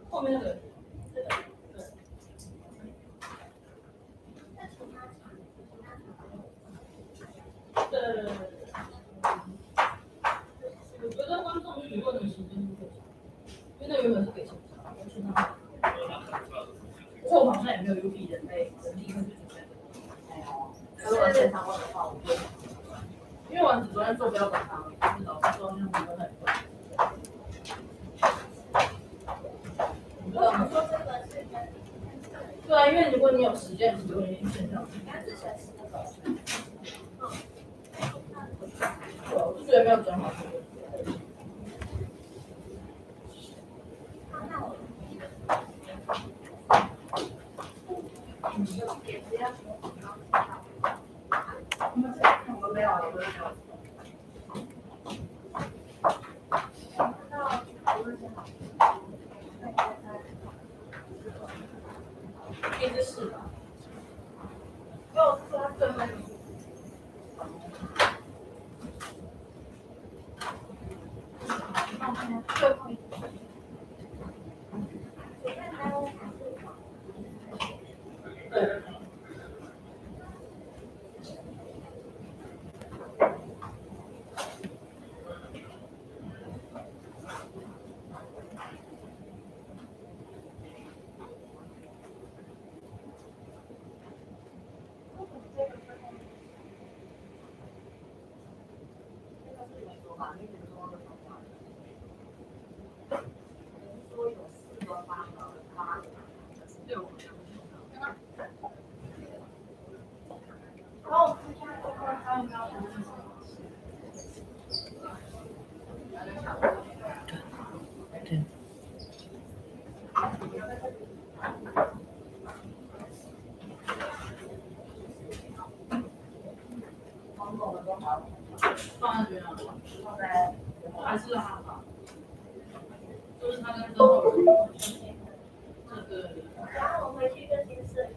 后面那个，对，我觉得观众询问的时间是最长，因为那原本是给现场，我去那，不过我好像也没有 UB 人类立刻去准备。如果现场问的话，我就，因为我昨天做标本上，就是老师说那种都很快。对啊，因为如果你有时间，你就会线上。对，我就觉得没有讲好。我们没有，我们没有。一直是吧？没有说他最后一步。最后一步。对。他跟曾厚仁博士，对。然后我回去就先设一次。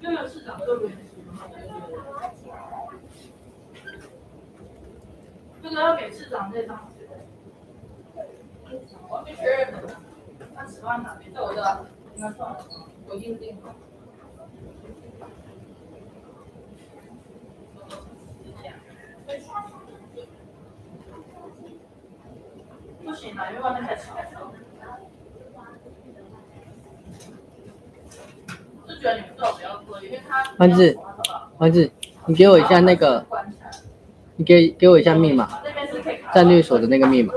因为市长特别这个要给市长这张，我要去确认的，他10万哪边？在我的，应该算了，我已经订好。不行啊，因为外面太吵了。就觉得你们最好不要做，因为他。丸子，你给我一下那个，你给我一下密码，战略所的那个密码，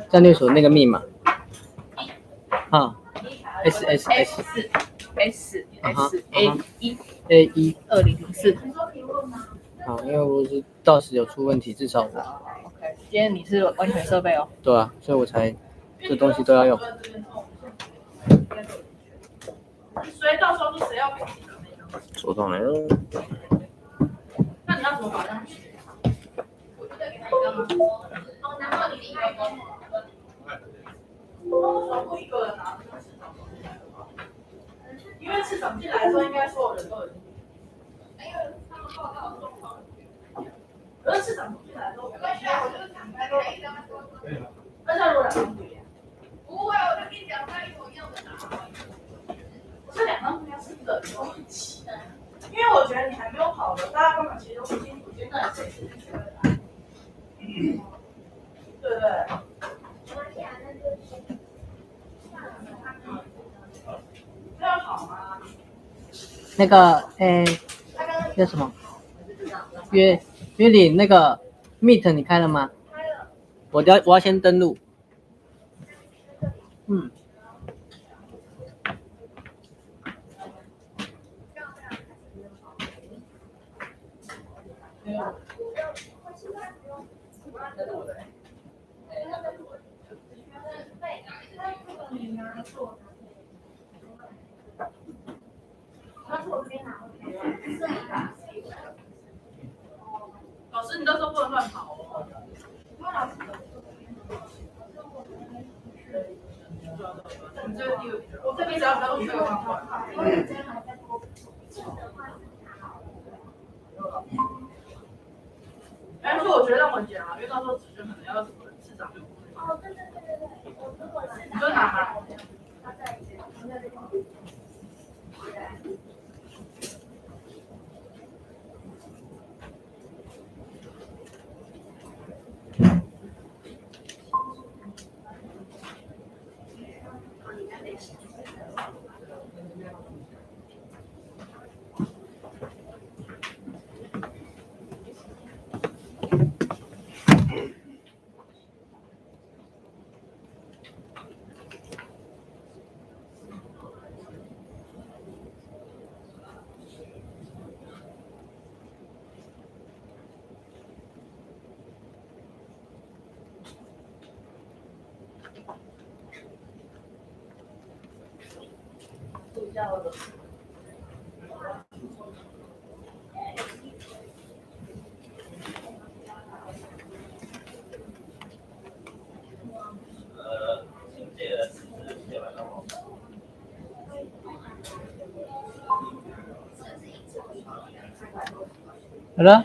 战略所的那个密码。啊 ，S S S S S A 1 2004。好，因为我是到时有出问题，至少我。OK， 今天你是完全设备哦。对啊，所以我才这东西都要用。所以到时候是谁要给你的那个？手上来了。那你要怎么把它写？我就再给他一张吗？哦，然后你一个人。全部一个人拿，因为市长进来的时候，应该所有人都已经。因为他们报告的状况。可是市长进来的时候，我就是敞开都一张。那像如果2张不一样？不会，我就跟你讲，他一模一样的拿。这2张应该是等一起，因为我觉得你还没有跑的，大家根本其实都不清楚，现在谁是谁会来，对不对？这样好吗？那个，叫什么？约里那个 Meet 你开了吗？开了。我要先登录。嗯。老师，你到时候不能乱跑哦。我这边只要不要去玩玩。但是我觉得让我讲啊，因为到时候子轩可能要什么市长就不会。哦，对，你就拿嘛。好了。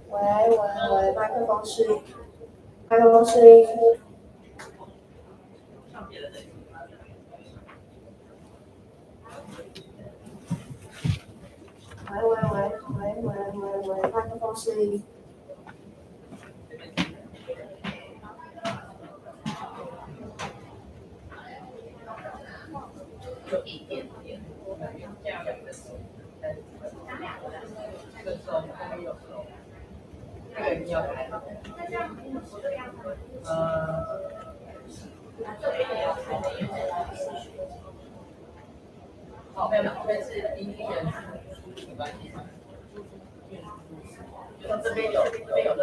喂，麦克风试音。麦克风试音。喂，麦克风试音。有一点点，这样2个字。这个时候没有时候，这个你要开。那这样我这个样子。这边也要开的，因为好，没有，后面是1人出关系。就是这边有任何的。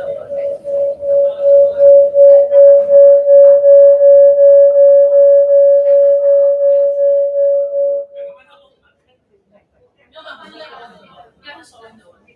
应该是收音的问题。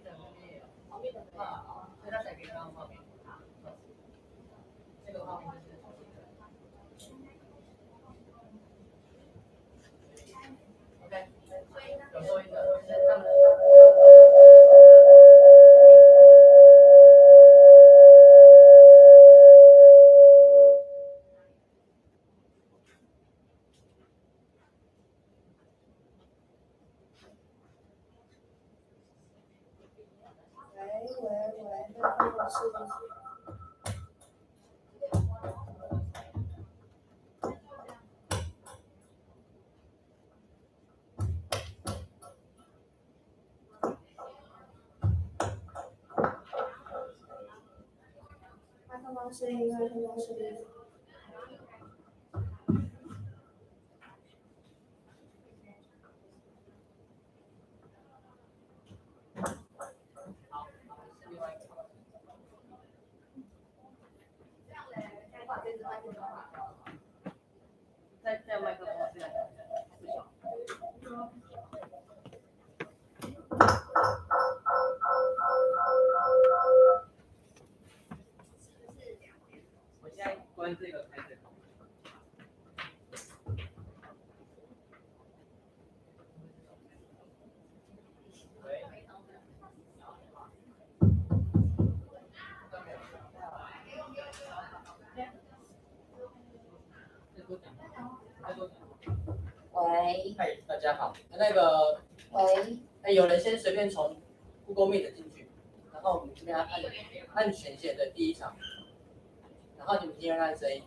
麦克风是。麦克风试音，麦克风试音。在麦克风这样。我现在关这个开始。喂。嗨，大家好。喂。有人先随便从 Google Meet 进去，然后我们这边按权限的第一场，然后你们听按声音，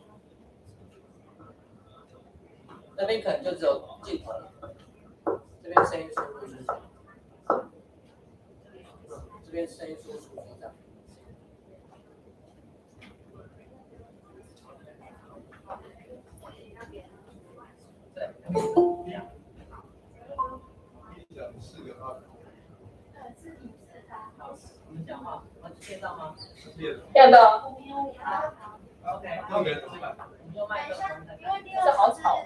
这边可能就只有镜头了，这边声音输入是这边声音输出这样。你讲话，听到吗？听到。OK。你用麦克风。这好吵。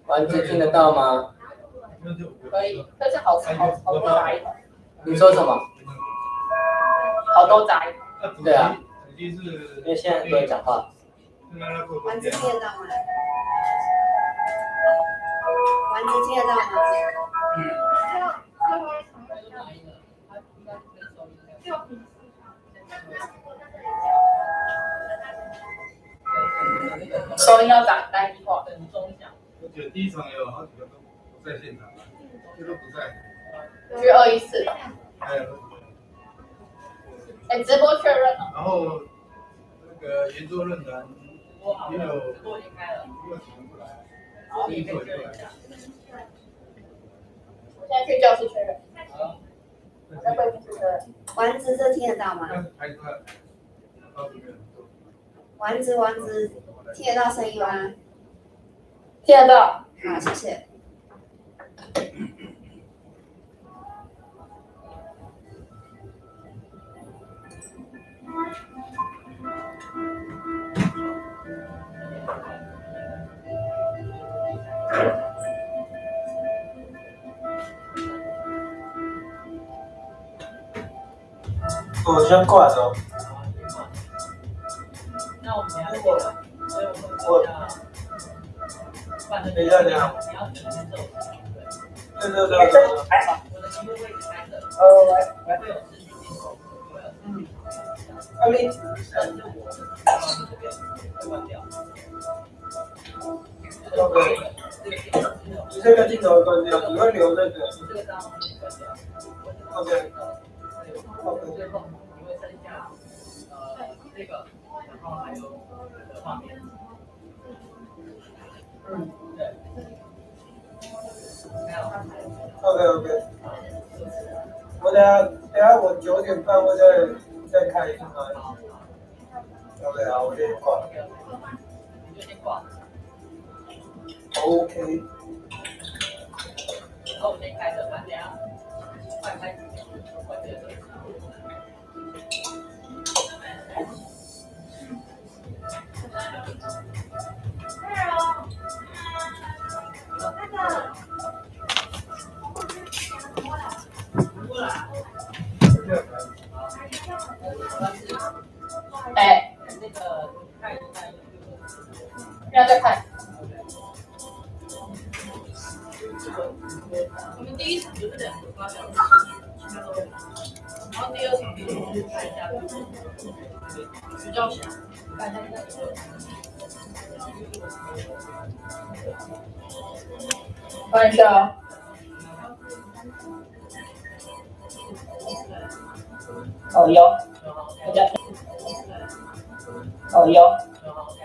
丸子听得到吗？可以，但是好多杂音。你说什么？好多杂音。对啊，因为现在很多人讲话。丸子听得到吗？丸子听得到吗？收音要打单一化。我觉得第一场有好几个都不在现场，这都不在。GIIASS。直播确认了。然后那个圆桌论坛也有，直播已经开了。如果请不来，好，第一座也不来。我现在去教室确认。好。我在会议室确认。丸子这听得到吗？还是他到这边做。丸子听得到声音吗？听得到。好，谢谢。我先挂着。那我们要过了，所以我们等一下，你好。你要选先走。对。还好。我的屏幕位置开着。来。会有视讯镜头。阿明。就我这边会关掉。OK。你这个镜头关掉，你会留那个。这个账号关掉。OK。最后你会剩下这个，然后还有你的画面。对。OK。我等下我9点半会再开一次麦。OK， 好，我先挂。你就先挂。OK。然后我先开着，等下快开始关这个。那个看一看，现在在看。我们第一场就是2个发表的事情，然后第2场就是看一下比较小，看一下那个。看一下。哦有，大家，哦有，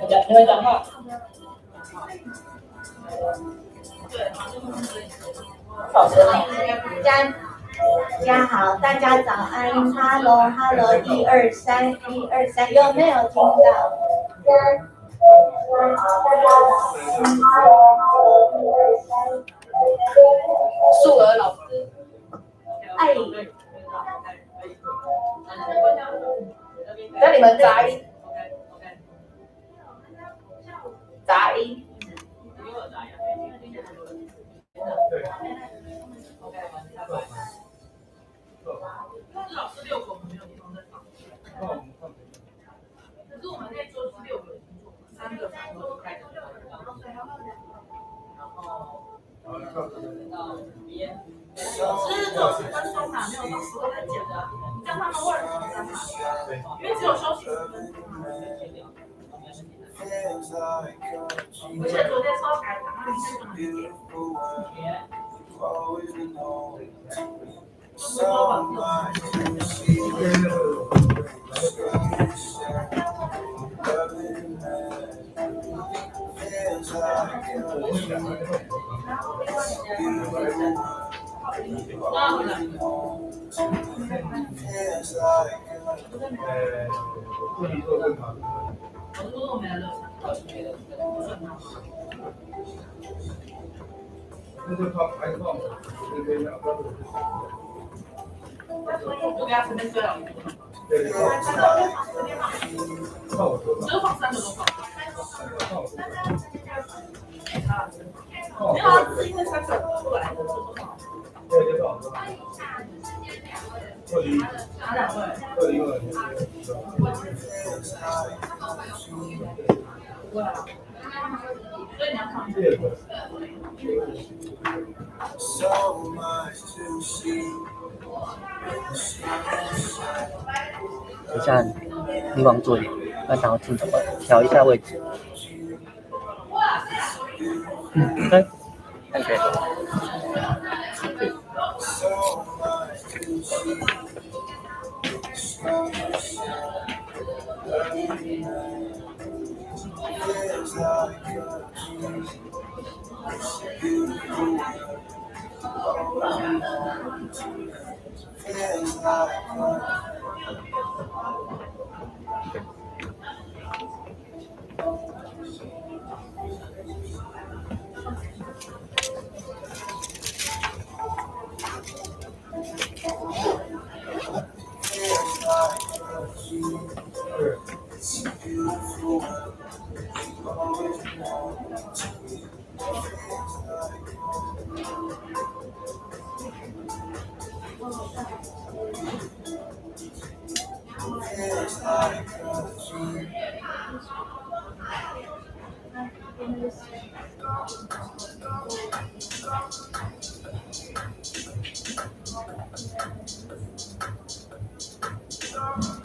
大家听会讲话。好的，大家好，大家早安 ，Hello， 123，有没有听到？素娥老师，哎，那你们杂音，杂音。那老师6个，我们没有地方在放。可是我们那桌是6个人坐，3个都开着，然后到边。是90分钟嘛，没有到10分剪的，你让他们为了什么3码？因为只有休息10分钟嘛，而且昨天超改档，明天不能剪。那就靠排放那边要就给他随便追了。对，靠我说只有放3个都放。靠我说没有啊，是因为3个出来的。对，就靠我说。哪2位？所以你要看。等一下，你往左点，要想要镜头，调一下位置。对，看可以。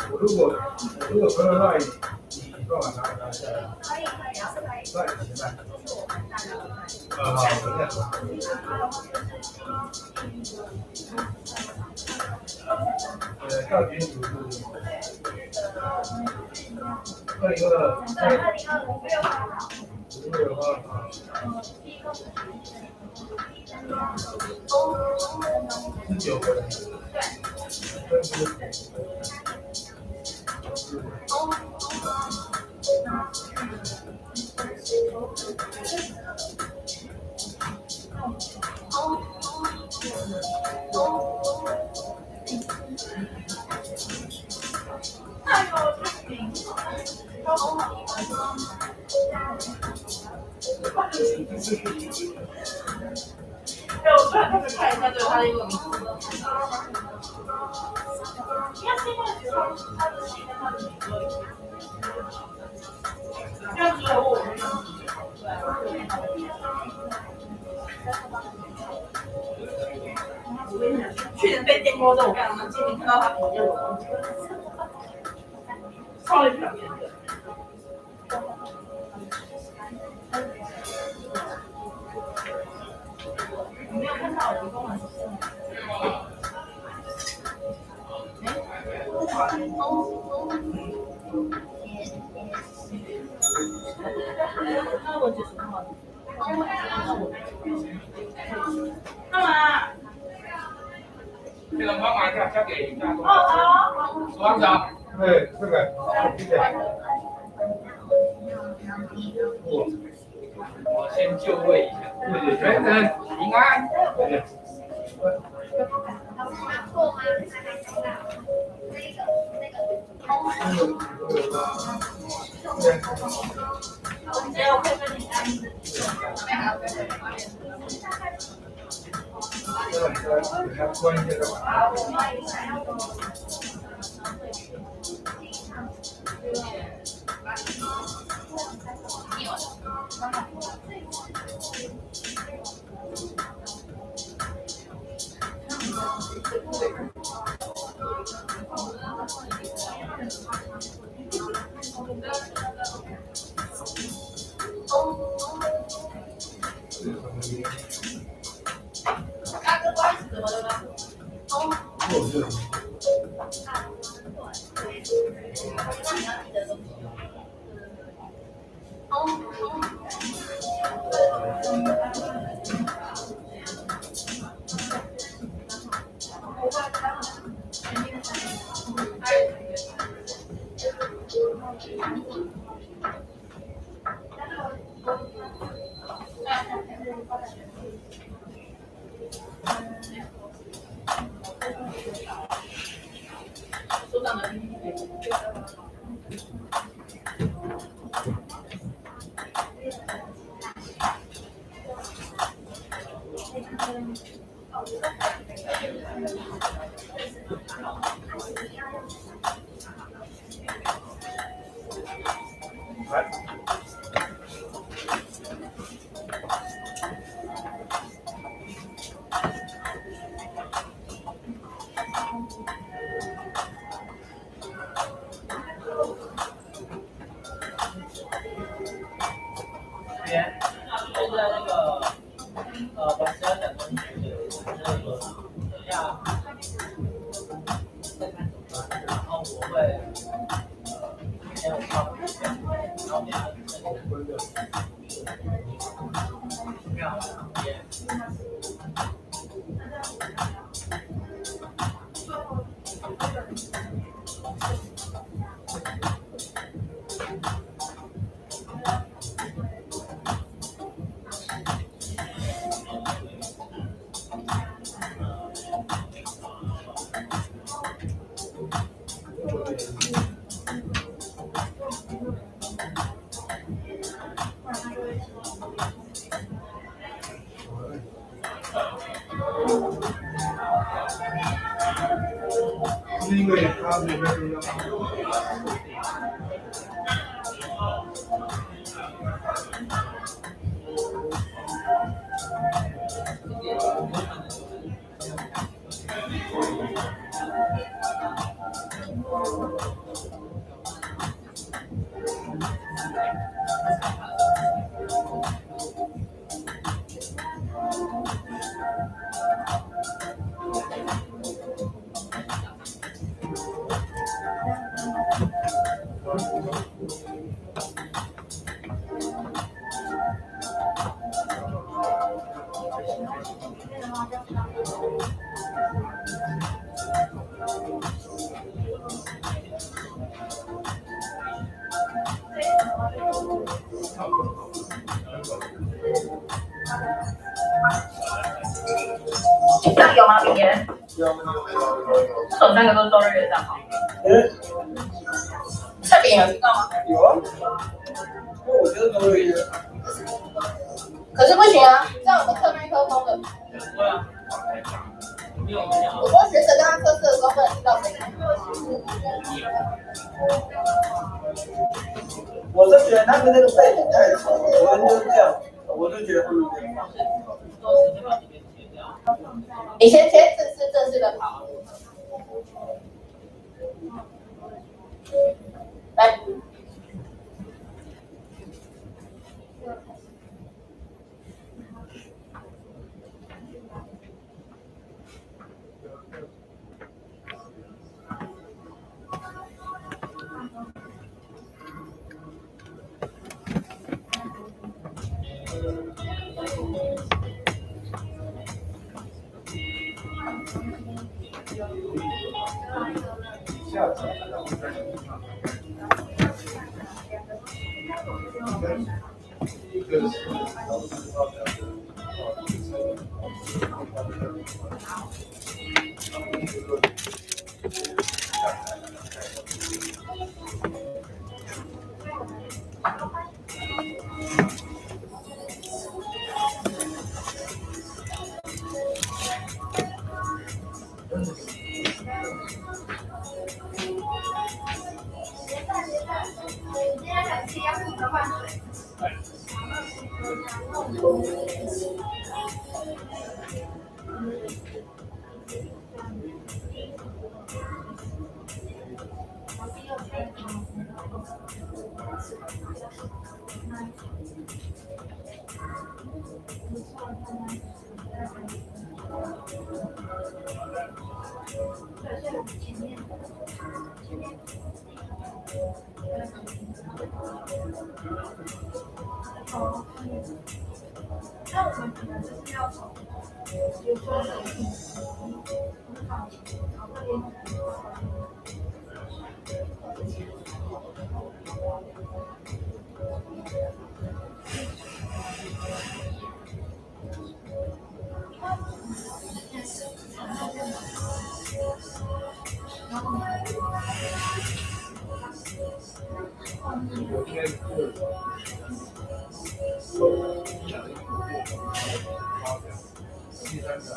我如果回来那里，你帮我拿下来。可以，在现在。好，我再说。大群组是19个人。我突然开始看一下对他的英文名字。去年被电锅之后，我跟他们今年看到他不见了，超级表面的。你没有看到我提供的是什么？那我就是干嘛？这个帮忙交给大哦，好。组长长。对，这个，谢谢。我先就位一下。全人平安。大哥，不好意思，怎么了吗？组长的 PPT。是因为他们那个这样有吗？明年？有，这首3个都是周日月账号。这边有听到吗？有啊，因为我觉得都会约。可是不行啊，这样我们测麦克风的。对啊。我说学生跟他测试的时候不能听到声音。我是觉得他们那个背景太吵，我们就是这样，我就觉得他们这样。你先正式的跑。来。下次一个是老师发表的那我们可能就是要从，比如说有天是第三场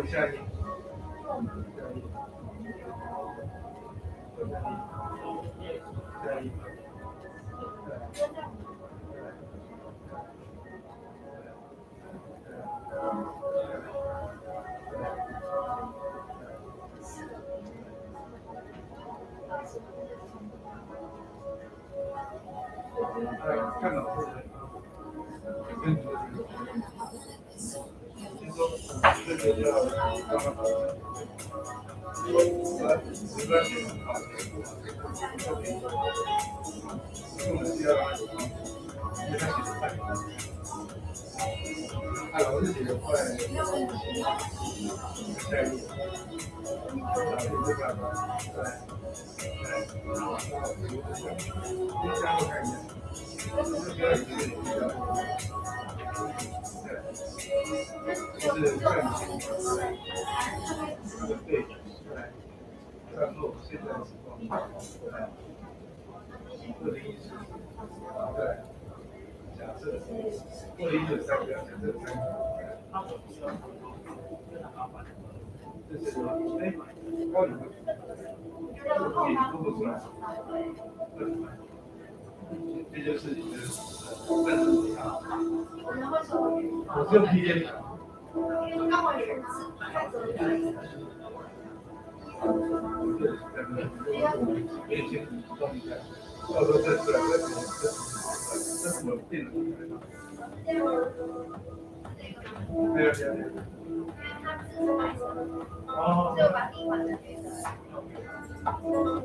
下一看到或者跟你听说这个叫刚刚时段性很好，用的是要因为他写的快，老师写的快，下一页，然后这个第三个概念。就是看它的背景，再做现在的情况，2014，然后再假设2013不要假设3个，这是高领也做不出来，这就是你的认知差。我是用 PDF 的。刚好也是太责任。没有清楚动一下，到时候再出来，这是我电脑出来的。对啊。哦。就把地板的那个。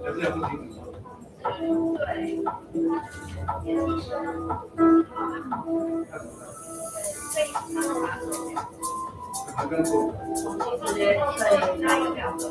还是要不清楚。对。还跟做。直接对拿一个表格，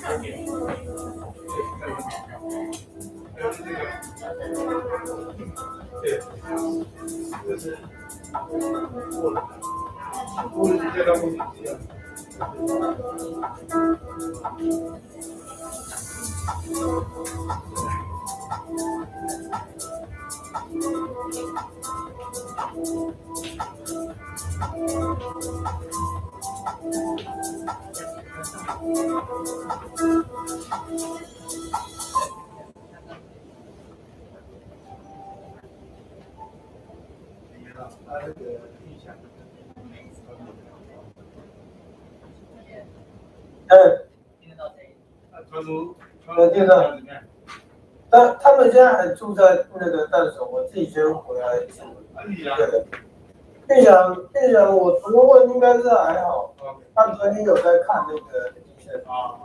对，就是我的这个目的是这样。听到。他们现在还住在那个淡水，我自己先回来住。对。玉祥，我昨天问应该是还好，他昨天有在看那个医生啊。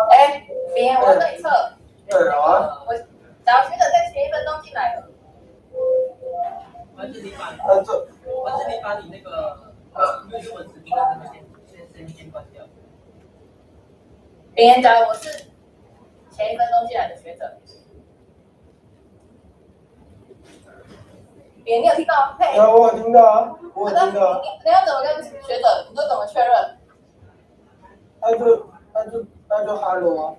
哎，别，我要对测。对，好啊。我找学者再前1分钟进来了。完是你把你那个英文指令的那个先关掉。别人假如我是前1分钟进来的学者。别，你有听到？嘿，有，我有听到啊，我有听到啊。你要怎么跟学者？你都怎么确认？那就 hello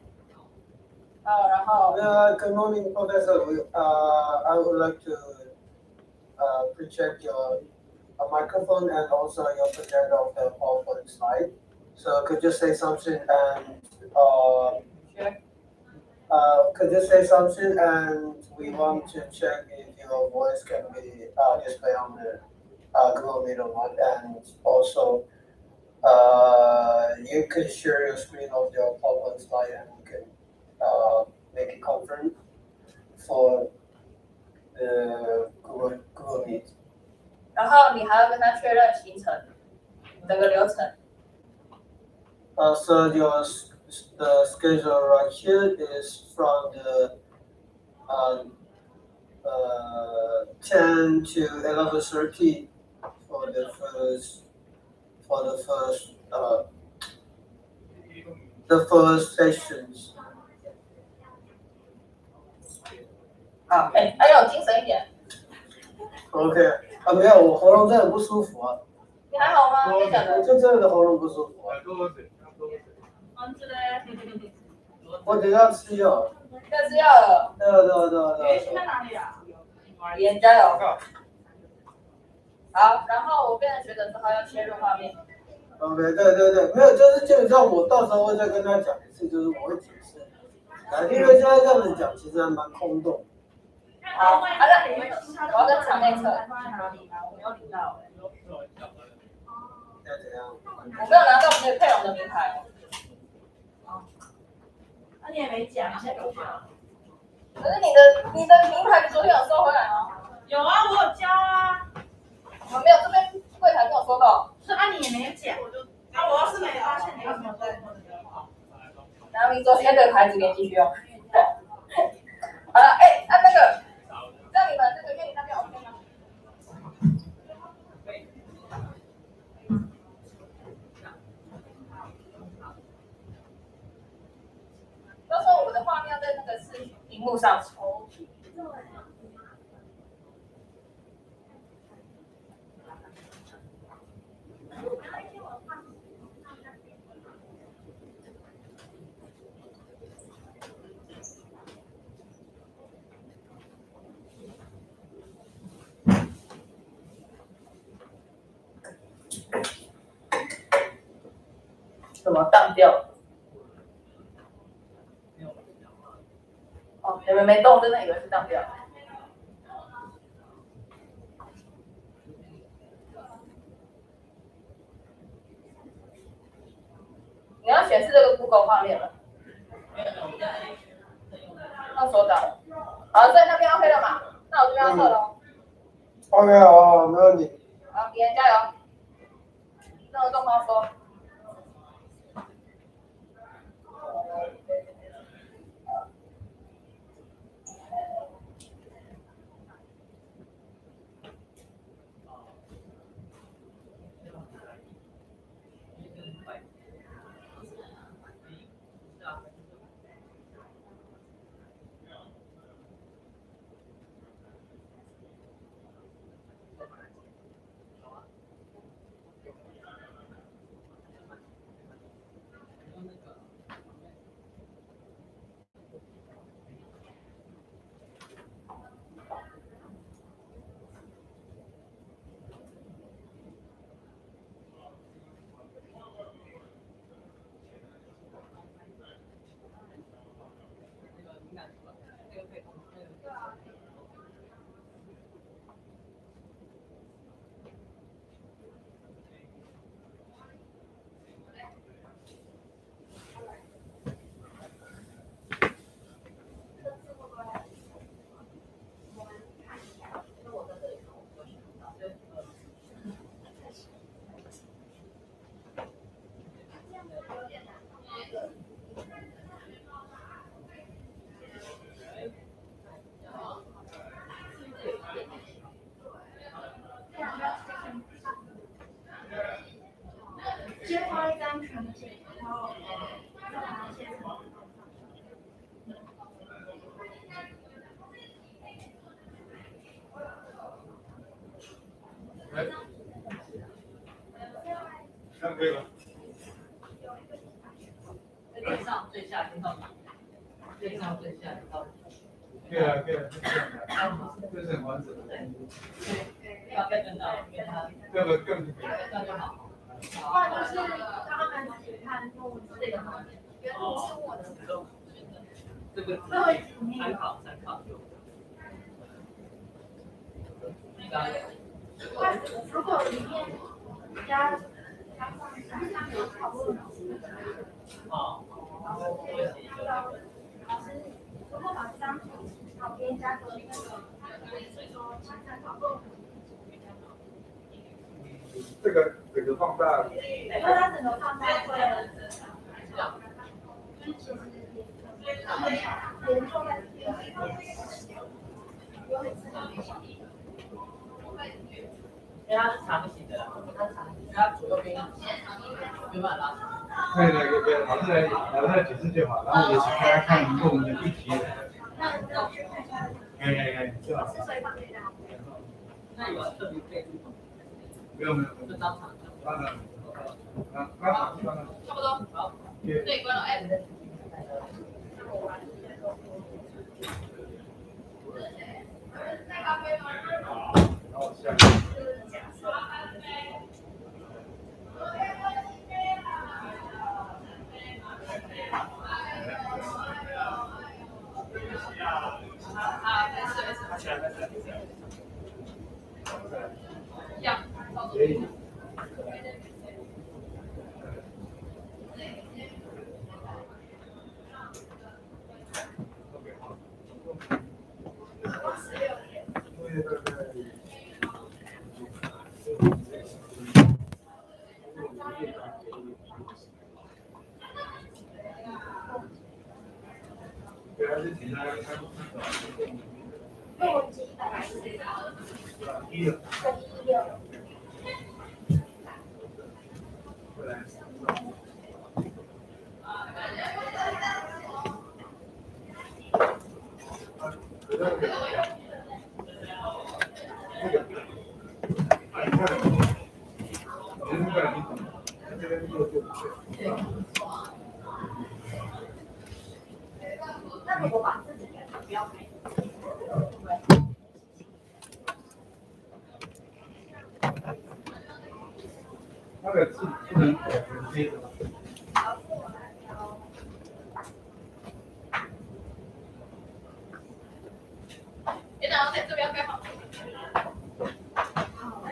啊。然后。Good morning, Professor. I would like to project your microphone and also your projector of the PowerPoint slide. So could you say something and we want to check if your voice can be displayed on the Google Meet or not, and also you could share your screen of your PowerPoint slide and you can make it confirm for the Google Meet. 然后你还要跟他确认行程，整个流程。So the schedule right here is from the 10 to 11:30 for the first sessions. 好，要有精神一点。OK， 没有，我喉咙真的很不舒服啊。你还好吗？你讲的。就真的喉咙不舒服啊。我等一下吃药。要吃药了。对。去在哪里啊？别加油。好，然后我变成学者之后要切入画面。OK， 对，没有，就是基本上我到时候会再跟他讲一次，就是我会解释。因为现在这样子讲，其实还蛮空洞。好，那你们我要跟场内测。我没有领到。要怎样？我没有拿到我们的佩蓉的名牌。那你也没讲，你现在给我讲。可是你的名牌，你昨天有收回来吗？有啊，我有交啊。我没有，这边柜台没有收到。是啊，你也没讲，我要是没发现，你为什么在说这个话？然后明昨天的牌子给继续用。好了，那个，让你们这个月你那边 OK 吗？到时候我的画面在那个视屏幕上抽。怎么当掉？哦，你们没动，真的以为是当掉。你要显示这个 Google 画面了。要收到了。好，所以那边 OK 了嘛？那我这边要测喽。OK， 好，没问题。好，别人加油。任何状况说。张场景，然后再把它写成。这样可以吗？最上最下听到最上最下听到可以啊，可以啊，这是很完整的。对，要再跟到，因为它这个更这样就好。不然就是他们只看用这个嘛，原图是我的。这个参考。如果里面加有讨论哦，老师，如果把张图旁边加个那个，请参讨论。这个整个放大，因为它整个放大会，就是其实连坐在因为它是长形的，它左右边没办法拉长。对，老师来解释就好，然后也请大家看我们的议题。可以，最好。那有特别备注吗？没有，就当场。当然，差不多，好。对，关了，哎。然后下。可以。那如果把自己改成不要改，那个字不能改成黑的。别打，这边要盖好。好哎。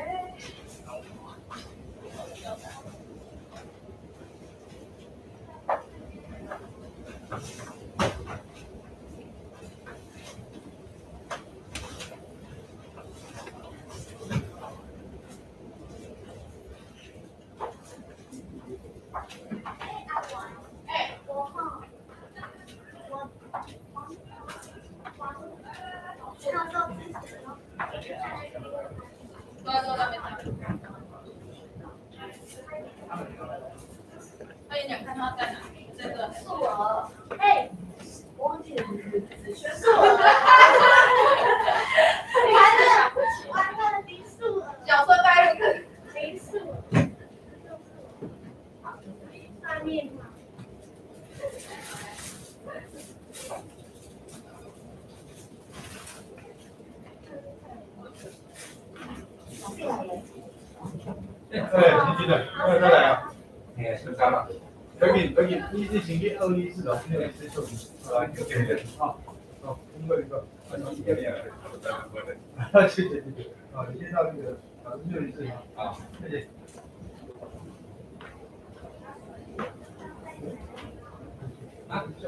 他演讲看他在哪？这个是我，哎，我忘记了，是我，完了，离数了，角色代入，离数了，下面嘛。对，记得，再来啊。哎，是这样。可以，1星期214老师有一次就啊，对，好，通过一个，谢谢。啊，你介绍这个老师就一次啊，谢谢。啊，笑。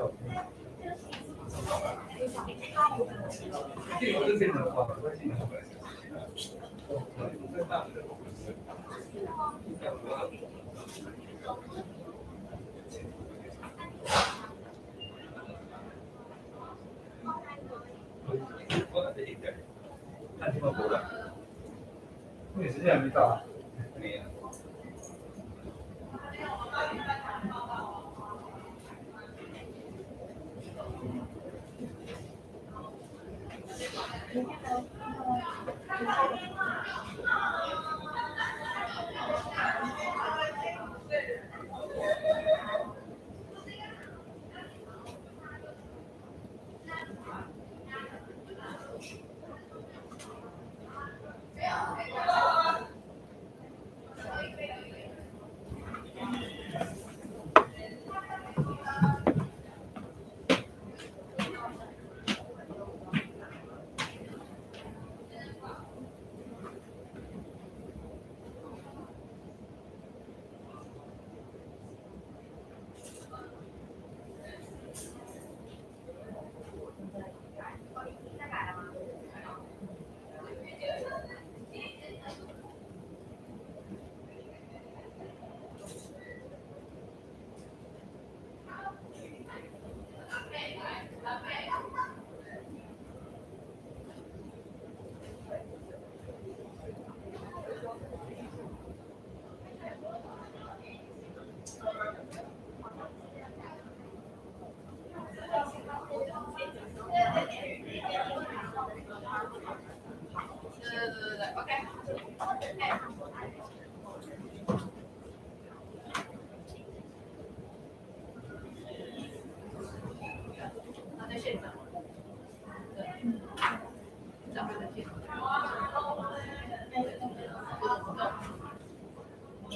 这个是非常好的，我记得。看这么多的，因为时间还没到。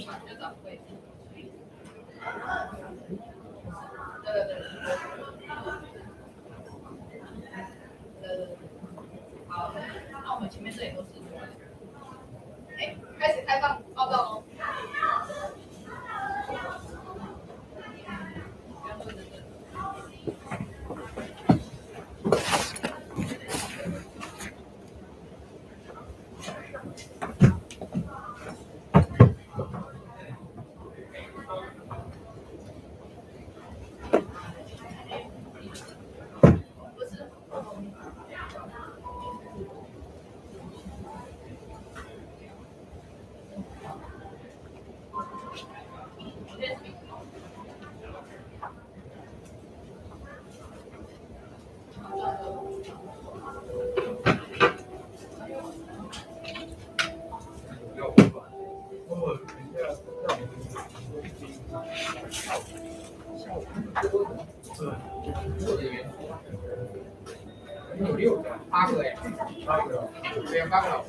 密嘛，就找会。对。好，那我们前面这里都是。开始开放报告喽。有6个，8个哎，8个，对啊，8个老师。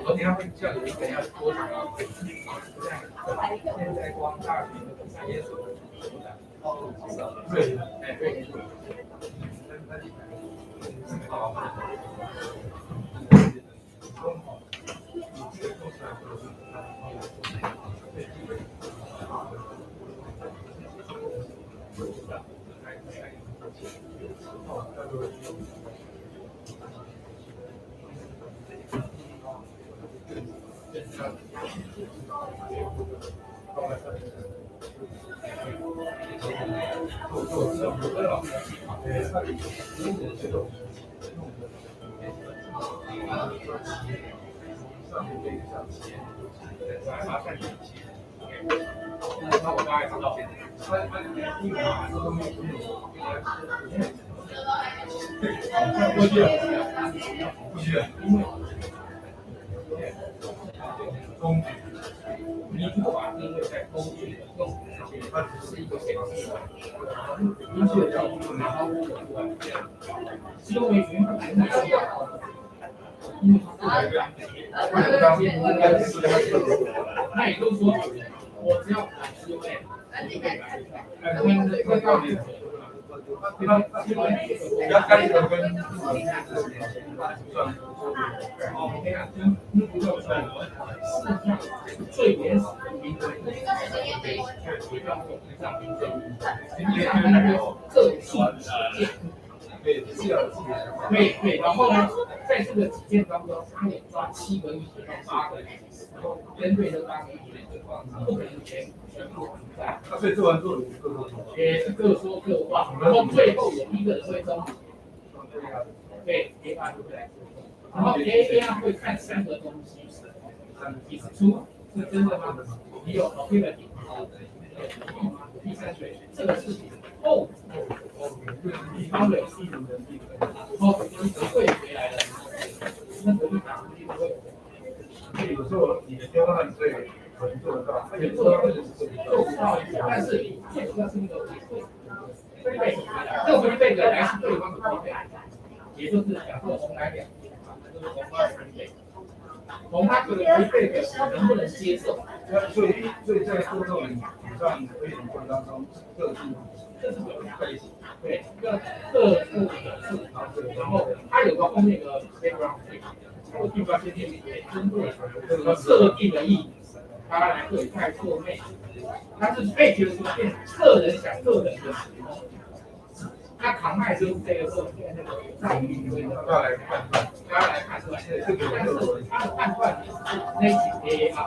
我等下会叫有一个要多少啊？现在光大学的产业所对，哎对。那我大概知道。过去了，过去了，因为工具，你如果把定位在工具的用途上面，它只是一个显示明确的角度，然后因为原本来的需要，因为那也就是说，我只要打 COA， 那到底？要开始跟最原始的名为个性对，然后呢，在这个几件当中，他也抓7个议题到8个议题，然后针对这8个议题的情况，不可能全部存在。那所以做完做的各说，也是各说各话，然后最后有一个人会中，对 ，A 就会来说，然后 A 会看3个东西，提出是真的吗？你有 ability， 第3水，这个是后，他的技能能力，然后你不会回来的，那个一打出去不会。所以有时候你的标案对能做得到，也做到，做不到，但是你最主要是那个回馈，这个回馈的来自对方的回馈，也就是假设红来2，就是红花3倍，红他的回馈的能不能接受？所以在做这种上可以过程当中，各自这是有在一起，对，各自的是，然后它有个后面的 background， 我地方先针对设定的意义，它来对待做妹，它是被觉得说变个人想个人的使用，那扛麦就是这个时候那个在于要来判断，他来判断，这个但是他的判断是那几 A 啊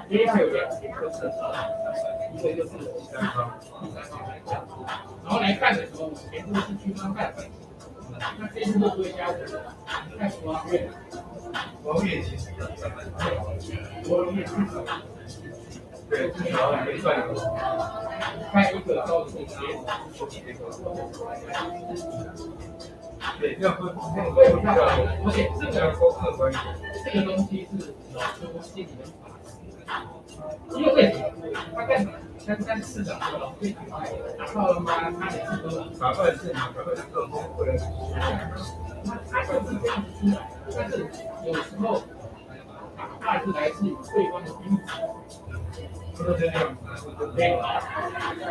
，A 还有2个，一个就是第三方来讲，然后来看的时候，全部是区方看。那这次会不会加入？看王月，王月其实王月对，至少没算有，看一个高度结，对，要分对，而且这个客观一点，这个东西是老师心里面法，因为为什么？他跟市长说老师打到了吗？他每次都打断现场，打断这种会人，他就是这样子出来，但是有时候它是来自于对方的兵力。对，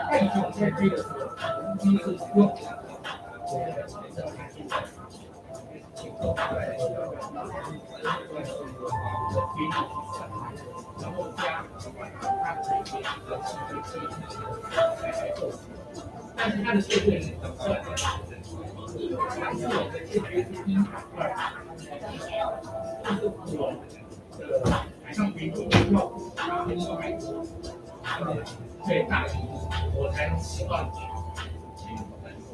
那以前我们在飞的时候，我们第一次用然后加它的但是它的设备是很算的，它是我们的解决之一。海上飞机要最大的我才能习惯。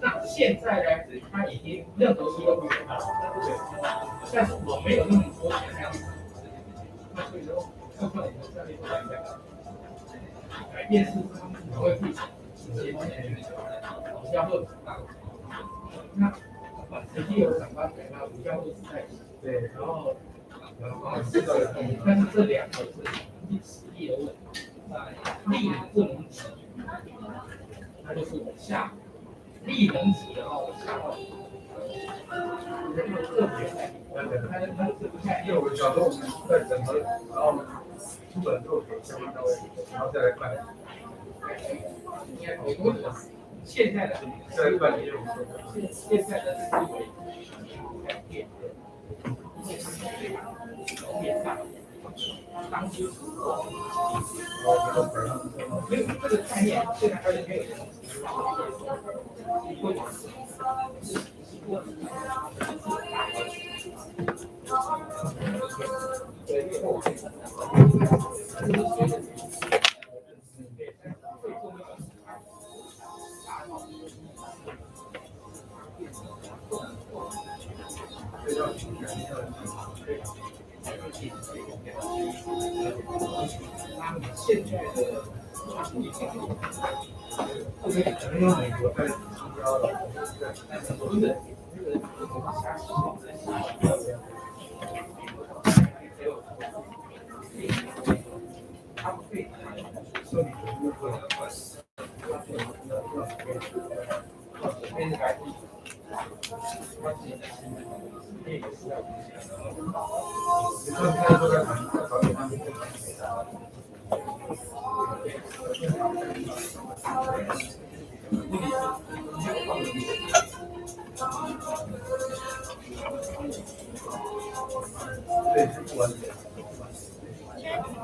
那现在呢，它已经任何事都不用它，但是我没有那么多钱这样子，那所以说，要靠你的战略来改变是我会会比较后那实际有长官给他比较后在对，然后但是这两个是实力的问题，力不能及，那就是我下。力能级的话，我下到因为我小时候我们在整合，然后出本之后给相关单位，然后再来办。现在的再来办业务，现在的思维改变，变大。当初没有这个概念，现在还是没有。现在的因为美国在提高了，不是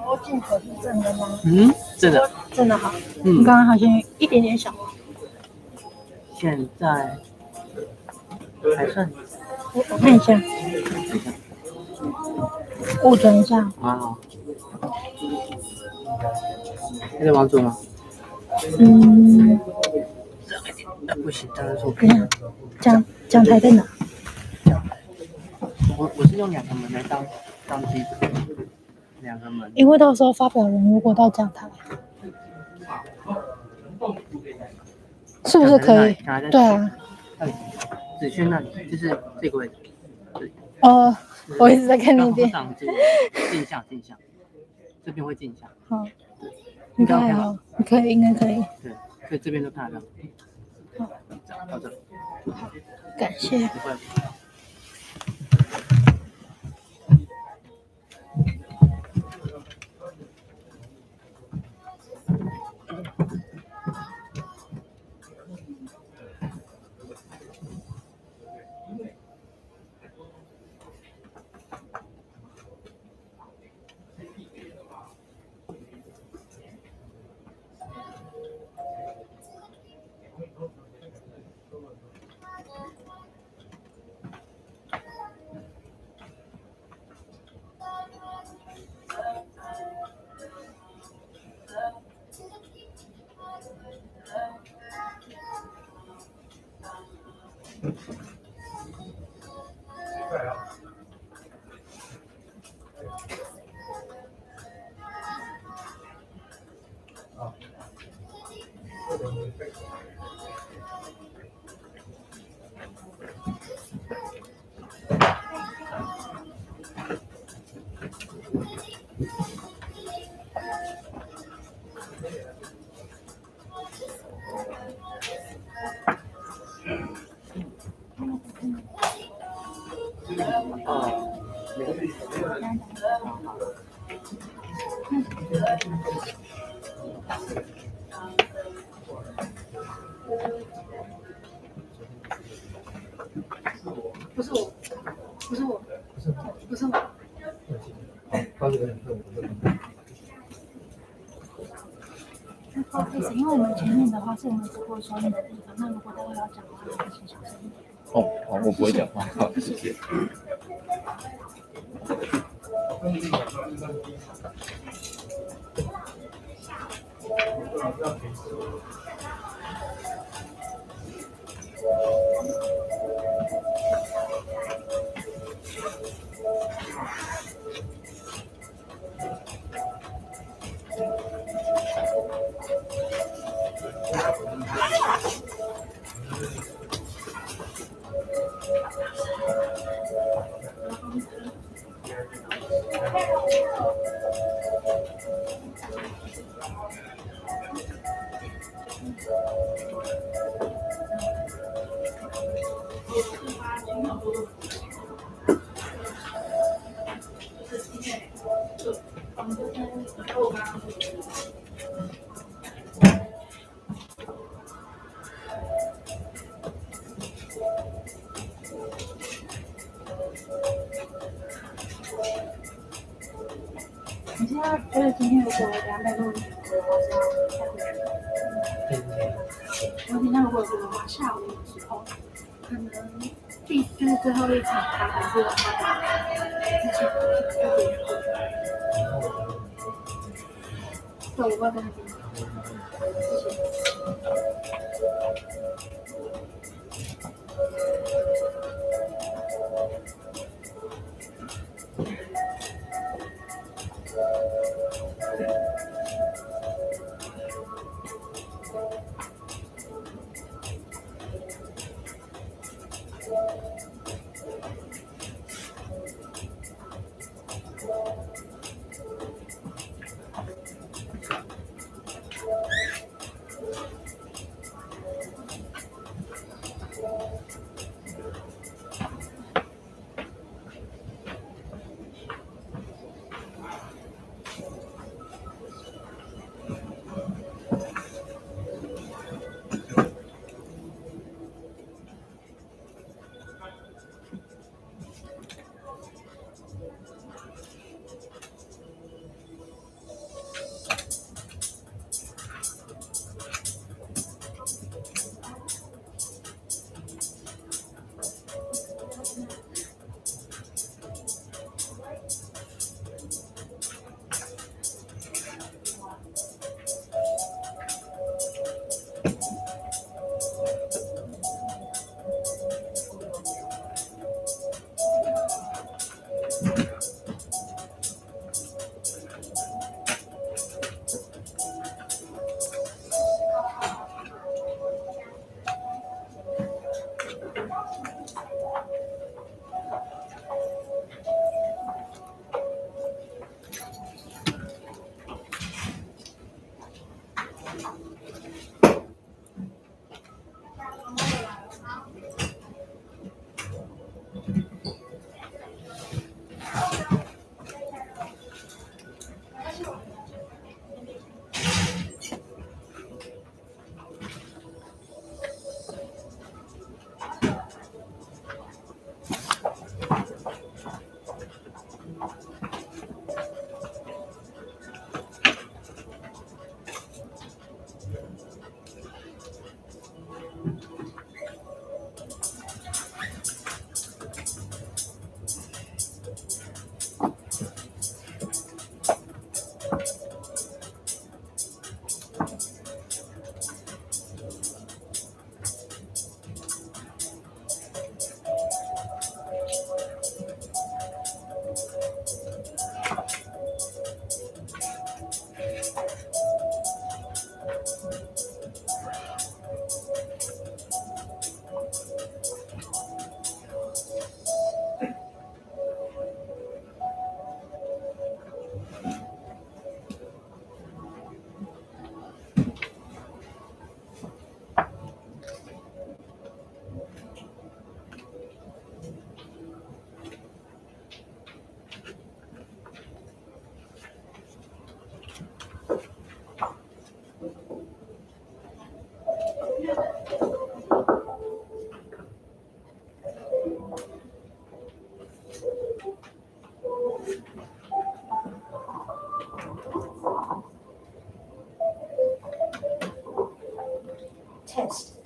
我镜头是正的吗？真的，真的好。你刚刚好像一点点小。现在还算。我看一下，误转一下。好。现在往左吗？不行，当然是我可以。讲台在哪？我是用2个门来当基础，2个门。因为到时候发表人如果到讲台，是不是可以？对啊。子轩那里就是这个位置。哦，我一直在看那边。镜像，这边会镜像。好，应该还好，应该可以。对，所以这边都看得到。好，到这。好，感谢。不会。不是我，不是我，不是我。高这个很重，不好意思，因为我们前面的话是我们直播收音的地方，那如果待会要讲的话，请小声一点。哦，好，我不会讲话，好，谢谢。你现在觉得今天如果2被录音的话是要开回去的？我今天如果有的话，下午的时候可能就是最后一场，他还是对，我会跟他讲。谢谢。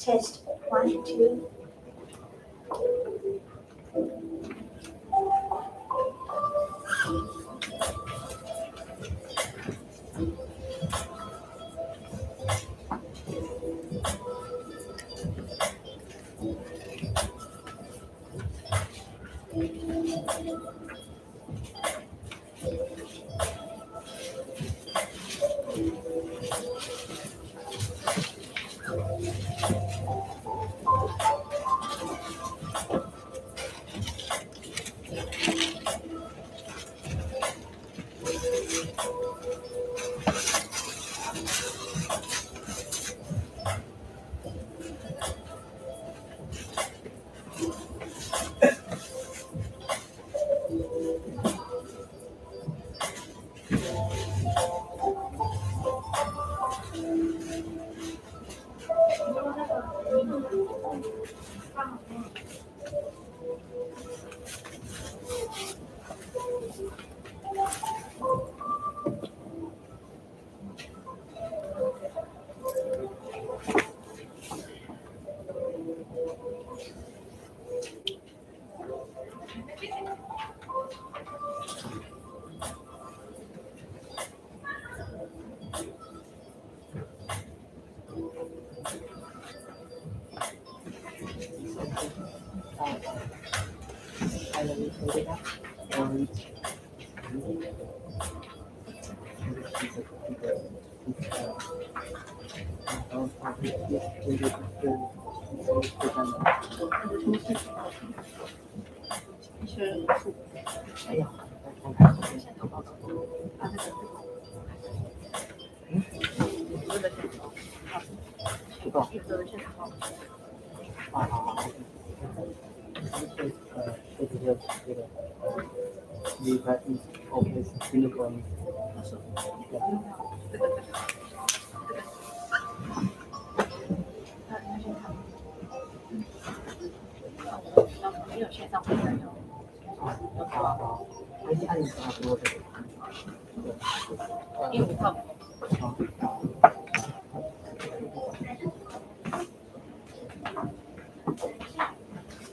Test 1, 2.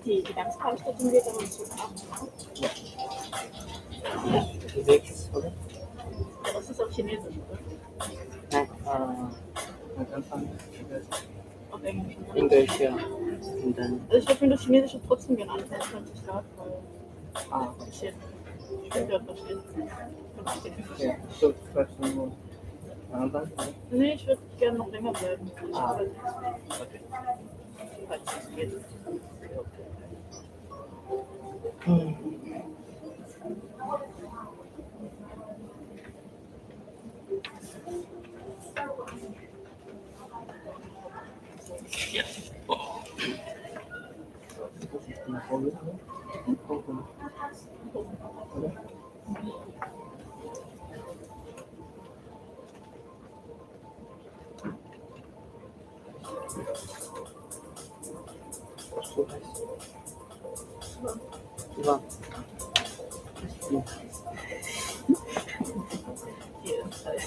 Die Gesangsveranstaltung wird dann zu Abend. Das ist auf Chinesisch, oder? Nein, am Anfang Auf Englisch. Englisch, ja. Und dann, Also ich würde mir das Chinesische trotzdem gerne anhören, wenn ich sage, weil ah, ein bisschen schwer verstehen. ja, so, nur am Anfang. Nee, ich würde gerne noch länger bleiben. Ah. Okay. Falls es geht. Super. Hier ist heiß.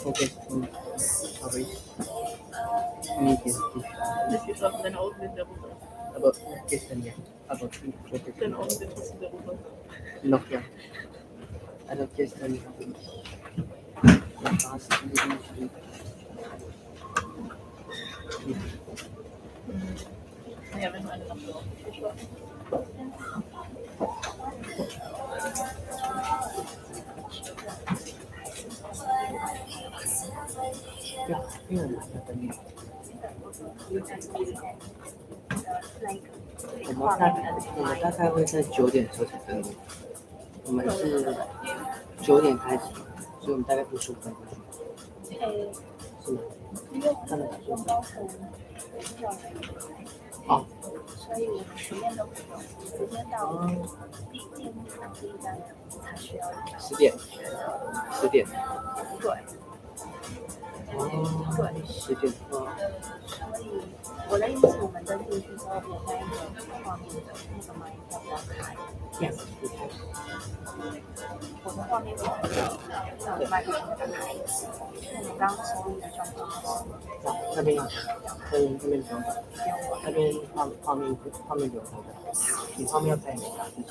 Okay, habe ich nie gesehen. Nicht geschlafen, deine Augen sind sehr runter. Aber gestern ja. Aber Deine Augen sind trotzdem sehr runter. noch ja. Also gestern habe ich fast nicht. Ja, wenn du eine Nacht auch nicht geschlafen. Ja, ja.我们大概会在9点的时候才登录。我们是9点开始，所以我们大概15分钟。是吗？看得到王高成要来，哦，所以我们前面都不用，直接到第一单元才需要10点。10点。对。哦，10点哦。所以我的意思是我们登进去之后，我那一个画面的那个麦要不要开？我的画面会开，那我的麦克风要开一次。那我们刚刚收音的状况那边要那边不用管，那边画面不用开的，你画面要开没啊？就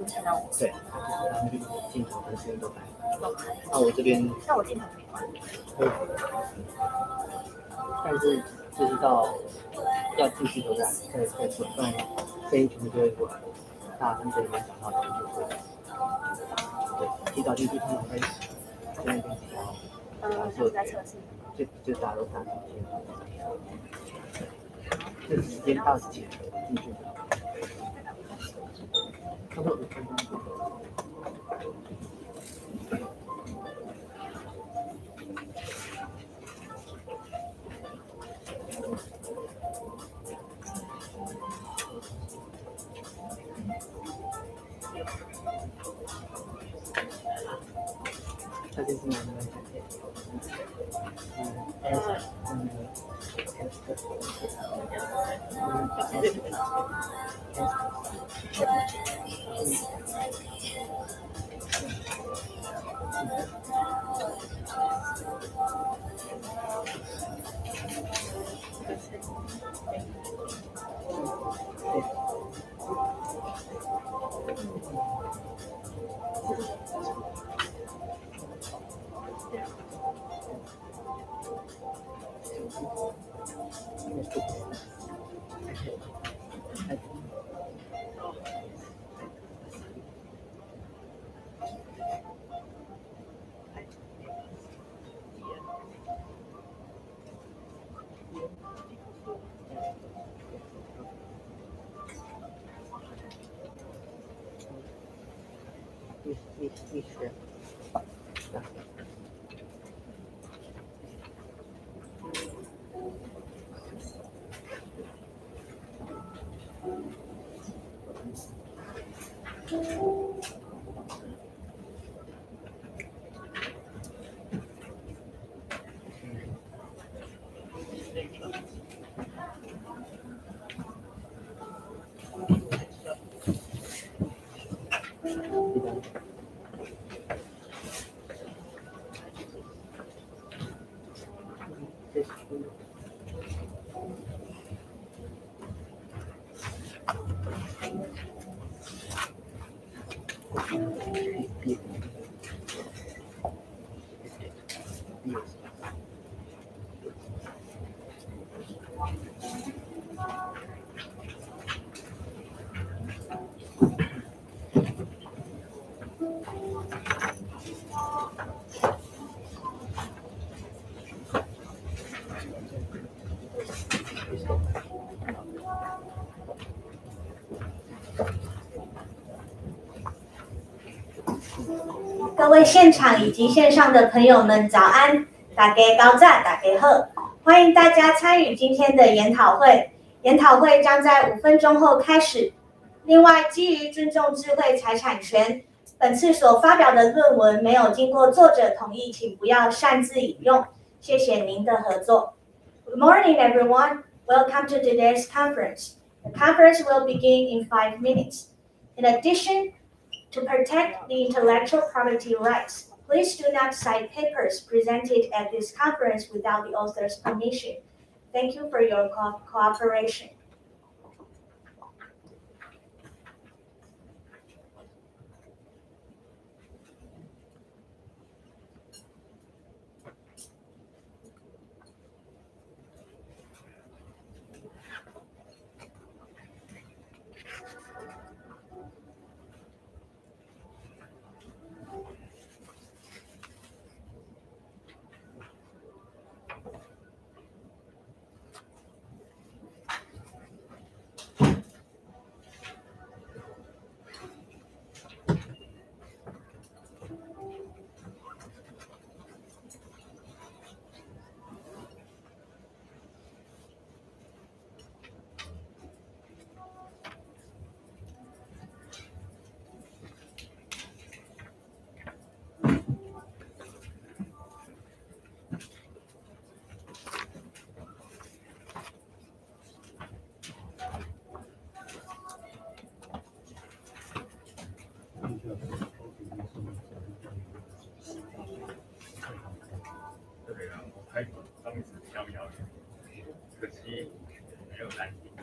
是看到我。对，他那边镜头跟声音都开。那我这边，那我镜头没关。可以，但是就是到要继续都在说，不然声音全部就会过来，大声这里面讲话声音就会。对，提早进去他们会现在跟比较，我在测试。就大家都看就直接到前进去，差不多5分钟左右。这就是我们的展现。你学。各位现场以及线上的朋友们，早安！大家高赞，大家好！欢迎大家参与今天的研讨会。研讨会将在5分钟后开始。另外，基于尊重智慧财产权，本次所发表的论文没有经过作者同意，请不要擅自引用。谢谢您的合作。Good morning, everyone. Welcome to today's conference. The conference will begin in 5 minutes. In addition, to protect the intellectual property rights, please do not cite papers presented at this conference without the author's permission. Thank you for your cooperation. 可惜没有担心。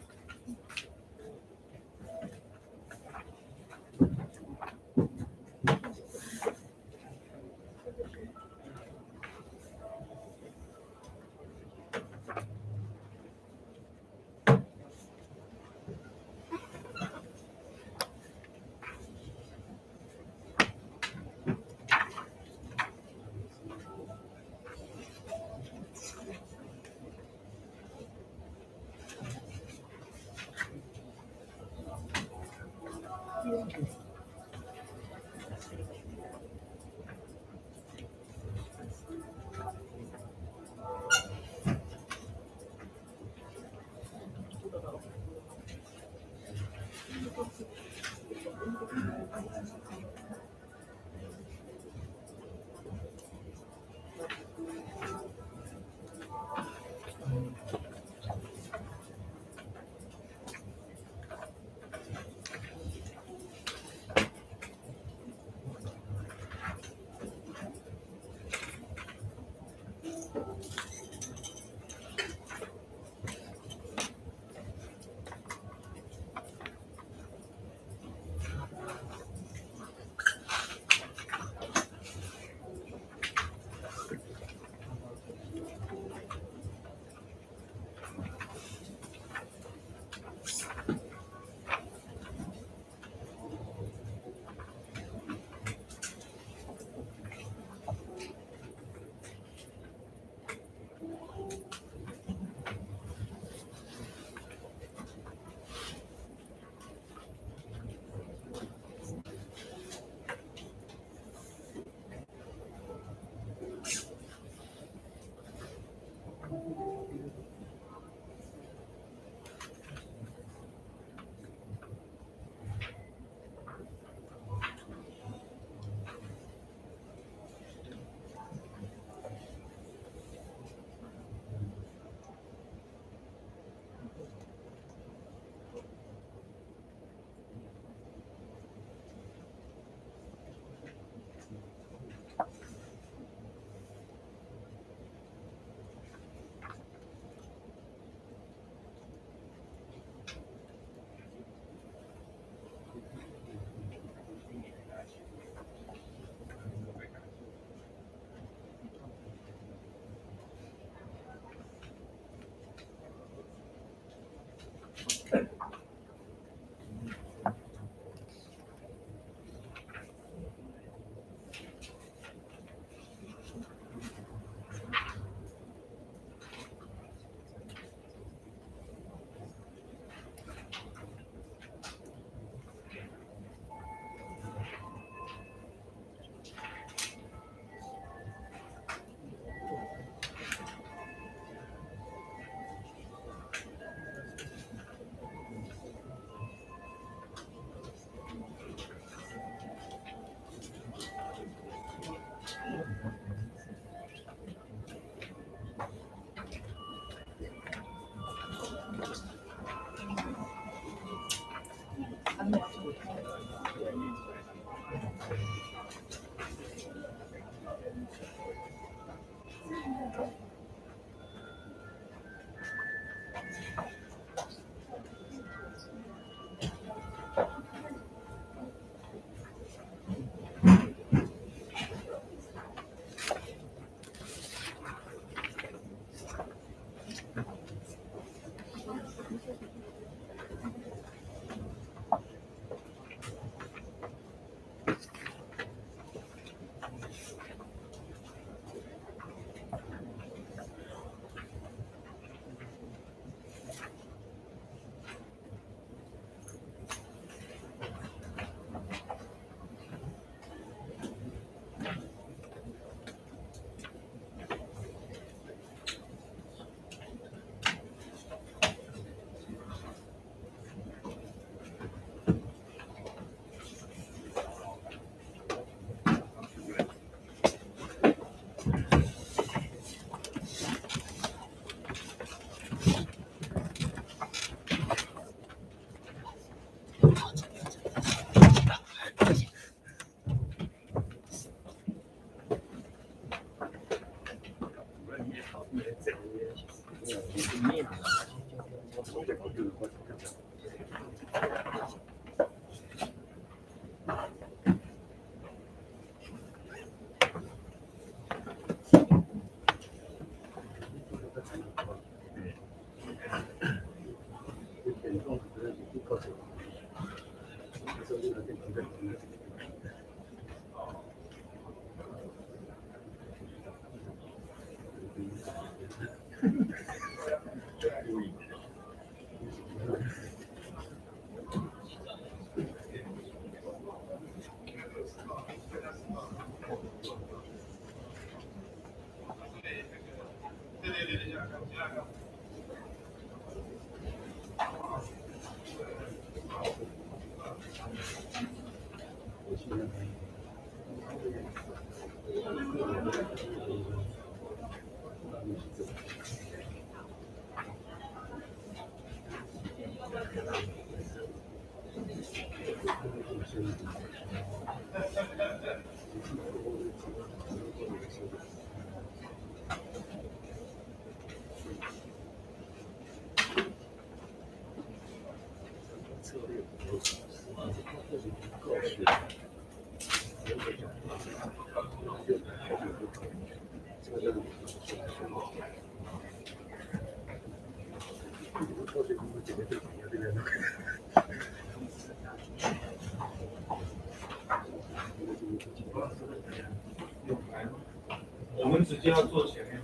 我们直接要坐前面。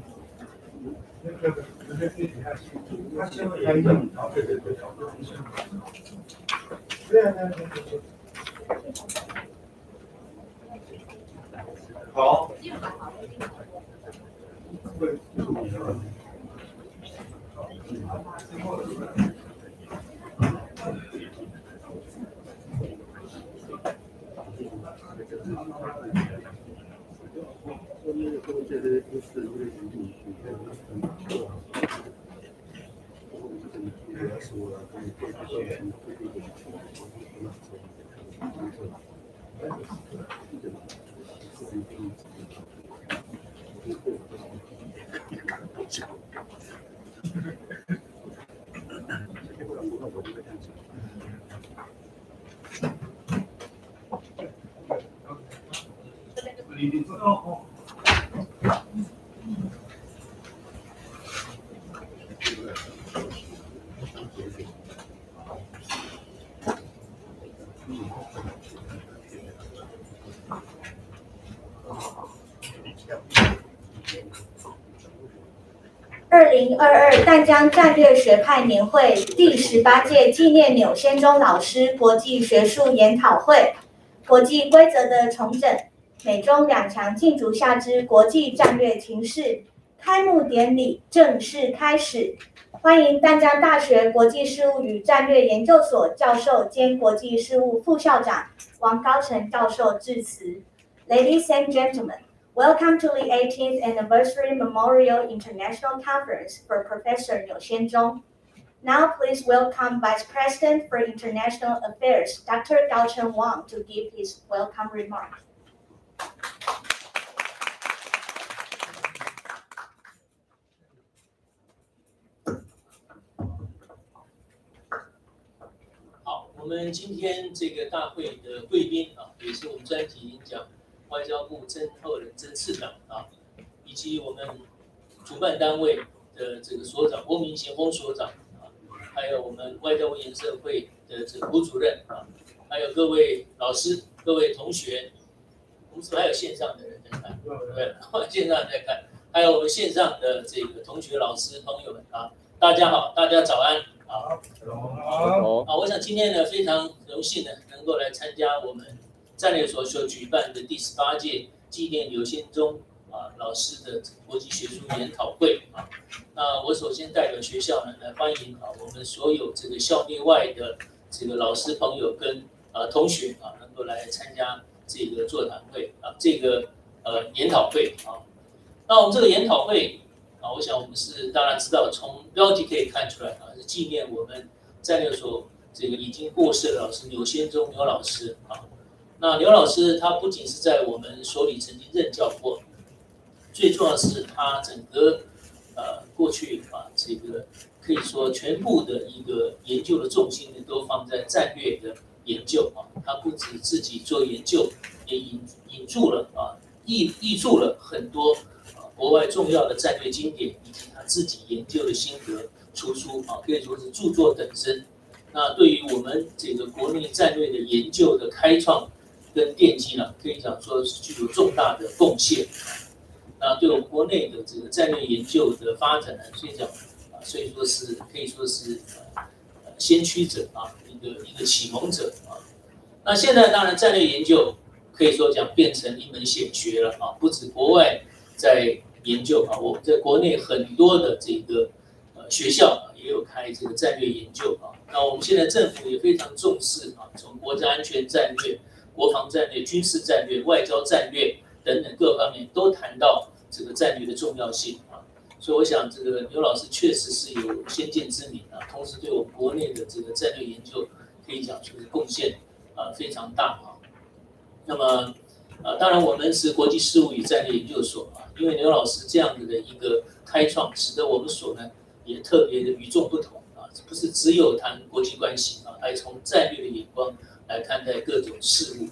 他先会开灯，对对对，好。2022淡江战略学派年会第18届纪念钮先鍾老师国际学术研讨会，国际规则的重整，美中两强竞逐下之国际战略情势，开幕典礼正式开始。欢迎淡江大学国际事务与战略研究所教授兼国际事务副校长王高成教授致辞。Ladies and gentlemen, welcome to the 18th Anniversary Memorial International Conference for Professor Niu Sien-Chong. Now please welcome Vice President for International Affairs, Dr. Kao-Cheng Wang, to give his welcome remarks. 好，我们今天这个大会的贵宾啊，也是我们专题演讲外交部曾厚仁曾次长啊，以及我们主办单位的这个所长汪明贤汪所长啊，还有我们外交部研社会的这个吴主任啊，还有各位老师、各位同学，我们是不是还有线上的人在看？对，线上在看，还有我们线上的这个同学、老师、朋友们啊，大家好，大家早安啊！好，我想今天呢非常荣幸呢能够来参加我们战略所所举办的第18届纪念钮先鍾老师的国际学术研讨会啊。那我首先代表学校呢来欢迎我们所有这个校内外的这个老师朋友跟同学能够来参加这个座谈会这个研讨会啊。那我们这个研讨会我想我们是当然知道，从标题可以看出来是纪念我们战略所这个已经过世的老师钮先鍾钮老师啊。那钮老师他不仅是在我们所里曾经任教过，最重要的是他整个过去这个可以说全部的一个研究的重心呢都放在战略的研究他不止自己做研究，也引注了译注了很多国外重要的战略经典以及他自己研究的心得出书可以说是著作等身。那对于我们这个国内战略的研究的开创跟奠基呢，可以讲说是具有重大的贡献。那对我们国内的这个战略研究的发展呢，所以说是可以说是先驱者一个启蒙者那现在当然战略研究可以说讲变成一门显学了不止国外在研究我们在国内很多的这个学校也有开这个战略研究那我们现在政府也非常重视从国家安全战略、国防战略、军事战略、外交战略等等各方面都谈到这个战略的重要性所以我想这个刘老师确实是有先见之明同时对我们国内的这个战略研究可以讲说是贡献非常大那么当然我们是国际事务与战略研究所因为刘老师这样子的一个开创，使得我们所呢也特别的与众不同不是只有谈国际关系还从战略的眼光来看待各种事务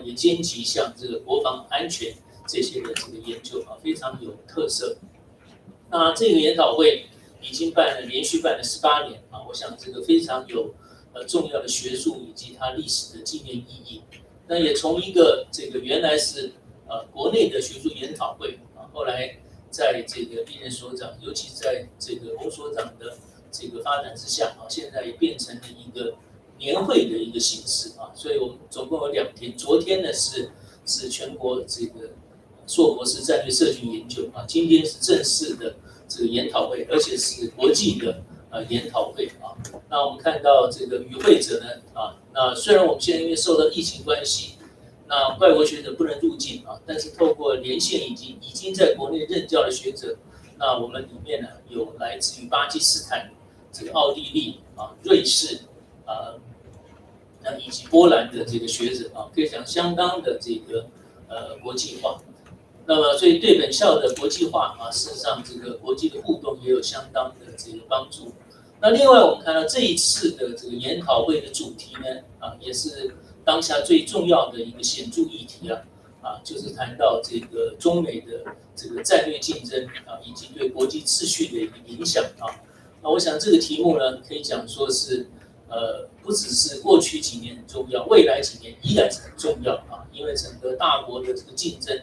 也兼及像这个国防安全这些的这个研究非常有特色。那这个研讨会已经连续办了18年我想这个非常有重要的学术以及它历史的纪念意义。那也从一个这个原来是国内的学术研讨会后来在这个历任所长，尤其在这个洪所长的这个发展之下现在也变成了一个年会的一个形式所以我们总共有2天，昨天呢是全国这个硕博士战略社群研究今天是正式的这个研讨会，而且是国际的研讨会那我们看到这个与会者呢那虽然我们现在因为受到疫情关系，那外国学者不能入境但是透过连线以及已经在国内任教的学者，那我们里面呢有来自于巴基斯坦、这个奥地利瑞士以及波兰的这个学者可以讲相当的这个国际化。那么所以对本校的国际化事实上这个国际的互动也有相当的这个帮助。那另外我们看到这一次的这个研讨会的主题呢也是当下最重要的一个显著议题就是谈到这个中美的这个战略竞争以及对国际秩序的一个影响那我想这个题目呢可以讲说是不只是过去几年很重要，未来几年依然是很重要因为整个大国的这个竞争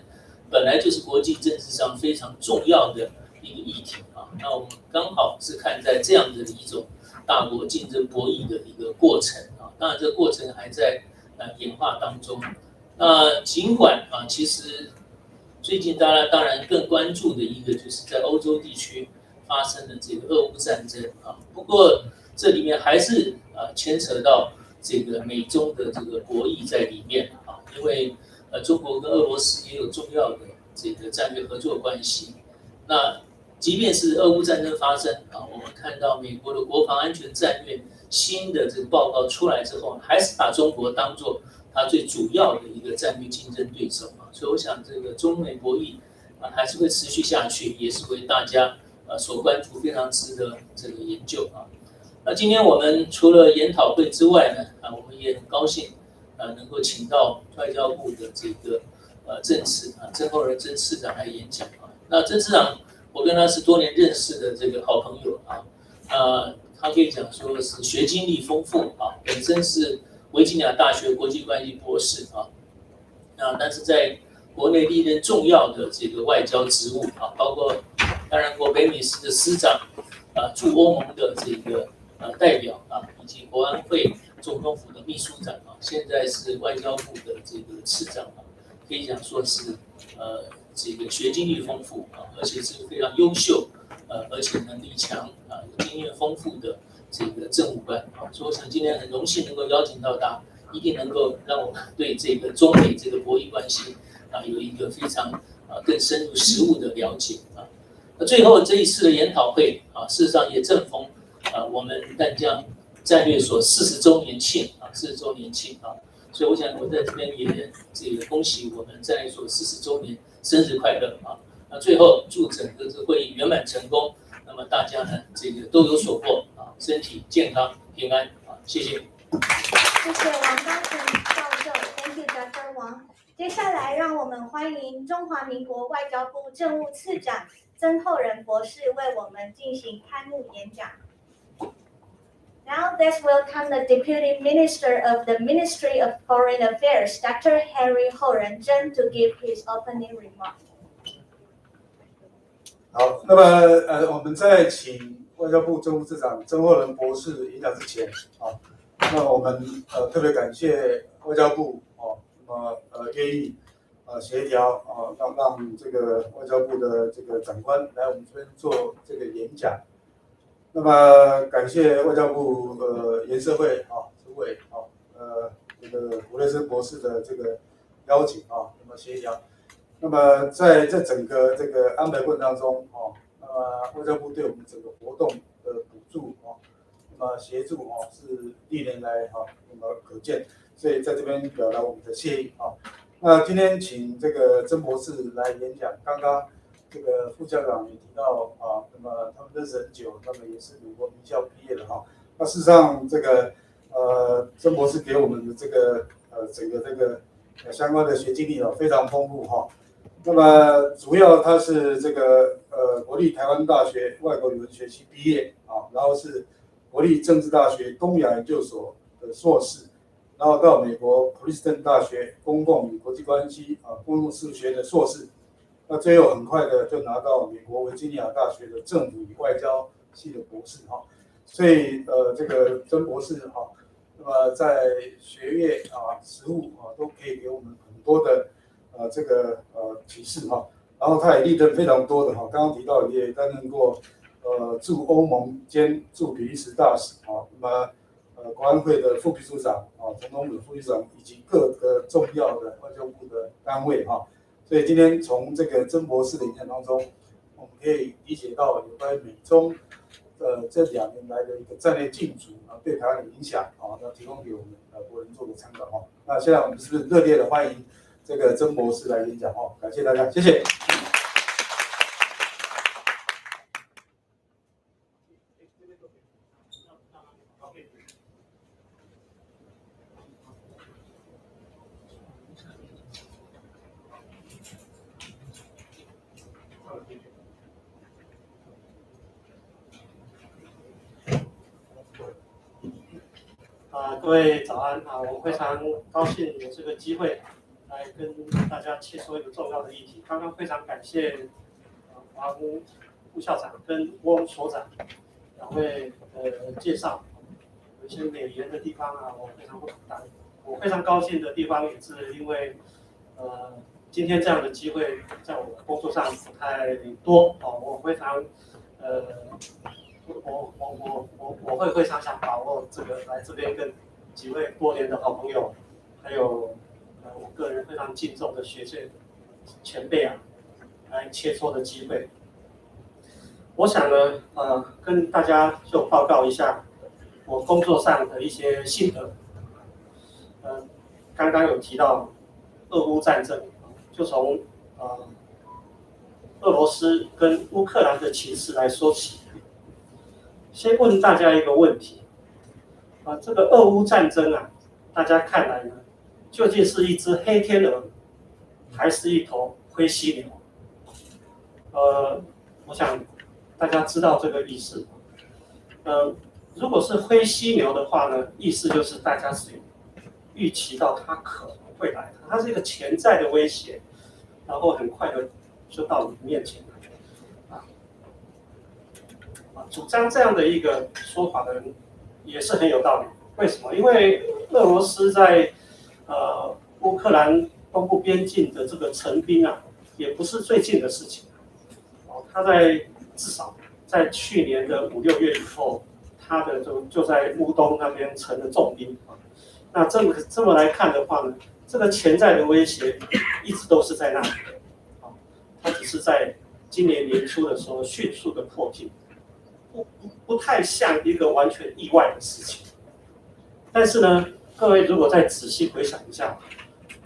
本来就是国际政治上非常重要的一个议题那我们刚好是看在这样的一种大国竞争博弈的一个过程当然这个过程还在演化当中。那尽管其实最近大家当然更关注的一个就是在欧洲地区发生的这个俄乌战争不过这里面还是牵扯到这个美中的这个博弈在里面因为中国跟俄罗斯也有重要的这个战略合作关系。那即便是俄乌战争发生我们看到美国的国防安全战略新的这个报告出来之后，还是把中国当作它最主要的一个战略竞争对手所以我想这个中美博弈还是会持续下去，也是为大家所关注，非常值得这个研究那今天我们除了研讨会之外呢我们也很高兴能够请到外交部的这个曾厚仁曾次长来演讲那曾次长我跟他是多年认识的这个好朋友他可以讲说是学经历丰富本身是维吉尼亚大学国际关系博士但是在国内历任重要的这个外交职务包括当然国北美司的司长驻欧盟的这个代表以及国安会总统府的秘书长现在是外交部的这个次长可以讲说是这个学经历丰富而且是非常优秀而且能力强有经验丰富的这个政务官所以我想今天很荣幸能够邀请到他，一定能够让我们对这个中美这个博弈关系有一个非常更深入实务的了解那最后这一次的研讨会事实上也正逢我们淡江战略所40周年庆40周年庆所以我想我在这边也这个恭喜我们战略所40周年生日快乐那最后祝整个这会议圆满成功，那么大家呢这个都有所获啊，身体健康平安啊，谢谢。谢谢王高成教授 ，Thank you Dr. Wang。接下来让我们欢迎中华民国外交部政务次长曾厚仁博士为我们进行开幕演讲。Now let's welcome the Deputy Minister of the Ministry of Foreign Affairs, Dr. Henry Ho Ren-Zhen, to give his opening remark. 好，那么我们在请外交部政务次长曾厚仁博士演讲之前啊，那我们特别感谢外交部那么愿意协调让这个外交部的这个长官来我们这边做这个演讲。那么感谢外交部研社会主委这个吴瑞生博士的这个邀请那么协调。那么在整个这个安排过程当中那么外交部对我们整个活动的补助那么协助是历年来那么可见，所以在这边表达我们的谢意那今天请这个曾博士来演讲，刚刚这个副校长也提到那么他们认识很久，他们也是美国名校毕业的那事实上这个曾博士给我们的这个整个这个相关的学经历非常丰富那么主要他是这个国立台湾大学外国语文学系毕业然后是国立政治大学东亚研究所的硕士，然后到美国普林斯顿大学公共与国际关系公共事务学的硕士。那最后很快的就拿到美国维吉尼亚大学的政府与外交系的博士所以这个曾博士那么在学业实务都可以给我们很多的这个启示然后他也历任非常多的刚刚提到也担任过驻欧盟兼驻比利时大使那么国安会的副秘书长总统府副秘书长以及各个重要的外交部的单位所以今天从这个曾博士的演讲当中，我们可以理解到有关美中这2年来的一个战略竞逐对台湾的影响那提供给我们国人做个参考那现在我们是不是热烈的欢迎这个曾博士来演讲感谢大家，谢谢。各位早安我非常高兴有这个机会来跟大家切磋一个重要的议题。刚刚非常感谢王副校长跟汪所长2位介绍，有一些美言的地方我非常不敢当。我非常高兴的地方也是因为今天这样的机会在我的工作上不太多我非常我会非常想把握这个来这边跟几位多年的好朋友，还有我个人非常敬重的学界前辈来切磋的机会。我想呢跟大家就报告一下我工作上的一些心得。刚刚有提到俄乌战争，就从俄罗斯跟乌克兰的情势来说起。先问大家一个问题这个俄乌战争大家看来呢，究竟是一只黑天鹅，还是一头灰犀牛？我想大家知道这个意思。如果是灰犀牛的话呢，意思就是大家是预期到它可能会来，它是一个潜在的威胁，然后很快的就到你面前来。主张这样的一个说法的人也是很有道理。为什么？因为俄罗斯在乌克兰东部边境的这个陈兵也不是最近的事情。他至少在去年的5、6月以后，他的就在乌东那边成了重兵。那这么来看的话呢，这个潜在的威胁一直都是在那里的。它只是在今年年初的时候迅速的迫近。不太像一个完全意外的事情，但是呢，各位如果再仔细回想一下，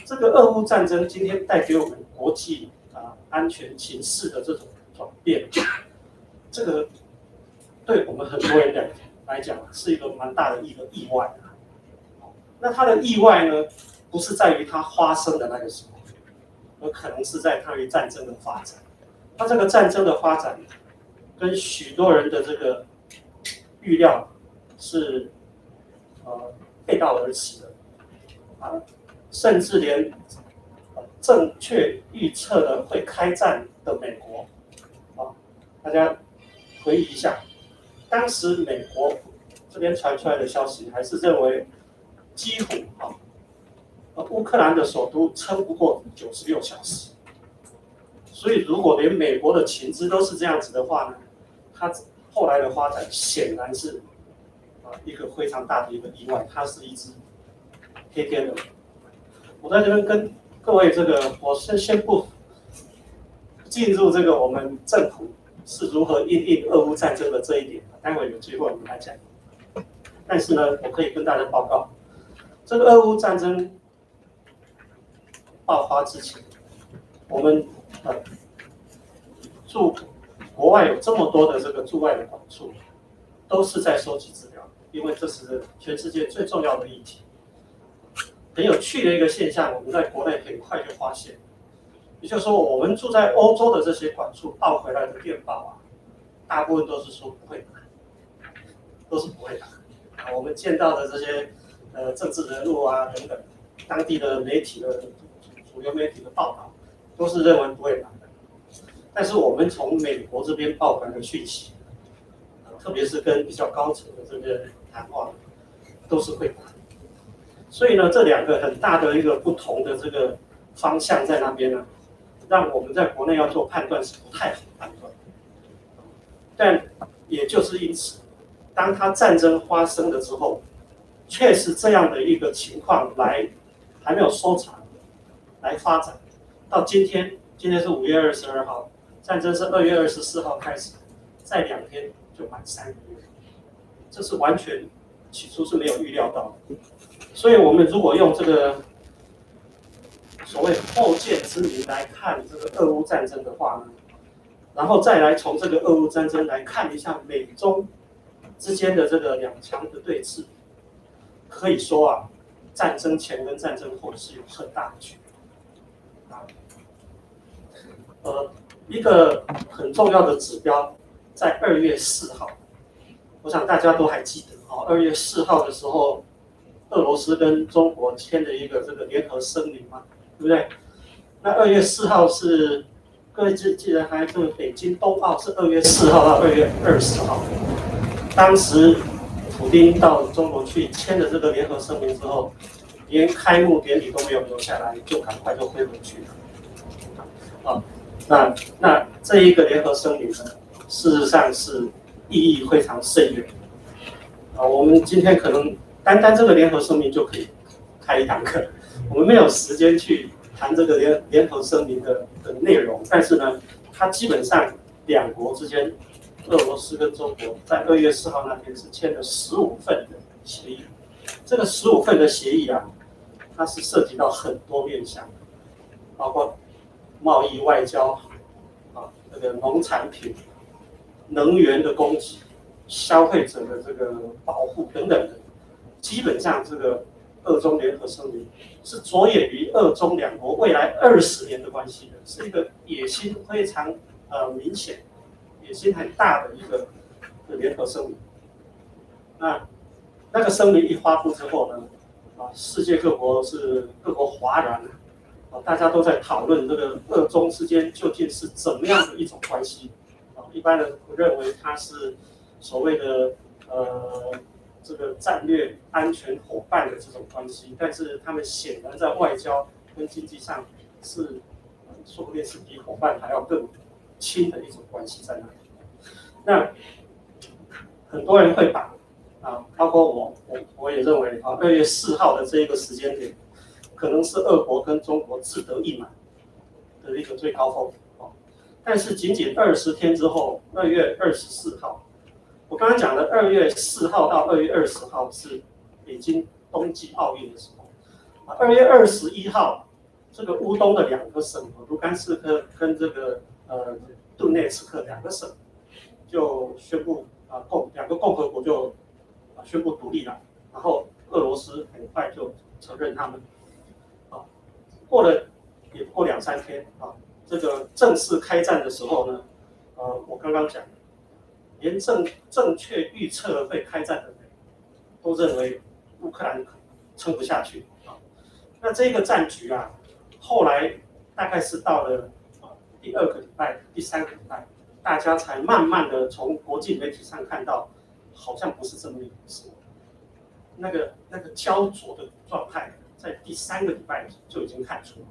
这个俄乌战争今天带给我们国际安全情势的这种转变，这个对我们很多人来讲是一个蛮大的一个意外啊。那它的意外呢，不是在于它发生的那个时候，而可能是在它于战争的发展。它这个战争的发展跟许多人的这个预料是背道而驰的啊，甚至连正确预测的会开战的美国啊，大家回忆一下，当时美国这边传出来的消息还是认为几乎乌克兰的首都撑不过96小时，所以如果连美国的情资都是这样子的话呢，它后来的发展显然是一个非常大的一个意外，它是一只黑天鹅。我在这边跟各位我先不进入这个我们政府是如何因应俄乌战争的这一点，待会有机会我们来讲。但是呢，我可以跟大家报告，这个俄乌战争爆发之前，我们驻国外有这么多的这个驻外的管处，都是在收集资料，因为这是全世界最重要的议题。很有趣的一个现象，我们在国内很快就发现，也就是说，我们住在欧洲的这些管处报回来的电报大部分都是说不会打，都是不会打。我们见到的这些政治人物等等，当地的媒体的主流媒体的报道，都是认为不会打的。但是我们从美国这边报回来的讯息，特别是跟比较高层的这个谈话，都是会打。所以呢，这两个很大的一个不同的这个方向在那边呢，让我们在国内要做判断是不太好判断。但也就是因此，当它战争发生了之后，确实这样的一个情况还没有收场，来发展到今天是5月22号，战争是2月24号开始，在2天就满3个月，这是完全起初是没有预料到的。所以我们如果用这个所谓后见之明来看这个俄乌战争的话呢，然后再来从这个俄乌战争来看一下美中之间的这个两强的对峙，可以说战争前跟战争后是有很大的区别。一个很重要的指标在2月4号，我想大家都还记得2月4号的时候，俄罗斯跟中国签了一个这个联合声明嘛，对不对？那2月4号是各位记得还这个北京冬奥是2月4号到2月20号，当时普丁到中国去签了这个联合声明之后，连开幕典礼都没有留下来，就赶快就飞回去了。那这一个联合声明呢，事实上是意义非常深远。我们今天可能单这个联合声明就可以开一堂课，我们没有时间去谈这个联合声明的内容，但是呢，它基本上两国之间，俄罗斯跟中国在2月4号那天是签了15份的协议。这个15份的协议它是涉及到很多面向，包括贸易、外交这个农产品、能源的供给、消费者的这个保护等等的。基本上这个俄中联合声明是着眼于俄中两国未来20年的关系的，是一个野心非常明显、野心很大的一个联合声明。那个声明一发布之后呢，世界各国哗然，大家都在讨论这个俄中之间究竟是怎么样的一种关系。一般人认为它是所谓的这个战略安全伙伴的这种关系，但是他们显然在外交跟经济上是说不定是比伙伴还要更亲的一种关系在那里。那很多人会把包括我也认为2月4号的这一个时间点，可能是俄国跟中国志得意满的一个最高峰。但是仅仅20天之后，2月24号。我刚刚讲的2月4号到2月20号是北京冬季奥运的时候，2月21号这个乌东的2个省，卢甘斯克跟这个顿涅茨克2个省就宣布2个共和国就宣布独立了，然后俄罗斯很快就承认他们。过了也不过2、3天这个正式开战的时候呢，我刚刚讲，连正确预测会开战的人都认为乌克兰撑不下去那这个战局后来大概是到了第2个礼拜、第3个礼拜，大家才慢慢的从国际媒体上看到，好像不是这么一回事。那个焦灼的状态，在第3个礼拜就已经看出了。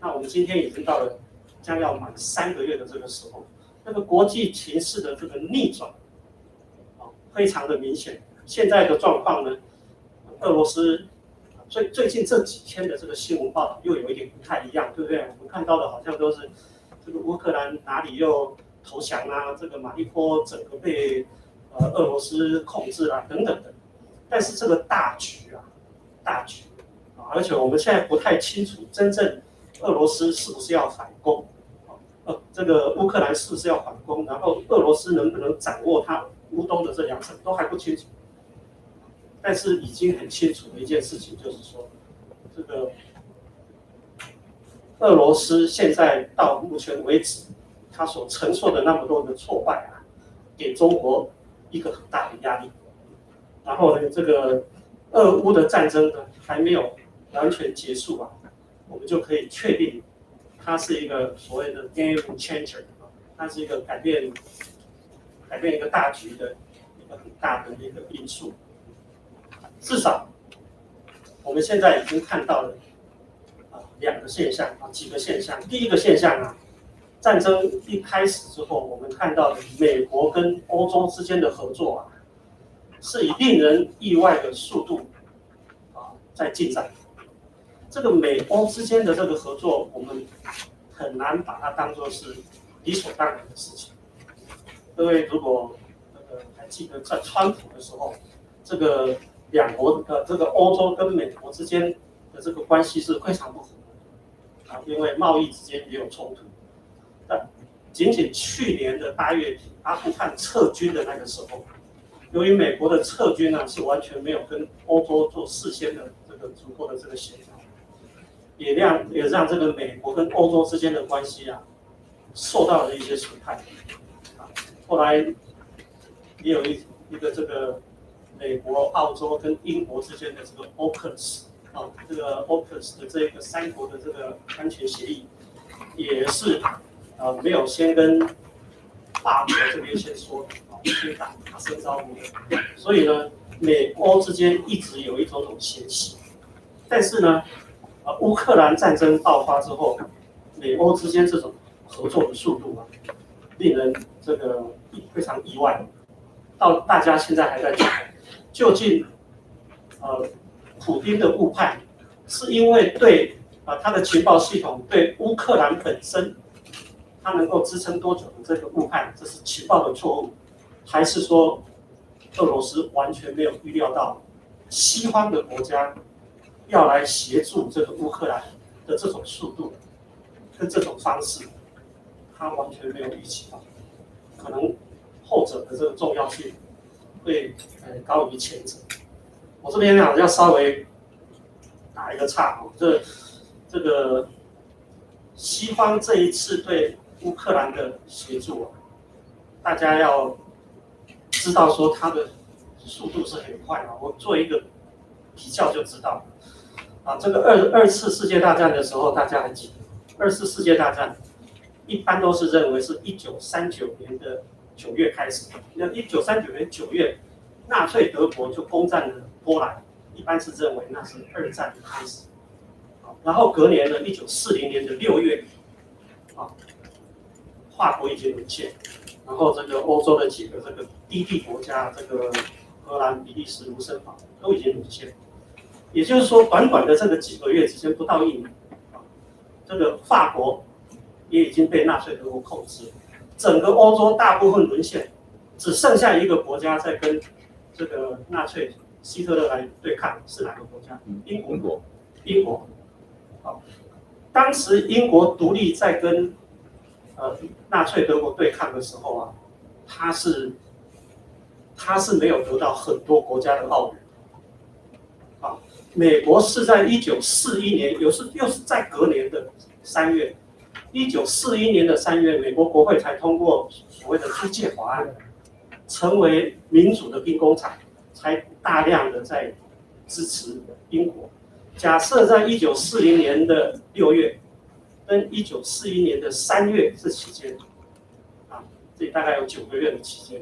那我们今天已经到了将要满3个月的这个时候，那个国际情势的这个逆转非常的明显。现在的状况呢，俄罗斯最近这几天的这个新闻报道又有一点不太一样，对不对？我们看到的好像都是这个乌克兰哪里又投降这个马利波整个被俄罗斯控制等等的。但是这个大局而且我们现在不太清楚真正俄罗斯是不是要反攻，这个乌克兰是不是要反攻，然后俄罗斯能不能掌握它乌东的这2省都还不清楚。但是已经很清楚的一件事情就是说，这个俄罗斯现在到目前为止，他所承受的那么多的挫败给中国一个很大的压力。然后呢，这个俄乌的战争呢还没有完全结束我们就可以确定它是一个所谓的 game changer， 它是一个改变一个大局的一个很大的一个因素。至少我们现在已经看到了2个现象几个现象。第一个现象战争一开始之后，我们看到的美国跟欧洲之间的合作是以令人意外的速度在进展。这个美欧之间的这个合作，我们很难把它当作是理所当然的事情。各位如果还记得在川普的时候，这个2国的这个欧洲跟美国之间的这个关系是非常不和的因为贸易之间也有冲突。但仅去年的8月底，阿富汗撤军的那个时候，由于美国的撤军是完全没有跟欧洲做事先的这个足够的这个协调，也让这个美国跟欧洲之间的关系受到了一些损害。后来也有一个这个美国、澳洲跟英国之间的这个 AUKUS 这个 AUKUS 的这个3国的这个安全协议，也是没有先跟法国这边先说先打声招呼的。所以呢，美欧之间一直有一种嫌隙。但是呢，乌克兰战争爆发之后，美欧之间这种合作的速度令人这个非常意外。到大家现在还在讲，究竟普丁的误判是因为对他的情报系统对乌克兰本身他能够支撑多久的这个误判，这是情报的错误，还是说俄罗斯完全没有预料到西方的国家要来协助这个乌克兰的这种速度跟这种方式，他完全没有预期到，可能后者的这个重要性会高于前者。我这边要稍微打一个岔这个西方这一次对乌克兰的协助大家要知道说它的速度是很快我做一个比较就知道这个二次世界大战的时候，大家还记得，2次世界大战一般都是认为是1939年的9月开始。那1939年9月，纳粹德国就攻占了波兰，一般是认为那是2战的开始。然后隔年的1940年的6月，法国已经沦陷，然后这个欧洲的几个这个低地国家，这个荷兰、比利时、卢森堡都已经沦陷。也就是说，短短的这个几个月之间，不到1年，这个法国也已经被纳粹德国控制，整个欧洲大部分沦陷，只剩下一个国家在跟这个纳粹希特勒来对抗，是哪个国家？英国。当时英国独立在跟纳粹德国对抗的时候啊，他是没有得到很多国家的奥援。啊，美国是在1941年，又是在隔年的3月，1941年的3月，美国国会才通过所谓的租借法案，成为民主的兵工厂，才大量的在支持英国。假设在1940年的6月跟1941年的3月这期间，啊，这大概有9个月的期间，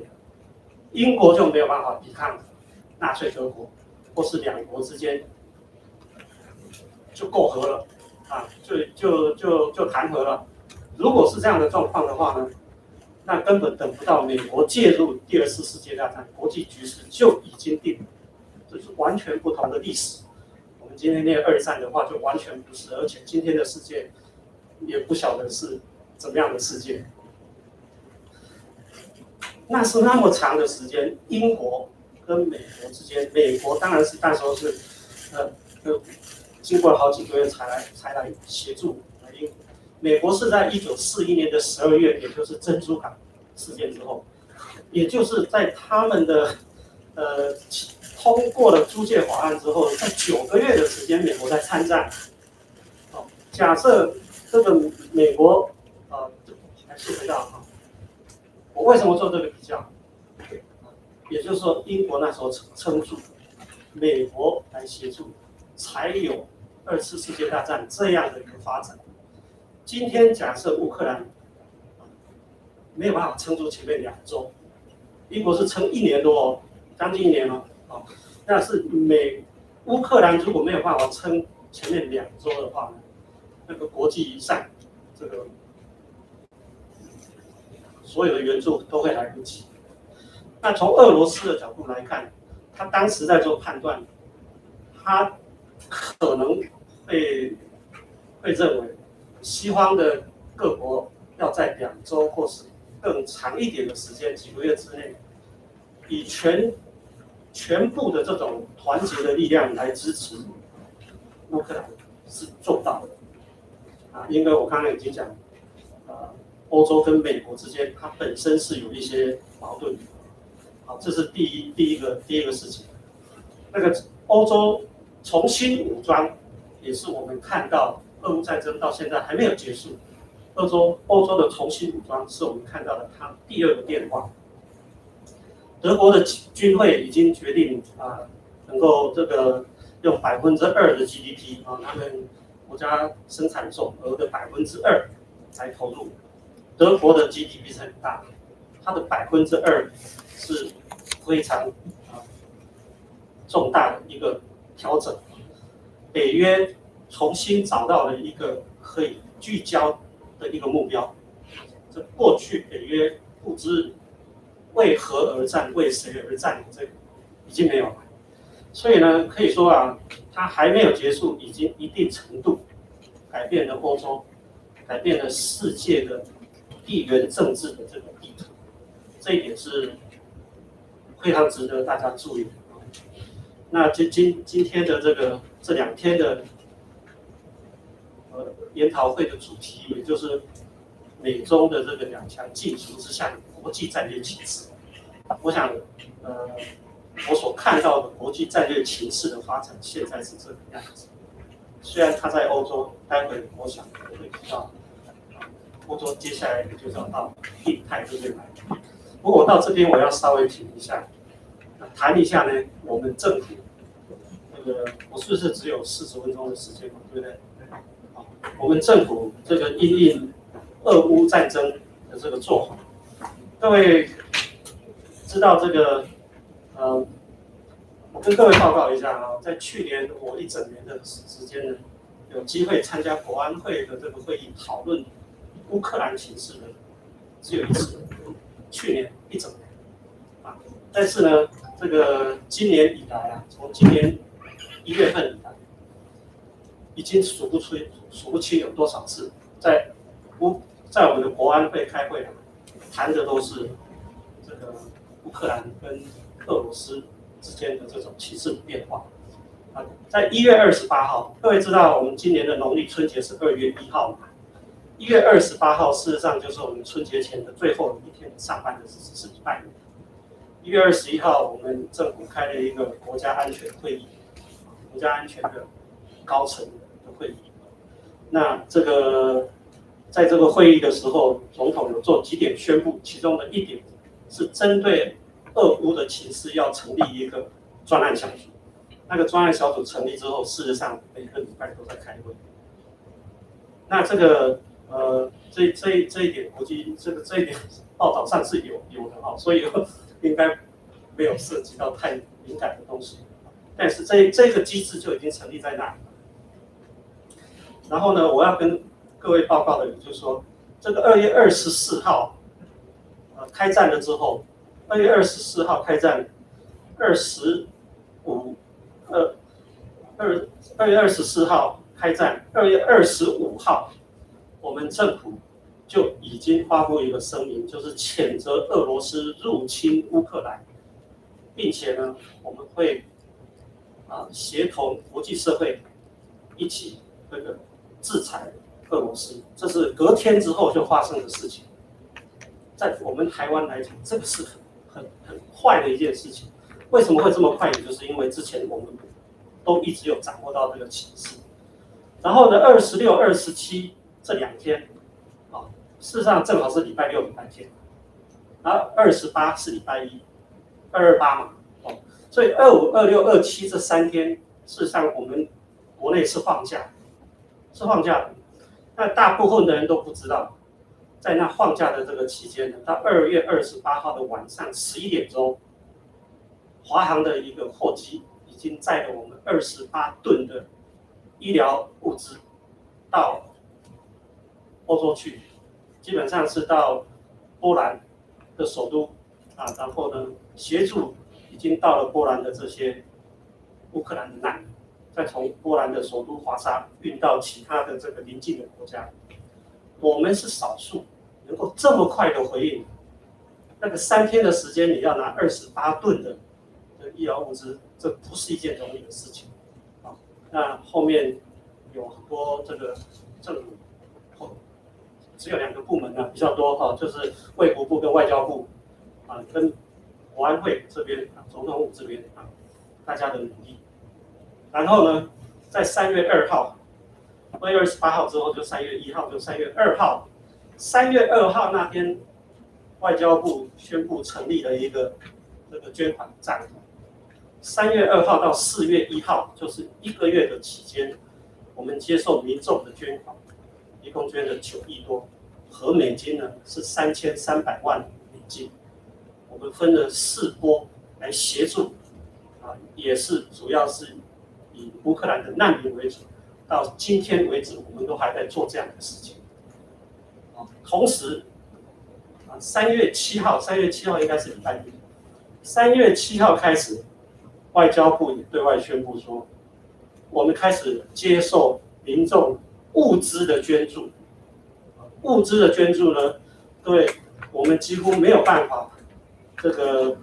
英国就没有办法抵抗纳粹德国，或是两国之间就媾和了，啊，就谈和了。如果是这样的状况的话呢，那根本等不到美国介入第2次世界大战，国际局势就已经定了，这是完全不同的历史。我们今天念2战的话，就完全不是，而且今天的世界也不晓得是怎么样的世界。那是那么长的时间，英国跟美国之间，美国当然是那时候是，经过了好几个月才来协助英国。美国是在1941年的12月，也就是珍珠港事件之后，也就是在他们的通过了租借法案之后，在9个月的时间，美国在参战。哦，假设这个美国还是回到我为什么做这个比较？也就是说，英国那时候撑住，美国来协助，才有2次世界大战这样的一个发展。今天假设乌克兰没有办法撑住前面2周，英国是撑1年多哦，将近1年了哦。那是乌克兰如果没有办法撑前面2周的话呢，那个国际上这个所有的援助都会来不及。那从俄罗斯的角度来看，他当时在做判断，他可能会认为西方的各国要在2周或是更长一点的时间，几个月之内，以全部的这种团结的力量来支持乌克兰是做不到的啊，因为我刚才已经讲，欧洲跟美国之间它本身是有一些矛盾的，好，这是第一个事情。那个欧洲重新武装，也是我们看到俄乌战争到现在还没有结束，欧洲的重新武装是我们看到的它第2个变化。德国的军会已经决定能够这个用2%的 GDP 他们国家生产总额的2%来投入。德国的 GDP 是很大，它的2%是非常重大的一个调整。北约重新找到了一个可以聚焦的一个目标。这过去北约不知为何而战，为谁而战，这个已经没有了。所以呢，可以说它还没有结束，已经一定程度改变了欧洲，改变了世界的地缘政治的这个地图，这一点是非常值得大家注意的。那今天的这2天的研讨会的主题，也就是美中的这个2强竞逐之下的国际战略情势。我想，我所看到的国际战略情势的发展，现在是这个样子。虽然它在欧洲，待会我想我会提到，欧洲接下来就是要到印太这边来。不过我到这边我要稍微停一下，谈一下呢，我们政府我是不是只有40分钟的时间嘛，对不对？好，我们政府这个因应俄乌战争的这个做法，各位知道这个我跟各位报告一下在去年我1整年的时间呢，有机会参加国安会的这个会议，讨论乌克兰情势的只有1次，去年1整年但是呢，这个今年以来从今年1月份以来，已经数不清有多少次在我们的国安会开会谈的都是这个乌克兰跟俄罗斯之间的这种情势的变化。在1月28号，各位知道我们今年的农历春节是2月1号嘛？1月28号事实上就是我们春节前的最后一天上班的日子，是礼拜五。1月21号，我们政府开了一个国家安全会议，国家安全的高层的会议。那在这个会议的时候，总统有做几点宣布，其中的一点是针对俄乌的情势要成立一个专案小组。那个专案小组成立之后，事实上每个礼拜都在开会。那这一点国际这一点报道上是有的哈，所以应该没有涉及到太敏感的东西。但是这个机制就已经成立在那里。然后呢，我要跟各位报告的就是说，这个2月24号，开战了之后，2月24号开战，2月24号开战，2月25号，我们政府就已经发布一个声明，就是谴责俄罗斯入侵乌克兰，并且呢，我们会协同国际社会一起制裁俄罗斯，这是隔天之后就发生的事情。在我们台湾来讲，这个是很坏的一件事情。为什么会这么快？也就是因为之前我们都一直有掌握到这个情势。然后呢，26、27这2天，事实上正好是礼拜6、礼拜天，然后28是礼拜一，228嘛，所以25、26、27这3天，事实上我们国内是放假的。那大部分的人都不知道，在那放假的这个期间呢，到2月28号的晚上11点钟，华航的一个货机已经载了我们28吨的医疗物资到欧洲去，基本上是到波兰的首都然后呢，协助已经到了波兰的这些乌克兰的难民，再从波兰的首都华沙运到其他的这个邻近的国家。我们是少数能够这么快的回应，那个3天的时间，你要拿28吨的医疗物资，这不是一件容易的事情。那后面有很多这个政府，只有2个部门呢比较多就是卫福部跟外交部跟国安会这边总统府这边大家的努力。然后呢，在3月2号，2月28号之后就3月1号，就3月2号。3月2号那天，外交部宣布成立了一个这个捐款账户。3月2号到4月1号，就是1个月的期间，我们接受民众的捐款，一共捐了9亿多，合美金呢是3300万美金。我们分了4波来协助，也是主要是以乌克兰的难民为主。到今天为止，我们都还在做这样的事情。同时，3月7号应该是礼拜一，3月7号开始，外交部也对外宣布说，我们开始接受民众物资的捐助。物资的捐助呢，对我们几乎没有办法，这个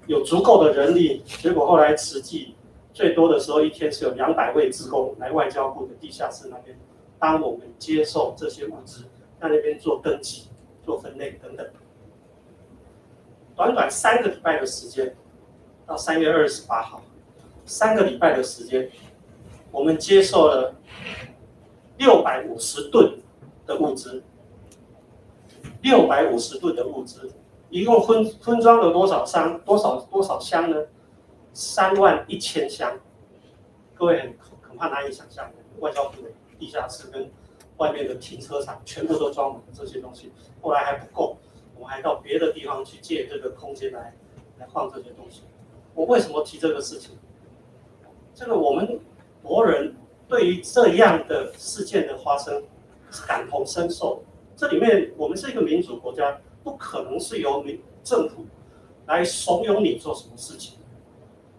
有足够的人力，结果后来实际最多的时候一天是有200位志工来外交部的地下室那边帮我们接受这些物资，在那边做登记、做分类等等。短短3个礼拜的时间，到3月28号，3个礼拜的时间，我们接受了650吨的物资，650吨的物资，一共分装了多少箱呢？31000箱。各位恐怕难以想象，外交部的地下室跟外面的停车场全部都装满了这些东西，后来还不够，我们还到别的地方去借这个空间来放这些东西。我为什么提这个事情？这个我们国人对于这样的事件的发生是感同身受。这里面我们是一个民主国家，不可能是由政府来怂恿你做什么事情。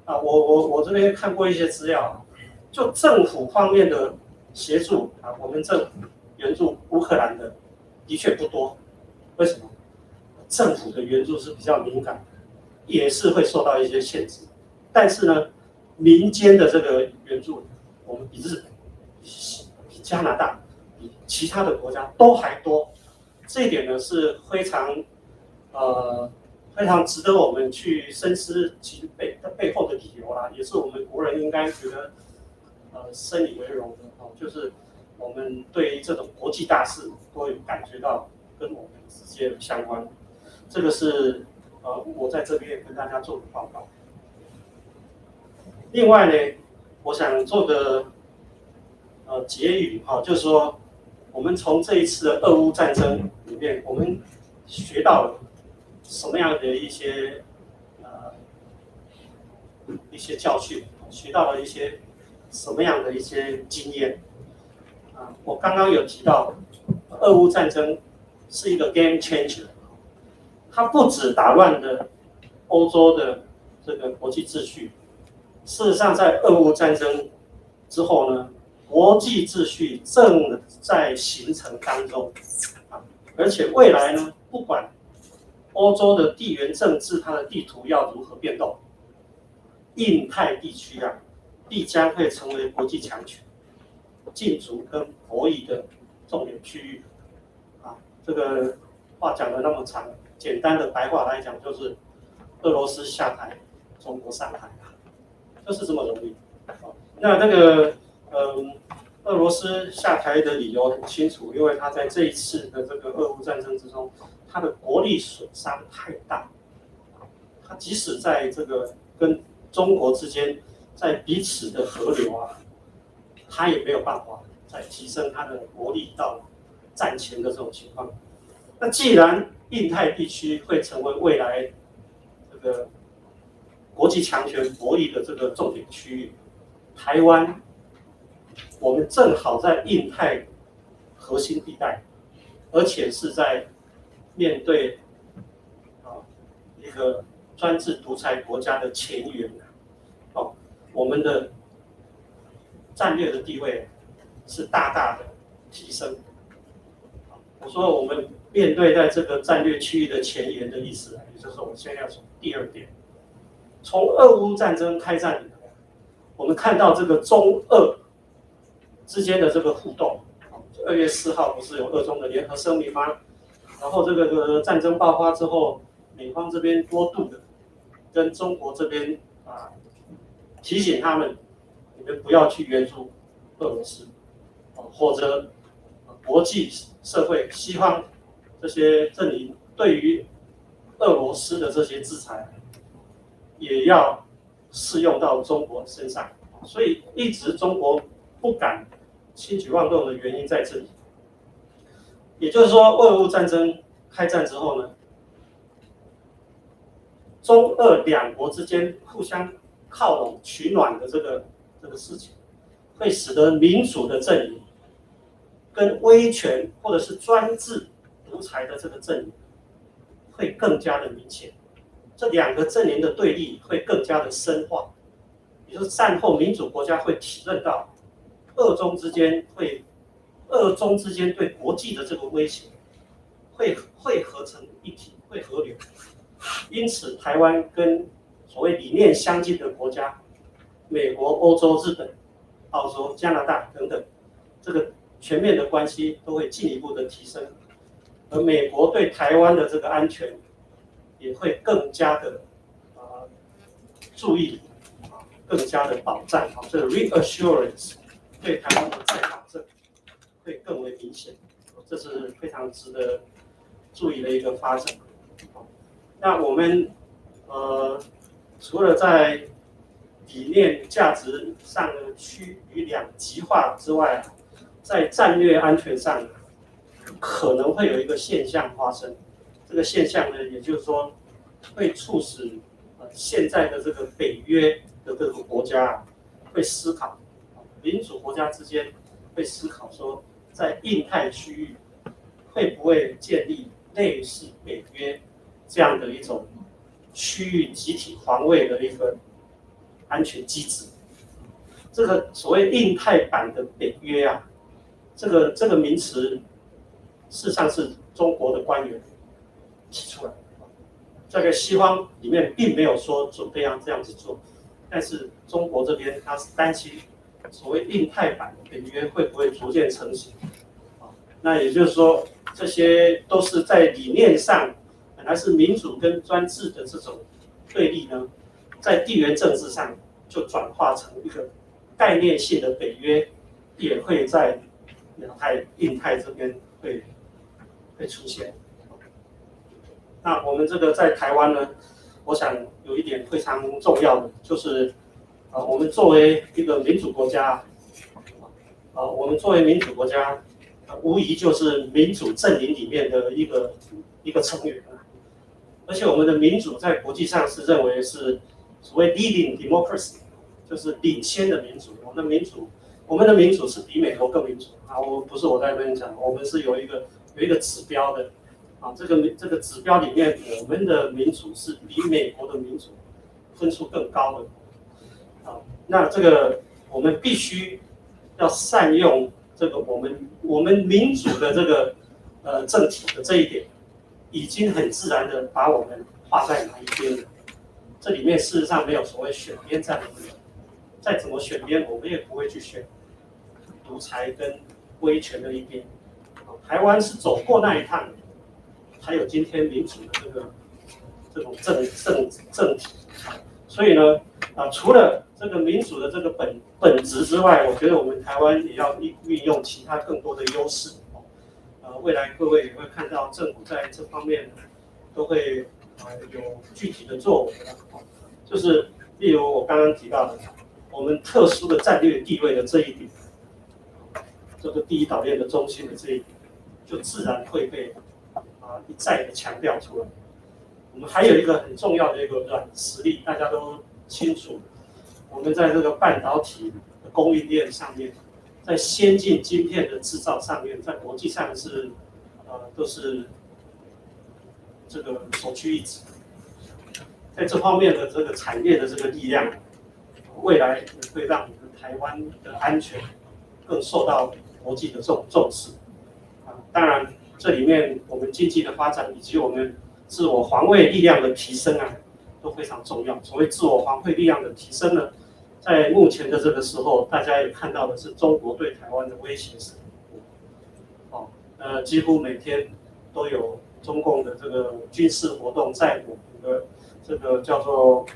我这边看过一些资料，就政府方面的协助我们政府援助乌克兰的确不多。为什么？政府的援助是比较敏感的，也是会受到一些限制。但是呢，民间的这个援助，我们比日本、比加拿大、比其他的国家都还多。这一点呢是非常值得我们去深思其背后的理由啦，也是我们国人应该觉得深以为荣的哦，就是我们对于这种国际大事都有感觉到跟我们直接有相关。这个是我在这边跟大家做个报告。另外呢，我想做个结语哈，就是说我们从这一次的俄乌战争里面，我们学到了什么样的一些教训，学到了一些什么样的一些经验啊？我刚刚有提到，俄乌战争是一个 game changer， 它不只打乱了欧洲的这个国际秩序，事实上在俄乌战争之后呢，国际秩序正在形成当中啊，而且未来呢，不管欧洲的地缘政治它的地图要如何变动，印太地区啊，必将会成为国际强权、竞逐跟博弈的重点区域啊。这个话讲得那么长，简单的白话来讲就是俄罗斯下台，中国上台啊，就是这么容易。那这个俄罗斯下台的理由很清楚，因为他在这一次的这个俄乌战争之中，他的国力损伤太大，他即使在这个跟中国之间在彼此的河流啊，他也没有办法再提升他的国力到战前的这种情况。那既然印太地区会成为未来这个国际强权博弈的这个重点区域，台湾我们正好在印太核心地带，而且是在面对一个专制独裁国家的前沿我们的战略的地位是大大的提升。我说我们面对在这个战略区域的前沿的意思，也就是我们现在要从第二点，从俄乌战争开战以来，我们看到这个中俄之间的这个互动。2月4号不是有俄中的联合声明吗？然后这个战争爆发之后，美方这边多度的跟中国这边提醒他们，你们不要去援助俄罗斯，或者国际社会西方这些阵营对于俄罗斯的这些制裁，也要适用到中国身上。所以一直中国不敢轻举妄动的原因在这里。也就是说，俄乌战争开战之后呢，中俄两国之间互相靠拢取暖的这个事情，会使得民主的阵营跟威权或者是专制独裁的这个阵营会更加的明显，这两个阵营的对立会更加的深化。也就是战后民主国家会体认到，俄中之间对国际的这个威胁会合成一体，会合流。因此，台湾跟所谓理念相近的国家，美国、欧洲、日本、澳洲、加拿大等等，这个全面的关系都会进一步的提升，而美国对台湾的这个安全也会更加的注意，更加的保障。这个 reassurance 对台湾的再保证会更为明显，这是非常值得注意的一个发展。那我们除了在理念价值上的趋于两极化之外，在战略安全上可能会有一个现象发生。这个现象呢，也就是说会促使现在的这个北约的各个国家会思考，民主国家之间会思考说，在印太区域会不会建立类似北约这样的一种区域集体防卫的一个安全机制。这个所谓印太版的北约啊，这个名词事实上是中国的官员提出来的，在西方里面并没有说准备要这样子做，但是中国这边他是担心所谓印太版的北约会不会逐渐成型。那也就是说，这些都是在理念上本来是民主跟专制的这种对立呢，在地缘政治上就转化成一个概念性的北约，也会在亚太、印太这边会出现。那我们这个在台湾呢，我想有一点非常重要的就是，我们作为一个民主国家，无疑就是民主阵营里面的一个成员啊。而且我们的民主在国际上是认为是所谓 leading democracy， 就是领先的民主。我们的民主是比美国更民主啊！不是我在跟你讲，我们是有一个指标的啊。这个指标里面，我们的民主是比美国的民主分数更高的啊。那这个我们必须要善用这个我们民主的这个政体的这一点，已经很自然的把我们画在哪一边了。这里面事实上没有所谓选边站的问题，再怎么选边，我们也不会去选独裁跟威权的一边。台湾是走过那一趟，才有今天民主的这种政体。所以呢，除了这个民主的这个本质之外，我觉得我们台湾也要运用其他更多的优势。未来各位也会看到政府在这方面都会有具体的作为，就是例如我刚刚提到的，我们特殊的战略地位的这一点，这个第一岛链的中心的这一点，就自然会被一再的强调出来。我们还有一个很重要的一个软实力，大家都清楚，我们在这个半导体的供应链上面，在先进晶片的制造上面，在国际上是都是这个首屈一指。在这方面的这个产业的这个力量，未来也会让我们台湾的安全更受到国际的重视。当然，这里面我们经济的发展以及我们自我防卫力量的提升都非常重要。所谓自我防卫力量的提升呢，在目前的这个时候，大家也看到的是中国对台湾的威胁是几乎每天都有中共的这个军事活动在我们的这个叫做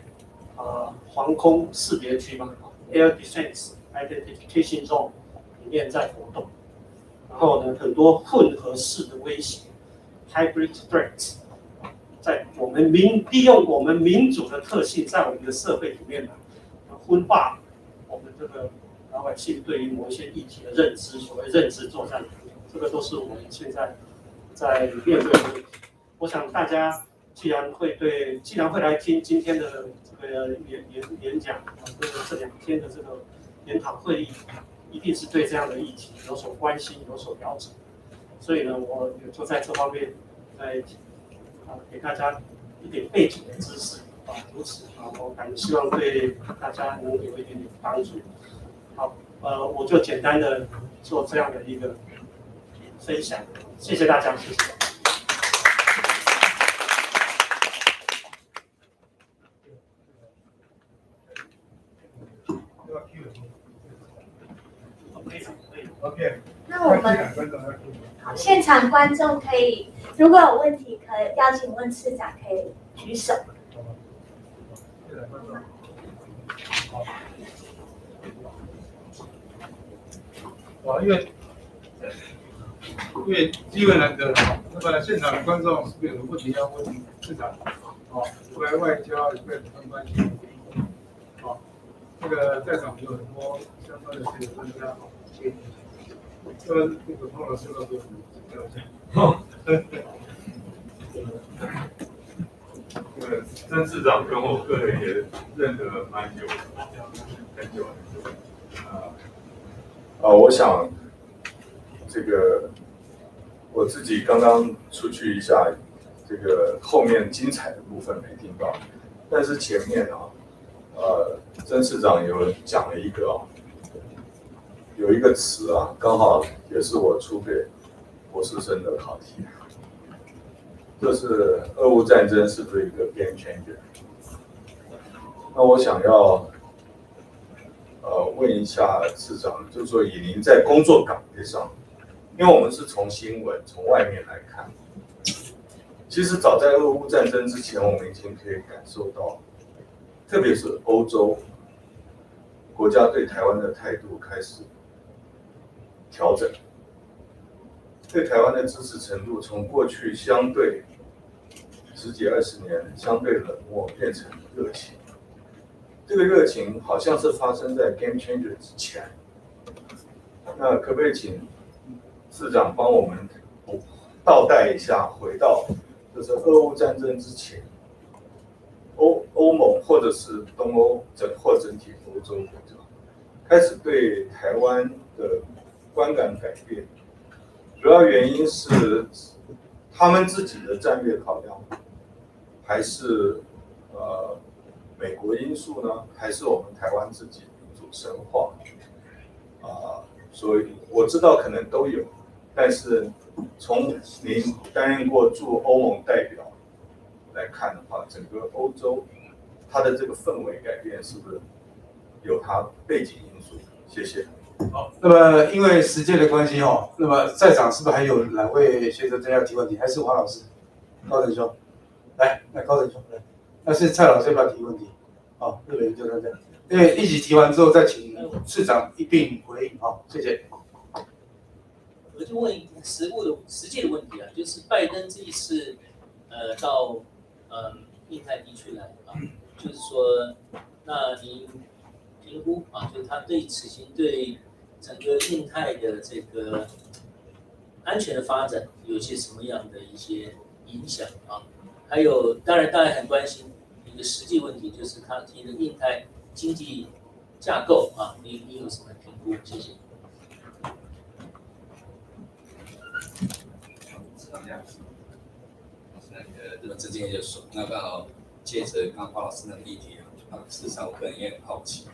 防空识别区嘛 ，Air Defense Identification Zone 里面在活动。然后呢，很多混合式的威胁 ，hybrid threats， 在我们利用我们民主的特性，在我们的社会里面分化我们这个老百姓对于某一些议题的认知，所谓认知作战，这个都是我们现在在面对的问题。我想大家既然会来听今天的这个演讲，这2天的这个研讨会议，一定是对这样的议题有所关心、有所了解。所以呢，我也就在这方面来给大家一点背景的知识如此我希望对大家能有一点点帮助。好，我就简单的做这样的一个分享，谢谢大家，谢谢。OK， 那我们现场观众可以，如果有问题，可以邀请问次长可以举手。因为机会难得，那么现场的观众是不是有问题要问市长？出来外交也会很关心。这个在场有很多相关的学者专家，那个彭老师到时候了解。曾市长跟我个人也认得蛮久，很久。我想这个我自己刚刚出去一下，这个后面精彩的部分没听到，但是前面曾市长有讲了一个有一个词刚好也是我出给博士生的考题，就是俄乌战争是不是一个 game changer？ 那我想要问一下次长，就是说以您在工作岗位上，因为我们是从新闻从外面来看，其实早在俄乌战争之前，我们已经可以感受到，特别是欧洲国家对台湾的态度开始调整，对台湾的支持程度从过去相对10几20年相对冷漠变成热情。这个热情好像是发生在 Game Changer 之前。那可不可以请市长帮我们倒带一下，回到就是俄乌战争之前，欧盟或者是东欧或整体欧洲国家开始对台湾的观感改变，主要原因是他们自己的战略考量，还是美国因素呢？还是我们台湾自己民主深化？所以我知道可能都有，但是从您担任过驻欧盟代表来看的话，整个欧洲它的这个氛围改变是不是有它背景因素？谢谢。好，那么因为时间的关系哦，那么在场是不是还有两位学者要提问题？还是王老师、高成兄？来，高成兄来。那是蔡老师要不要提问题？好，日本就这样，因为一起提完之后再请市长一并回应。好，谢谢。我就问实际的问题啊，就是拜登这一次到印太地区来啊，就是说，那您评估啊，就是他对此行对整个印太的这个安全的发展有些什么样的一些影响啊？还有，当然很关心一个实际问题，就是他提的印太经济架构啊，你有什么评估？谢谢。资金研究所，那刚好接着刚黄老师那个议题啊，事实上我个人也很好奇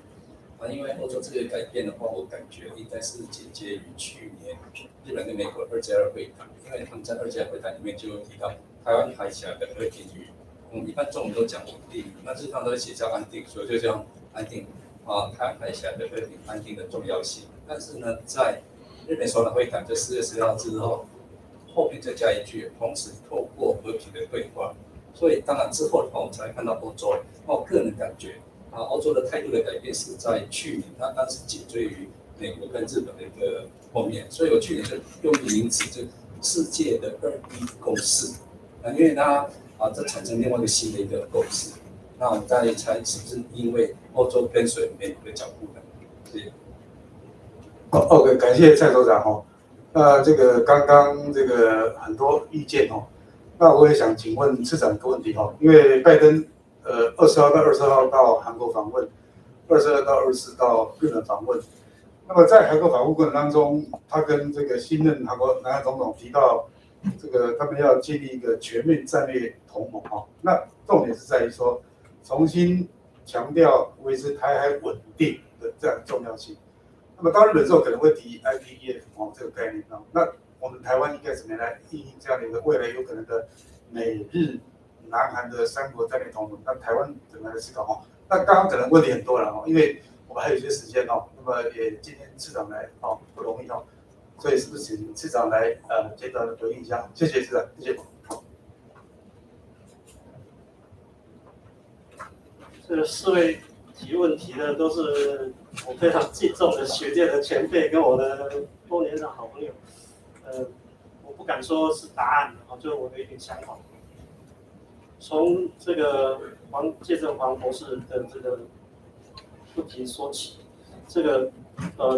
因为欧洲这个改变的话，我感觉应该是紧接于去年日本跟美国2+2会谈，因为他们在2+2会谈里面就有提到台湾海峡的和平与我们一般中文都讲稳定，那日方都会写叫安定，所以就叫安定台湾海峡的和平安定的重要性。但是呢，在日本首脑会谈在4月16号之后，后面再加一句，同时透过和平的对话。所以当然之后的话，我们才看到欧洲。我个人感觉欧洲的态度的改变是在去年，它当时紧追于美国跟日本的一个后面。所以我去年就用一个名词，就世界的2:1共识。因为它这产生另外一个新的一个共识。那我们大家猜是不是因为欧洲跟随美国的脚步呢？谢谢。OK， 感谢蔡所长这个刚刚这个很多意见那我也想请问市长一个问题因为拜登20号到22号到韩国访问，22到24到日本访问。那么在韩国访问过程当中，他跟这个新任南韩总统提到，这个他们要建立一个全面战略同盟那重点是在于说，重新强调维持台海稳定的这样重要性。那么到日本之后可能会提 IPEF 这个概念那我们台湾应该怎么样来应这样的一个未来有可能的美日南韩的3国战略同盟？那台湾怎么来思考那刚刚可能问题很多了因为我们还有一些时间那么也今天市长来不容易所以是不是请市长来简短的回应一下？谢谢市长，谢谢。这4位提问题的都是我非常敬重的学界的前辈跟我的多年的好朋友。我不敢说是答案就是我的一点想法。从这个介正黄博士的这个问题说起，这个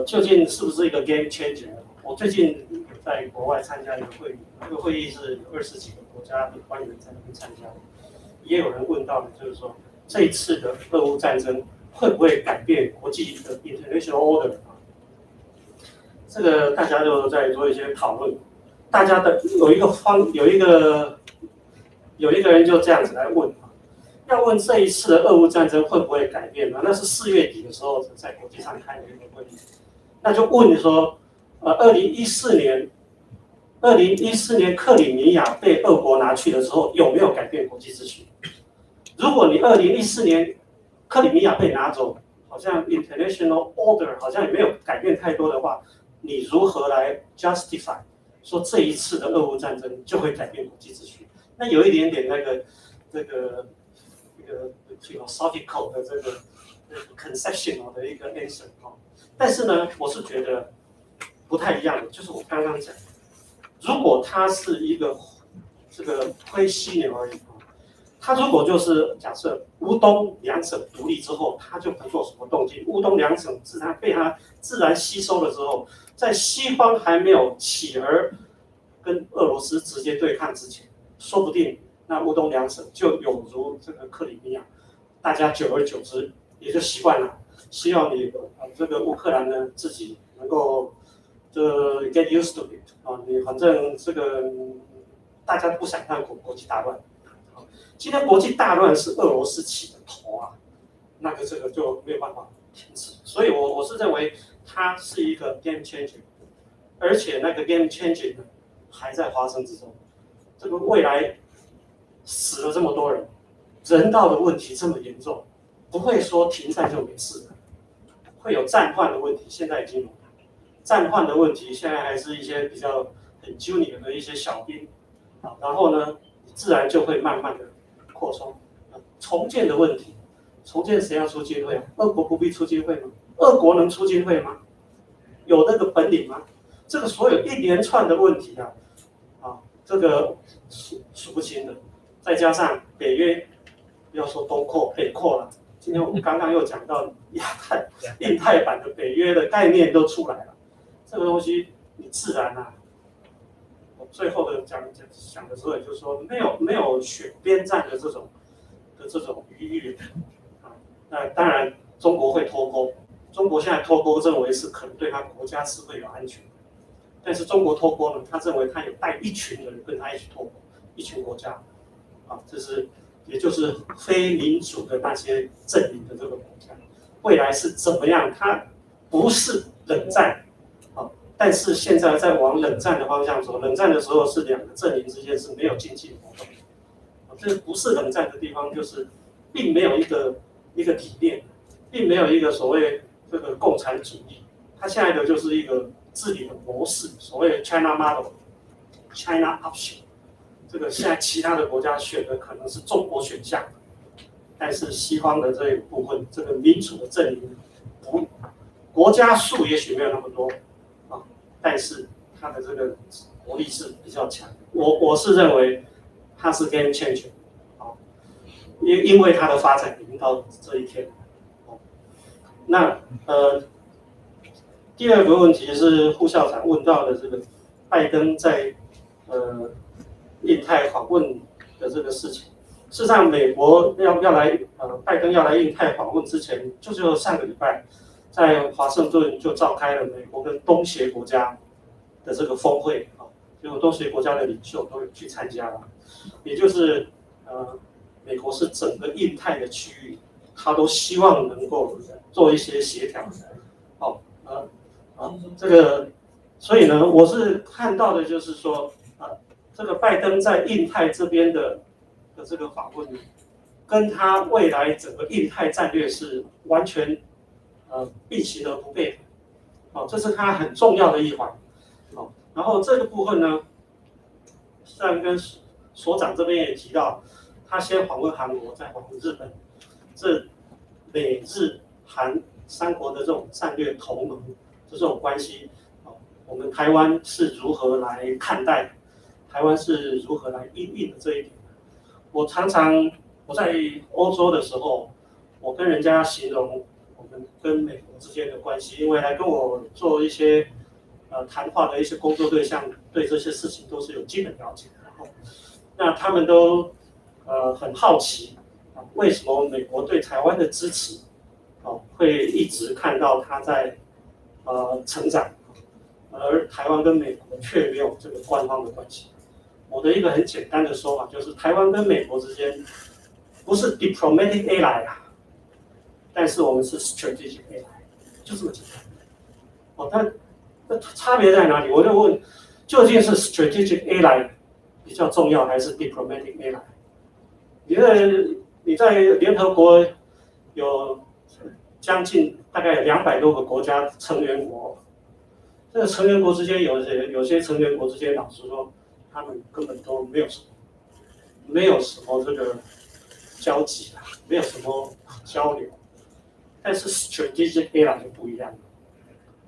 究竟是不是一个 game changer？ 我最近在国外参加一个会议，那个会议是有20几个国家的官员在那边参加，也有人问到的就是说，这一次的俄乌战争会不会改变国际的 international order？ 这个大家就在做一些讨论。大家的有一个人就这样子来问要问这一次的俄乌战争会不会改变呢？那是4月底的时候在国际上开的一个会议，那就问说，2014年克里米亚被俄国拿去的时候有没有改变国际秩序？如果你2014年克里米亚被拿走，好像 international order 好像也没有改变太多的话，你如何来 justify 说这一次的俄乌战争就会改变国际秩序？那有一点点那个 philosophical 的这个 conceptual 的一个 answer 但是呢，我是觉得不太一样的，就是我刚刚讲，如果它是一个这个灰犀牛而已他如果就是假设乌东两省独立之后，他就不做什么动静，乌东两省自然被他自然吸收了之后，在西方还没有起而跟俄罗斯直接对抗之前，说不定那乌东两省就有如这个克里米亚，大家久而久之也就习惯了。希望你这个乌克兰呢自己能够get used to it 你反正这个大家不想看国际大乱。今天国际大乱是俄罗斯起的头啊，那个这个就没有办法停止，所以我是认为它是一个 game changer， 而且那个 game changer 呢还在发生之中。这个未来死了这么多人，人道的问题这么严重，不会说停战就没事了，会有战患的问题，现在已经有了。战患的问题现在还是一些比较很 junior 的一些小兵，然后呢，自然就会慢慢的扩充。重建的问题，重建谁要出经费啊？俄国不必出经费吗？俄国能出经费吗？有那个本领吗？这个所有一连串的问题这个数不清的，再加上北约，不要说东扩北扩了，今天我们刚刚又讲到印太版的北约的概念都出来了，这个东西你自然我最后的讲的时候也就是说，没有选边站的这种余裕那当然中国会脱钩，中国现在脱钩认为是可能对他国家是会有安全的，但是中国脱钩呢，他认为他有带一群人跟他一起脱钩，一群国家这是也就是非民主的那些阵营的这个国家，未来是怎么样？它不是冷战但是现在在往冷战的方向走，冷战的时候是两个阵营之间是没有经济活动这不是冷战的地方，就是并没有一个理念，并没有一个所谓这个共产主义，它现在的就是一个治理的模式，所谓 China Model、China Option， 这个现在其他的国家选的可能是中国选项，但是西方的这一部分，这个民主的阵营国家数也许没有那么多但是它的这个国力是比较强。我是认为它是 game changer 因为它的发展已经到这一天那第二个问题是副校长问到的这个拜登在印太访问的这个事情。事实上，美国要来拜登要来印太访问之前，就上个礼拜在华盛顿就召开了美国跟东协国家的这个峰会结果东协国家的领袖都有去参加了，也就是美国是整个印太的区域，他都希望能够做一些协调这个，所以呢，我是看到的就是说这个拜登在印太这边的这个访问，跟他未来整个印太战略是完全并行而不悖这是他很重要的一环然后这个部分呢，像跟所长这边也提到，他先访问韩国，再访问日本，这美日韩三国的这种战略同盟这种关系我们台湾是如何来看待，台湾是如何来因应的这一点。我常常在欧洲的时候，我跟人家形容我们跟美国之间的关系，因为来跟我做一些谈话的一些工作对象，对这些事情都是有基本了解的。那他们都很好奇为什么美国对台湾的支持会一直看到它在成长，而台湾跟美国却没有这个官方的关系。我的一个很简单的说法就是，台湾跟美国之间不是 diplomatic ally 但是我们是 strategic ally， 就这么简单。那差别在哪里？我就问，究竟是 strategic ally 比较重要，还是 diplomatic ally？ 你在联合国有将近大概有200多个国家成员国。这个成员国之间有些成员国之间，老实说，他们根本都没有什么这个交集啊，没有什么交流。但是 strategic ally 就不一样了，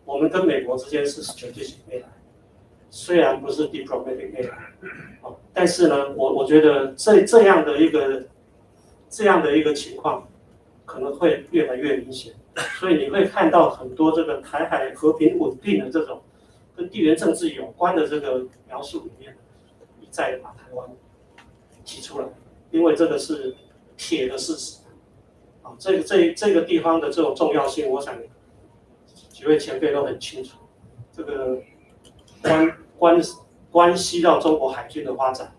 我们跟美国之间是 strategic ally， 虽然不是 diplomatic ally， 但是呢，我觉得这样的一个情况可能会越来越明显。所以你会看到很多这个台海和平稳定的这种跟地缘政治有关的这个描述里面，一再把台湾提出来，因为这个是铁的事实。啊，这个地方的这种重要性，我想几位前辈都很清楚。这个关系到中国海军的发展，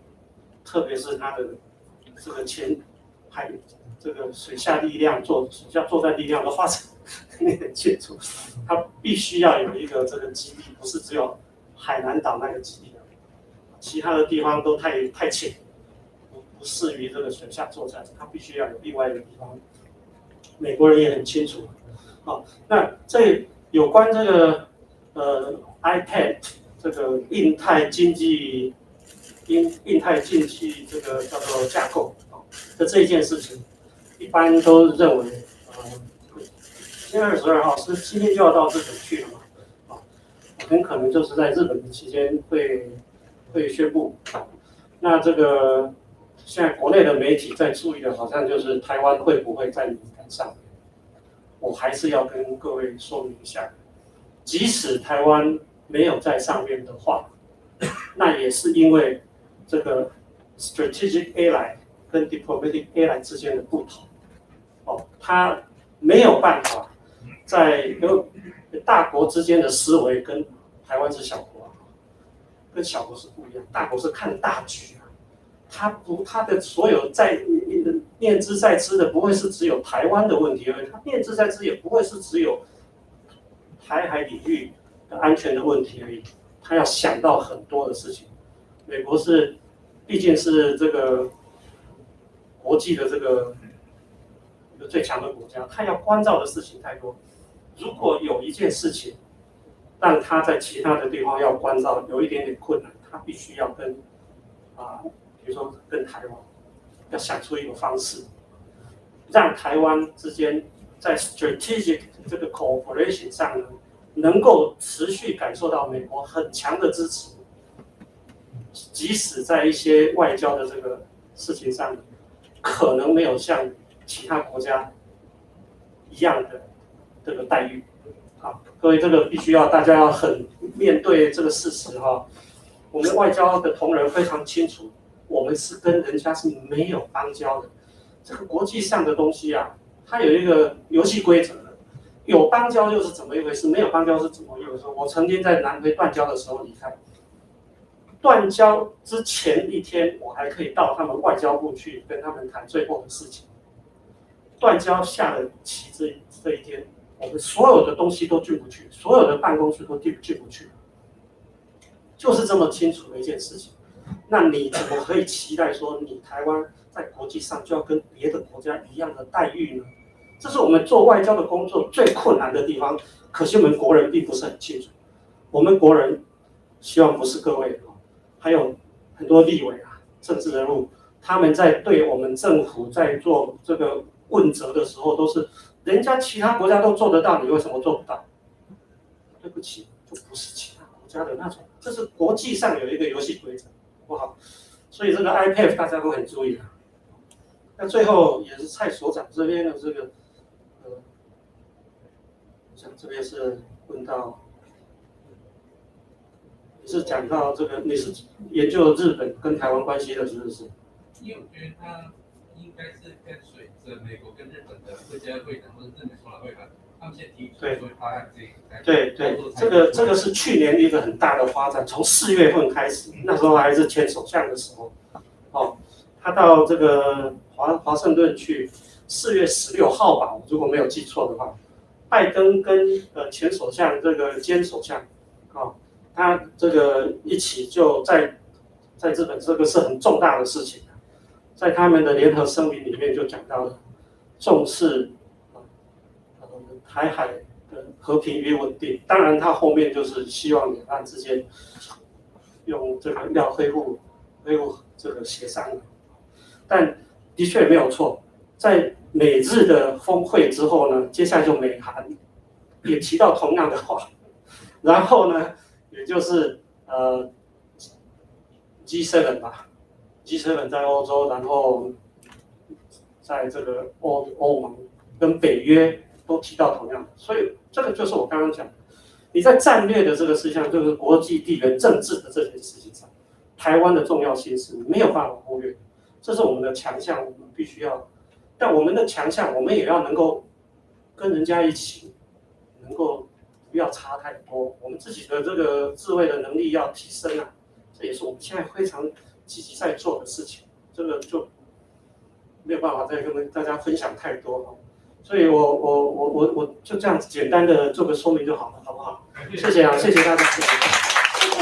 特别是它的这个这个水下力量作战力量的发展，你很清楚，它必须要有一个这个基地，不是只有海南岛那个基地的，其他的地方都太浅，不适于这个水下作战，它必须要有另外一个地方。美国人也很清楚，那这有关这个IPAD 这个印太经济这个叫做架构的这一件事情，一般都认为7月22号是今天就要到日本去了嘛，很可能就是在日本的期间会宣布。那这个现在国内的媒体在注意的，好像就是台湾会不会在名单上。我还是要跟各位说明一下，即使台湾没有在上面的话，那也是因为这个 strategic ally 跟 diplomatic ally 之间的不同，它没有办法在大国之间的思维跟台湾是小国，跟小国是不一样，大国是看大局啊，它的所有念之在之的不会是只有台湾的问题而已，它念之在之也不会是只有台海领域的安全的问题而已，它要想到很多的事情。美国毕竟是这个国际的这个最强的国家，它要关照的事情太多。如果有一件事情让它在其他的地方要关照有一点点困难，它必须要比如说跟台湾。要想出一个方式，让台湾之间在 strategic 这个 cooperation 上呢，能够持续感受到美国很强的支持，即使在一些外交的这个事情上，可能没有像其他国家一样的这个待遇。好，各位，这个必须要大家要很面对这个事实哈。我们外交的同仁非常清楚。我们是跟人家是没有邦交的，这个国际上的东西啊，它有一个游戏规则的，有邦交又是怎么一回事，没有邦交是怎么一回事。我曾经在南非断交的时候离开，断交之前一天，我还可以到他们外交部去跟他们谈最后的事情。断交下了棋这一天，我们所有的东西都进不去，所有的办公室都进不去，就是这么清楚的一件事情。那你怎么可以期待说你台湾在国际上就要跟别的国家一样的待遇呢？这是我们做外交的工作最困难的地方。可惜我们国人并不是很清楚。我们国人希望不是各位，还有很多立委啊、政治人物，他们在对我们政府在做这个问责的时候，都是人家其他国家都做得到，你为什么做不到？对不起，就不是其他国家的那种，这是国际上有一个游戏规则。不好，所以这个 IPAD 大家都很注意啊。那最后也是蔡所长这边的这个，像这边是问到，你是讲到这个，你是研究日本跟台湾关系的，是不是？因为我觉得它应该是跟随着美国跟日本的国家会谈或者日美首脑会谈，他们先提出说他按这个。对，这个是去年一个很大的发展，从4月份开始，那时候还是前首相的时候，他到这个华盛顿去，4月16号吧，如果没有记错的话，拜登跟前首相这个菅首相，他这个一起就在日本，这个是很重大的事情，在他们的联合声明里面就讲到了重视台海的和平与稳定。当然，它后面就是希望两岸之间用这个要恢复这个协商，但的确没有错，在美日的峰会之后呢，接下来就美韩也提到同样的话，然后呢，也就是G7 吧 ，G7 在欧洲，然后在这个欧盟跟北约都提到同样的，所以这个就是我刚刚讲的，你在战略的这个事项，就是国际地缘政治的这件事情上，台湾的重要性是没有办法忽略，这是我们的强项，我们必须要。但我们的强项，我们也要能够跟人家一起，能够不要差太多。我们自己的这个自卫的能力要提升啊，这也是我们现在非常积极在做的事情。这个就没有办法再跟大家分享太多了，所以我就这样子简单的做个说明就好了，好不好？谢谢啊，谢谢大家。谢谢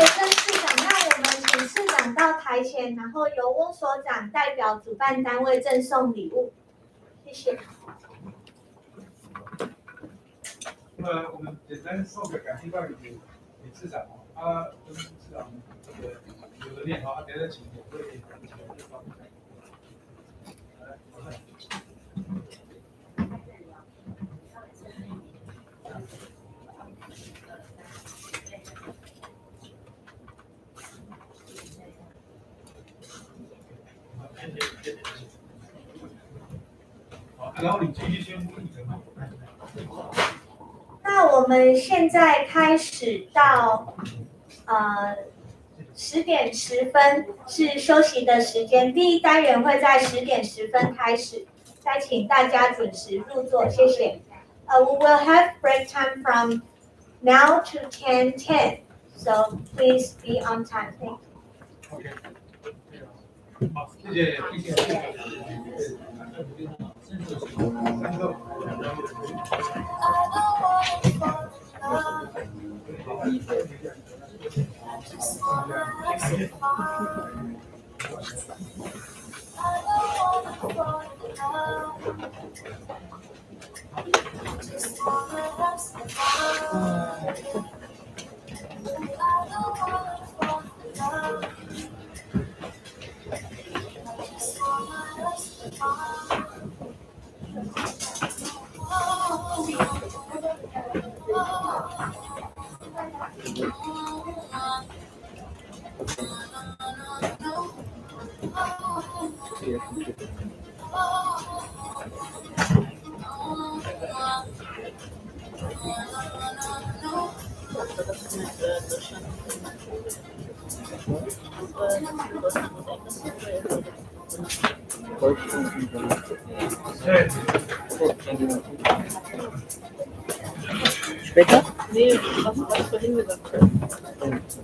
曾市长，那我们请市长到台前，然后由翁所长代表主办单位赠送礼物。谢谢。那么我们简单送个感谢状给市长哦，他跟市长这个有个念好，等下请我会请这方面。然后你继续宣布议程。那我们现在开始到10点10分是休息的时间，第一单元会在10点10分开始，再请大家准时入座，谢谢。We will have break time from now to 10:10, so please be on time. Thank you. OK， 好，谢谢。Später? Nee, was vorhin gesagt hast.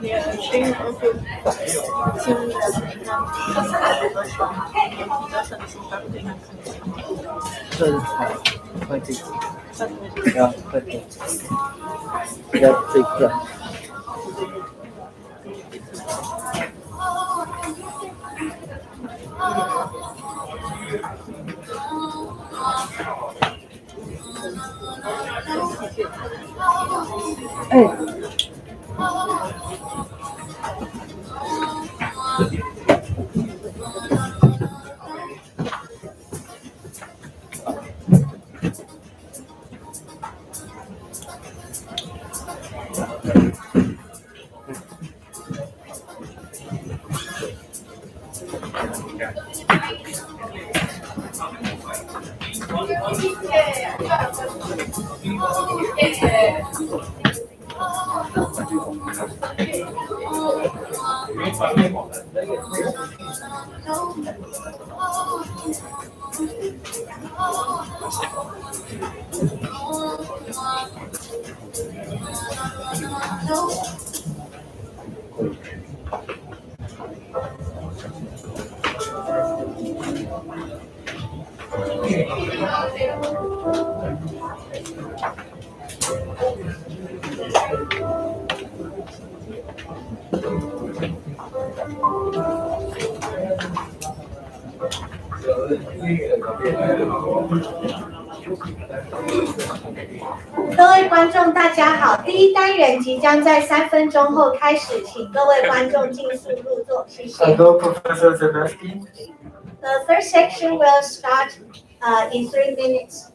Ja, Cheng und so. Ja, heute. Ja, sicher. 各位观众，大家好！第一单元即将在3分钟后开始，请各位观众尽速入座，谢谢。Hello, Professor Zemeski. The third section will start in 3 minutes.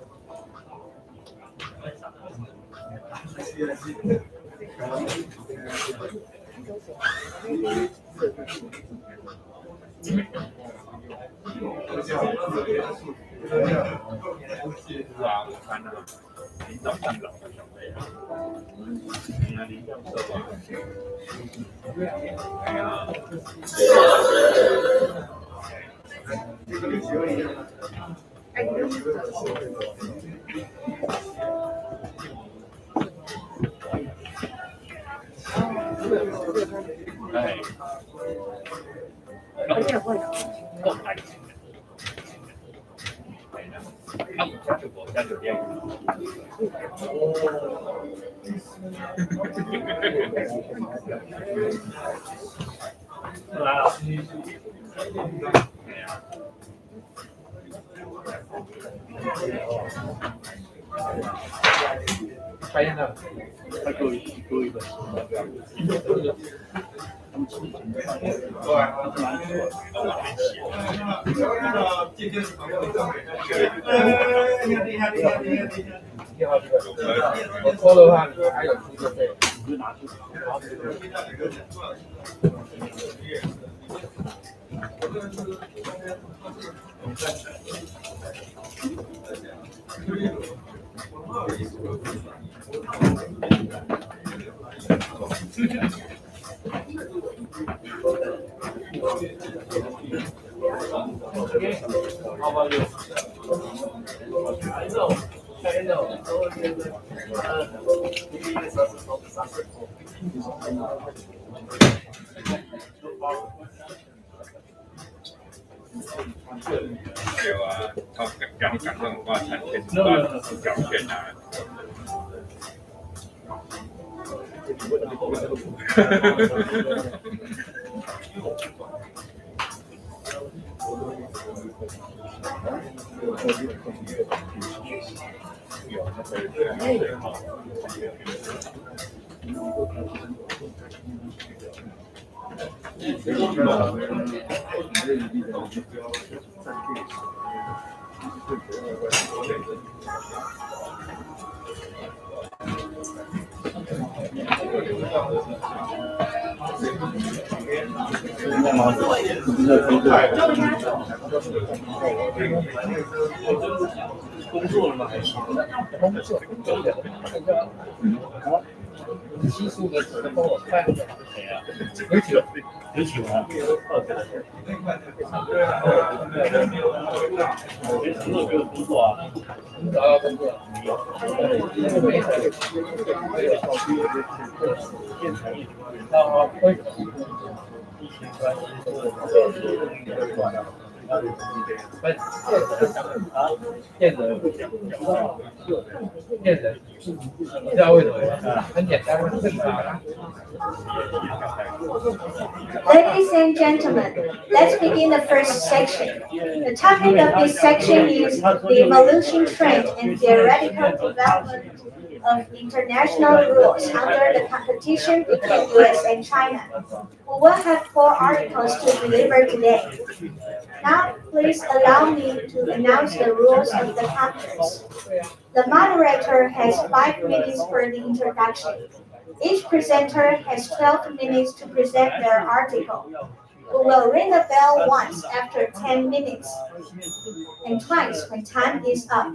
我抽的话，你还有出就费，你就拿去。有啊，他讲这种话才天主观表现啊。工作了吗？还是工作？技术的帮我看一下谁啊？有请啊！工作没有工作啊？找到工作没有？到会。骗人，你知道为什么吗？很简单，正常。Ladies and gentlemen, let's begin the first section. The topic of this section is the evolution trend and theoretical development of international rules under the competition between US and China. We will have 4 articles to deliver today. Now, please allow me to announce the rules of the conference. The moderator has 5 minutes for the introduction. Each presenter has 12 minutes to present their article. We will ring the bell once after 10 minutes and twice when time is up.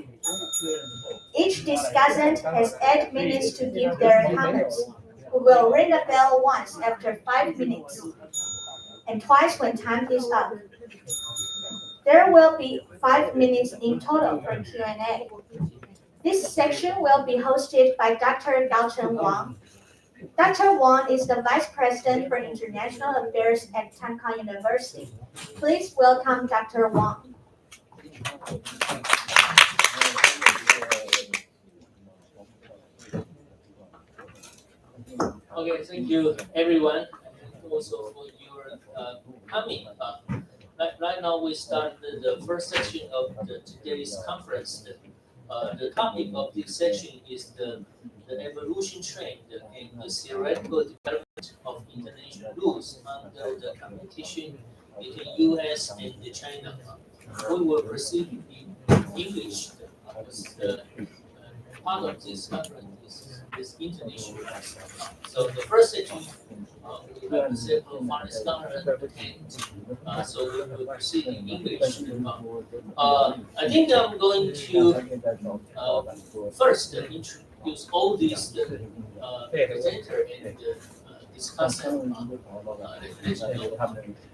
Each discussant has 8 minutes to give their comments. We will ring the bell once after 5 minutes and twice when time is up. There will be 5 minutes in total for Q&A. This section will be hosted by Dr. Kao-Cheng Wang. Dr. Wang is the Vice President for International Affairs at Tamkang University. Please welcome Dr. Wang. Okay, thank you everyone, and also for your coming. Right now we start the first section of today's conference. The topic of this section is the evolution trend and the theoretical development of international rules under the competition between U.S. and China. We will proceed in English. The part of this conference is international. So the first section we have several foreign scholars and so we will proceed in English. I think I'm going to first introduce all these presenter and discussant.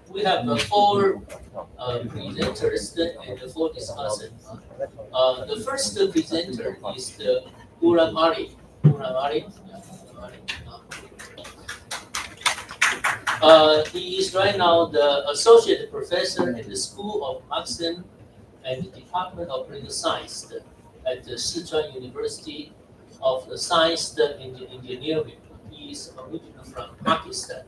We have 4 presenters and 4 discussants. The first presenter is the Uram Ali. He is right now the associate professor at the School of Marxism and the Department of Political Science at the Sichuan University of the Science and Engineering. He is originally from Pakistan.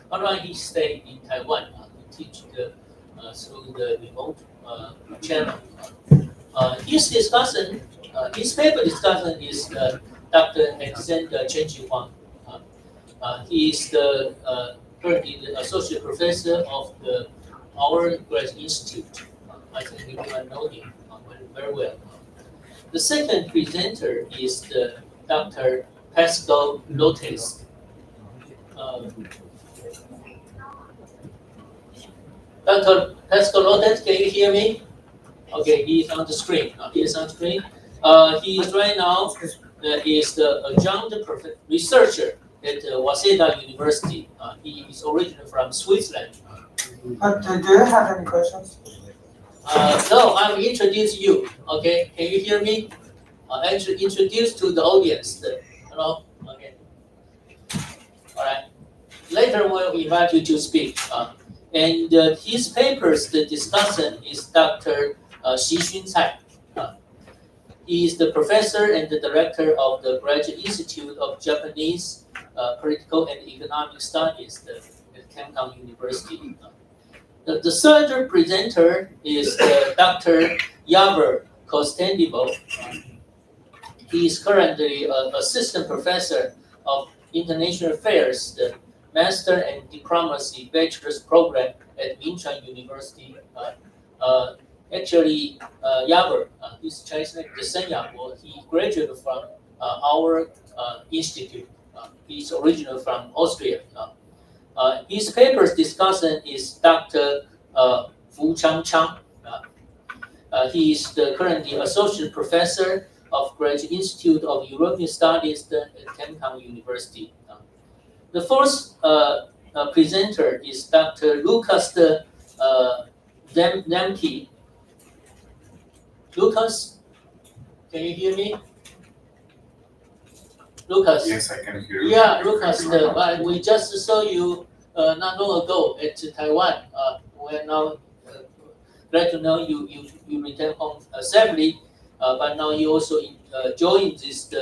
But he stayed in Taiwan to teach through the remote channel. His paper discussion is Dr. Tseng Wang. He is currently the associate professor of our graduate institute. I think everyone knows him very well. The second presenter is Dr. Pascal Lotes. Dr. Pascal Lotes, can you hear me? Okay, he is on the screen. He is right now is the adjunct researcher at Waseda University. He is originally from Switzerland. Do you have any questions? No, I'm introduce you. Okay, can you hear me? Introduce to the audience. Hello. Okay. All right. Later we'll invite you to speak. And his papers, the discussant is Dr. Xixun Cai. He is the professor and the director of the Graduate Institute of Japanese Political and Economic Studies at Tamkang University. The third presenter is Dr. Yavor Kostendivo. He is currently an assistant professor of international affairs, the Master and Diplomacy Bachelor's Program at Minchuan University. Actually, Yavor, his Chinese name is Sen Yavor. He graduated from our institute. He's originally from Austria. His paper's discussant is Dr. Fu Chang. He is currently associate professor of Graduate Institute of European Studies at Tamkang University. The fourth presenter is Dr. Lucas Zemke. Lucas, can you hear me? Lucas. Yes, I can hear you. Yeah, Lucas, we just saw you not long ago at Taiwan. We're now glad to know you returned home safely, but now you also joined this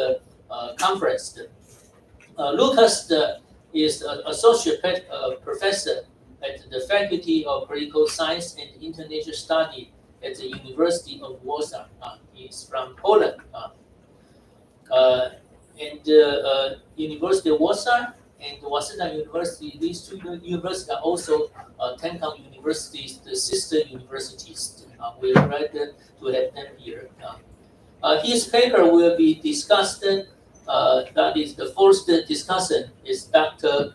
conference. Lucas is an associate professor at the Faculty of Political Science and International Study at the University of Warsaw. He is from Poland. And University of Warsaw and Waseda University, these 2 universities are also Tamkang Universities, the sister universities. We are glad to have them here. His paper will be discussed. That is the first discussant is Dr.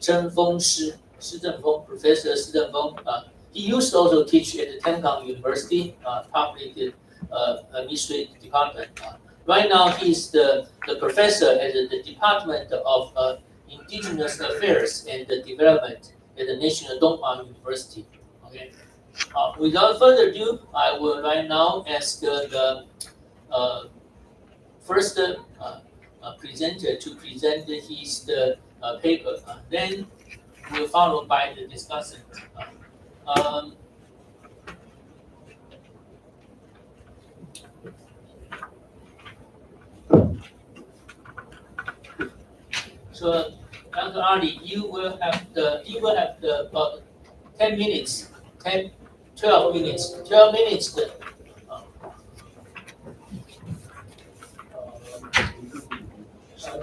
Zhengfeng Shi Zhengfeng, Professor Shi Zhengfeng. He used to also teach at the Tamkang University, Public Administrative Department. Right now, he's the professor at the Department of Indigenous Affairs and Development at the National Dongma University. Okay. Without further ado, I will right now ask the first presenter to present his paper. Then we'll follow by the discussion. So, Dr. Ali, you will have the about 10 minutes, 12 minutes.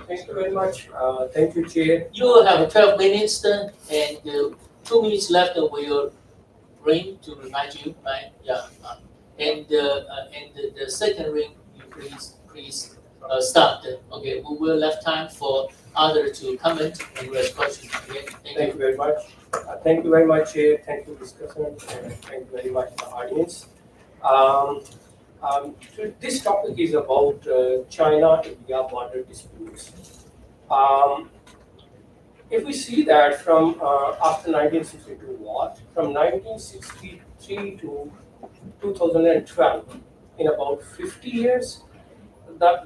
Thank you very much. Thank you, Chair. You will have 12 minutes and 2 minutes left will ring to remind you, right? Yeah. And the second ring, you please start. Okay, we will have time for others to comment and raise questions. Okay? Thank you very much. Thank you very much, Chair. Thank you, discussion. And thank you very much, the audience. So this topic is about China-India border disputes. If we see that from after 1962 war, from 1963 to 2012, in about 50 years, there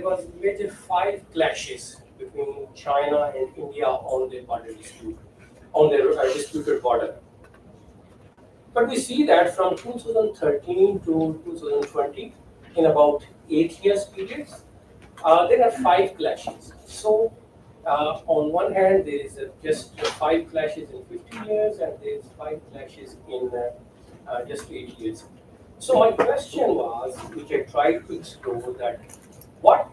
was major 5 clashes between China and India on their border dispute, on their disputed border. But we see that from 2013 to 2020, in about 8 years periods, there are 5 clashes. So on one hand, there is just 5 clashes in 50 years, and there is 5 clashes in just 8 years. So my question was, which I tried to explore, that what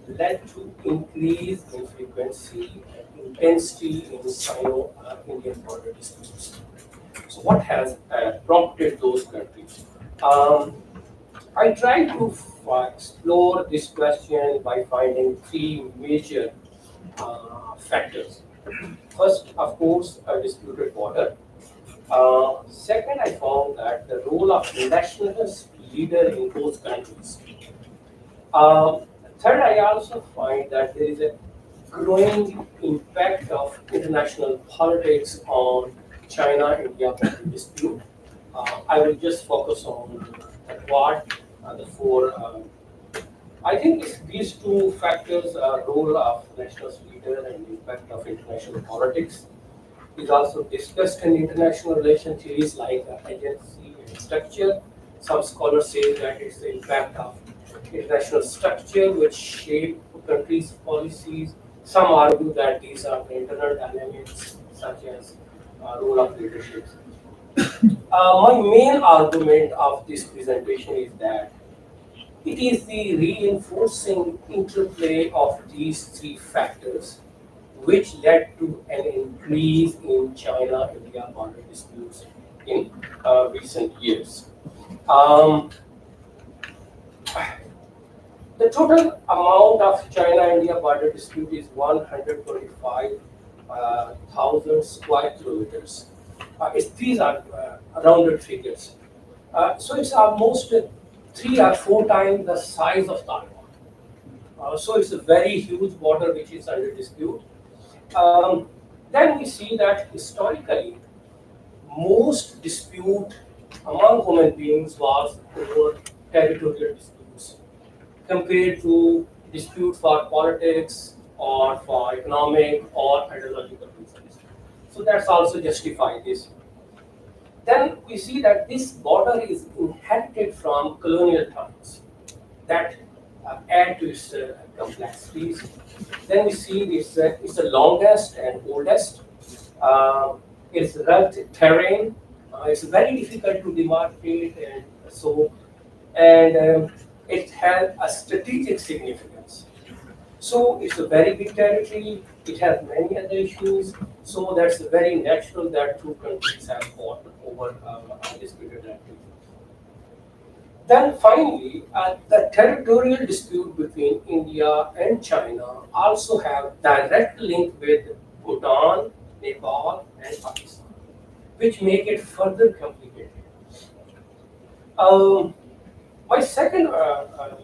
led to increase in frequency and intensity in Sino-Indian border disputes? So what has prompted those countries? I tried to explore this question by finding 3 major factors. First, of course, a disputed border. Second, I found that the role of nationalist leader in those countries. Third, I also find that there is a growing impact of international politics on China-India border dispute. I will just focus on the 4. I think these 2 factors, role of nationalist leader and impact of international politics, is also discussed in international relations theories like agency and structure. Some scholars say that it's the impact of international structure which shape countries' policies. Some argue that these are the internal dynamics such as role of leadership. My main argument of this presentation is that it is the reinforcing interplay of these 3 factors which led to an increase in China-India border disputes in recent years. The total amount of China-India border dispute is 125,000 square kilometers. These are rounded figures. So it's almost 3 or 4 times the size of Taiwan. So it's a very huge border which is under dispute. Then we see that historically, most dispute among human beings was over territorial disputes compared to dispute for politics or for economic or ideological reasons. So that's also justified this. Then we see that this border is inherited from colonial times that add to its complexities. Then we see it's the longest and oldest. It's rugged terrain. It's very difficult to demarcate, and it has a strategic significance. So it's a very big territory. It has many other issues. So that's very natural that 2 countries have fought over disputed territory. Then finally, the territorial dispute between India and China also have direct link with Bhutan, Nepal, and Pakistan, which make it further complicated. My second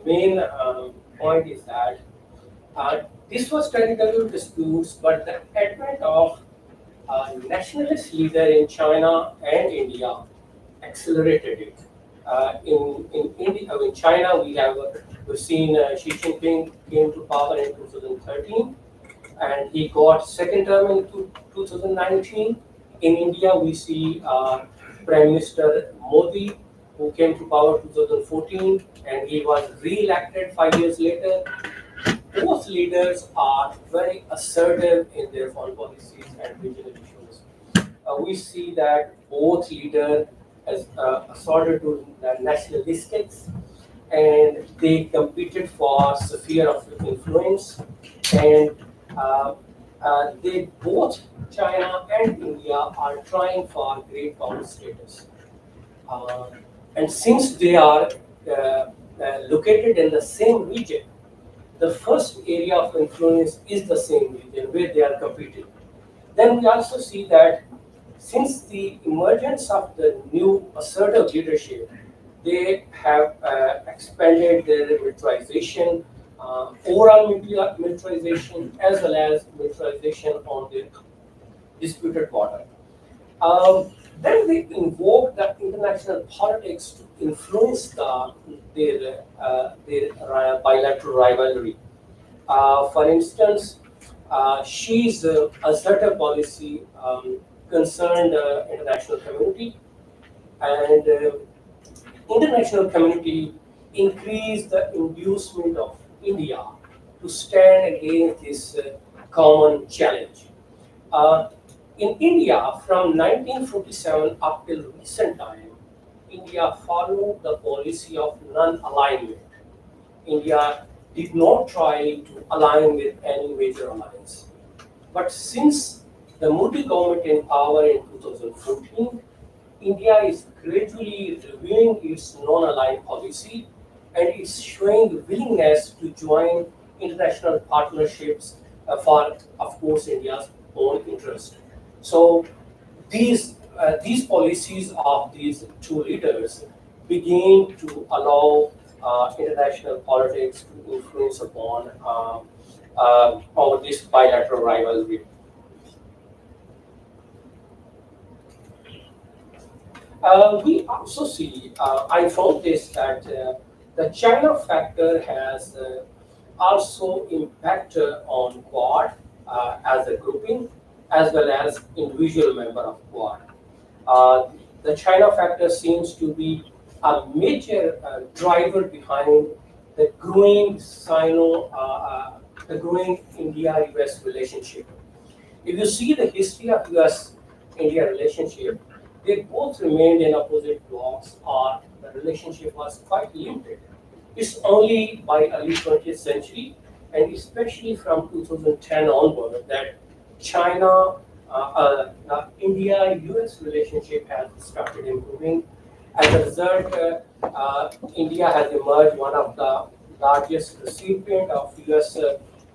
main point is that this was territorial disputes, but the advent of nationalist leader in China and India accelerated it. In China, we've seen Xi Jinping came to power in 2013, and he got second term in 2019. In India, we see Prime Minister Modi, who came to power 2014, and he was re-elected 5 years later. both leaders are very assertive in their foreign policies and regional issues. We see that both leaders as assorted to nationalistics, and they competed for sphere of influence, and they both, China and India, are trying for great power status. And since they are located in the same region, the first area of influence is the same region where they are competing. Then we also see that since the emergence of the new assertive leadership, they have expanded their militarization, overall militarization, as well as militarization on the disputed border. Then they invoke the international politics to influence their bilateral rivalry. For instance, Xi's assertive policy concerned international community, and international community increased the inducement of India to stand against this common challenge. In India, from 1947 up till recent time, India followed the policy of non-alignment. India did not try to align with any major alliance. But since the Modi government in power in 2014, India is gradually reviewing its non-aligned policy and is showing willingness to join international partnerships for, of course, India's own interest. So these policies of these two leaders begin to allow international politics to influence upon over this bilateral rivalry. We also see, I found this, that the China factor has also impacted on Quad as a grouping, as well as individual member of Quad. The China factor seems to be a major driver behind the growing the growing India-US relationship. If you see the history of US-India relationship, they both remained in opposite blocks, or the relationship was quite limited. It's only by early 20th century, and especially from 2010 onward, that China, India-US relationship has started improving. As a result, India has emerged one of the largest recipient of US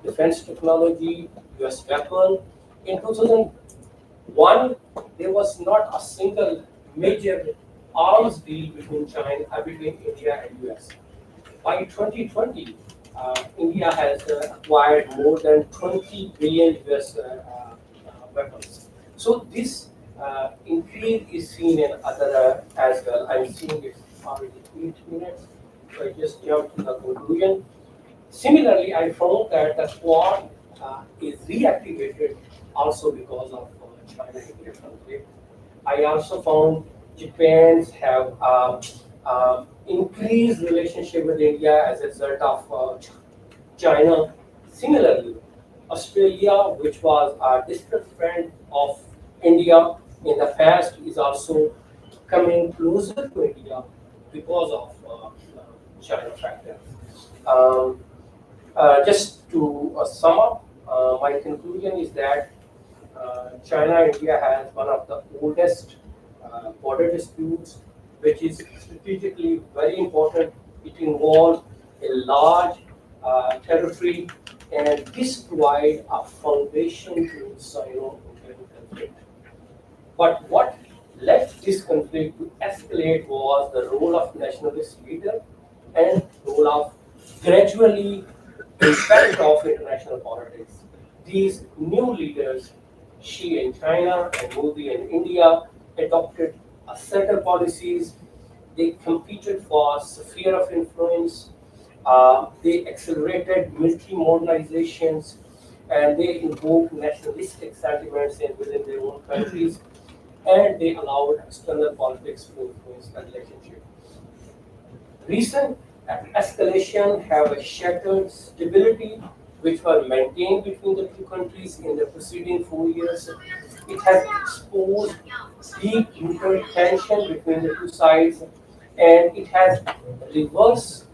defense technology, US weapon. In 2001, there was not a single major arms deal between India and US. By 2020, India has acquired more than 20 billion US weapons. So this increase is seen in other as well. I'm seeing it already 8 minutes, so I just jump to the conclusion. Similarly, I found that the Quad is reactivated also because of China-India conflict. I also found Japan's have increased relationship with India as a result of China. Similarly, Australia, which was a distant friend of India in the past, is also coming closer to India because of China factor. Just to sum up, my conclusion is that China-India has one of the oldest border disputes, which is strategically very important. It involves a large territory, and this provides a foundation to Sino-Indian conflict. But what led this conflict to escalate was the role of nationalist leader and role of gradually impact of international politics. These new leaders, Xi in China and Modi in India, adopted assertive policies. They competed for sphere of influence. They accelerated military modernizations, and they invoked nationalistic sentiments within their own countries, and they allowed external politics to influence the relationship. Recent escalation have shattered stability which were maintained between the two countries in the preceding 4 years. It has exposed deep mutual tension between the two sides, and it has reversed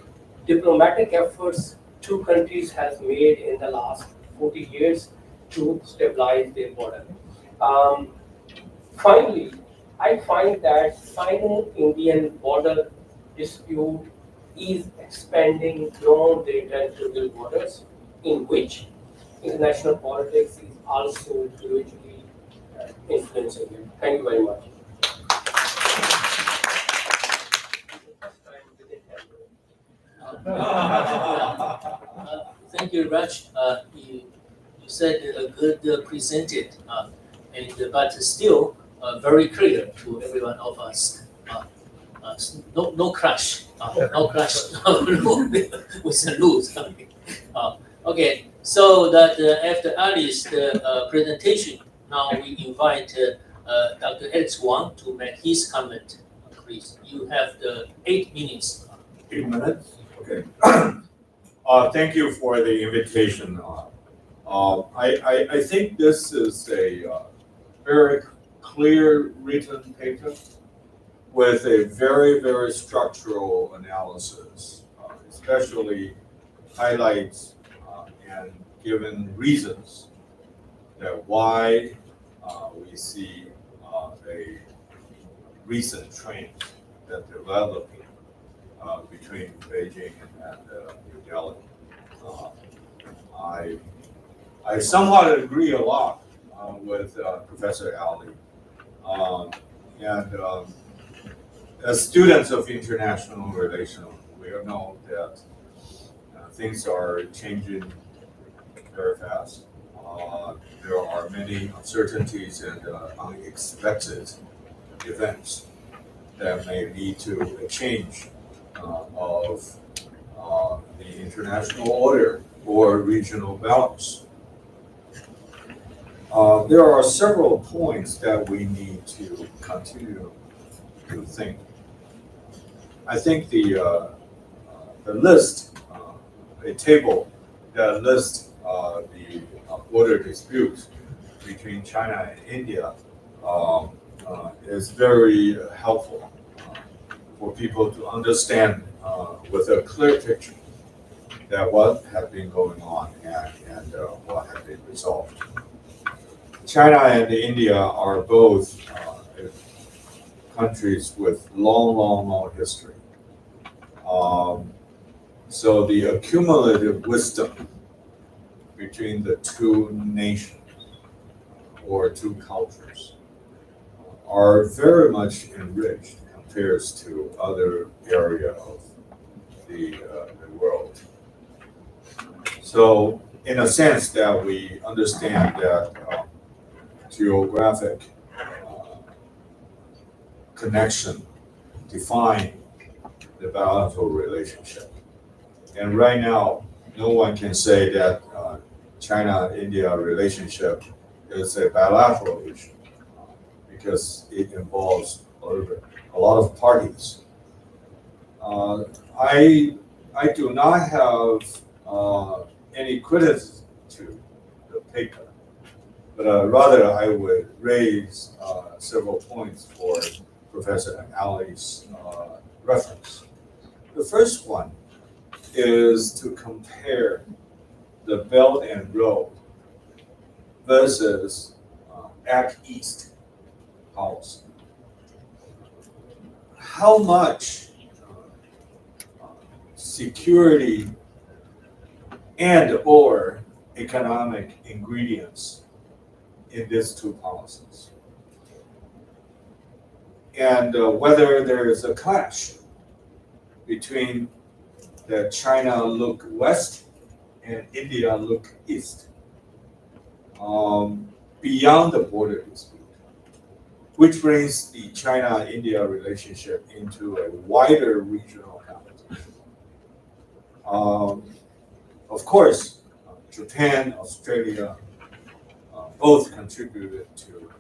diplomatic efforts two countries have made in the last 40 years to stabilize their border. Finally, I find that Sino-Indian border dispute is expanding beyond their territorial borders, in which international politics is also hugely influencing it. Thank you very much. Thank you, Raj. You said good presented, but still very clear to every one of us. No crash, no crash with the rules. Okay, so that after Ali's presentation, now we invite Dr. Alex Wang to make his comment. Please, you have the 8 minutes. 8 minutes? Okay. Thank you for the invitation. I think this is a very clear written paper with a very structural analysis, especially highlights and given reasons that why we see a recent trend that developing between Beijing and New Delhi. I somewhat agree a lot with Professor Ali. As students of international relations, we all know that things are changing very fast. There are many uncertainties and unexpected events that may lead to a change of the international order or regional balance. There are several points that we need to continue to think. I think the list, a table that lists the border disputes between China and India is very helpful for people to understand with a clear picture that what has been going on and what has been resolved. China and India are both countries with long history. So the accumulative wisdom between the two nations or two cultures are very much enriched compared to other area of the world. So in a sense that we understand that geographic connection define the bilateral relationship. And right now, no one can say that China-India relationship is a bilateral issue because it involves a lot of parties. I do not have any criticism to the paper, but rather I would raise several points for Professor Ali's reference. The first one is to compare the Belt and Road versus Act East policy. How much security and or economic ingredients in these two policies? And whether there is a clash between the China look west and India look east beyond the border dispute, which brings the China-India relationship into a wider regional competition. Of course, Japan, Australia, both contributed to,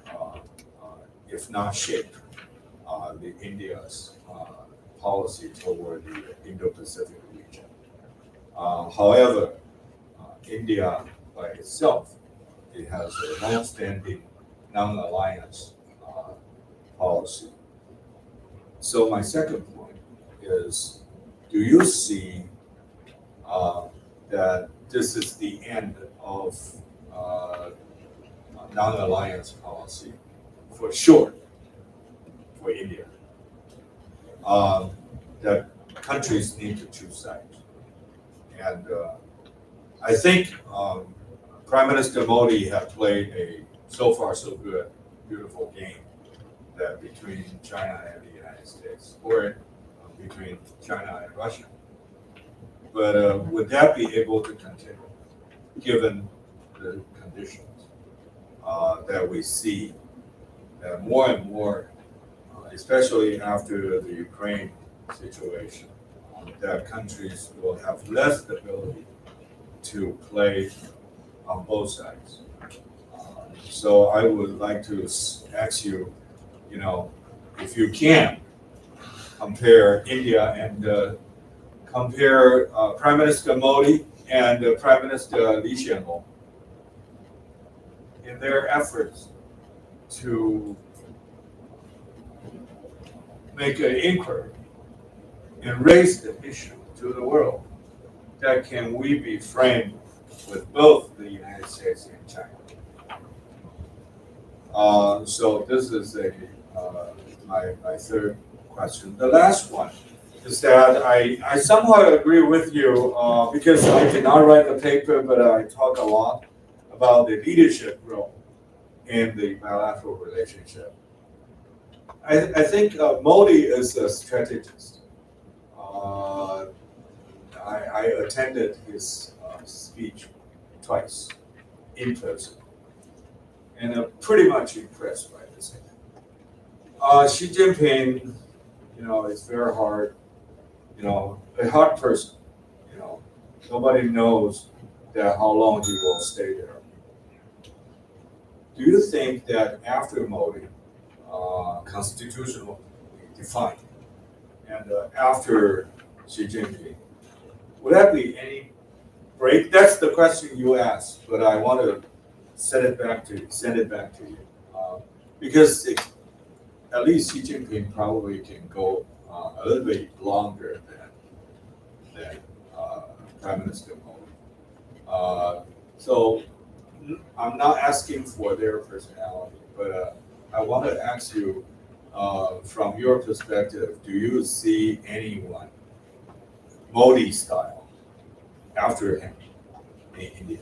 if not shape, the India's policy toward the Indo-Pacific region. However, India by itself, it has a long-standing non-alliance policy. So my second point is, do you see that this is the end of non-alliance policy for sure for India? That countries need to choose sides. And I think Prime Minister Modi has played a so far so good, beautiful game that between China and the United States, or between China and Russia. But would that be able to continue, given the conditions that we see that more and more, especially after the Ukraine situation, that countries will have less ability to play on both sides. So I would like to ask you, if you can compare India and compare Prime Minister Modi and Prime Minister Lee Hsien-loong in their efforts to make an inquiry and raise the issue to the world that can we be framed with both the United States and China. So this is my third question. The last one is that I somewhat agree with you because I did not write the paper, but I talk a lot about the leadership role in the bilateral relationship. I think Modi is a strategist. I attended his speech twice in person, and I'm pretty much impressed by this. Xi Jinping, is very hard, a hard person. Nobody knows that how long he will stay there. Do you think that after Modi, constitutional defined, and after Xi Jinping, would that be any break? That's the question you asked, but I want to send it back to you, because at least Xi Jinping probably can go a little bit longer than Prime Minister Modi. So I'm not asking for their personality, but I want to ask you, from your perspective, do you see anyone Modi style after him in India?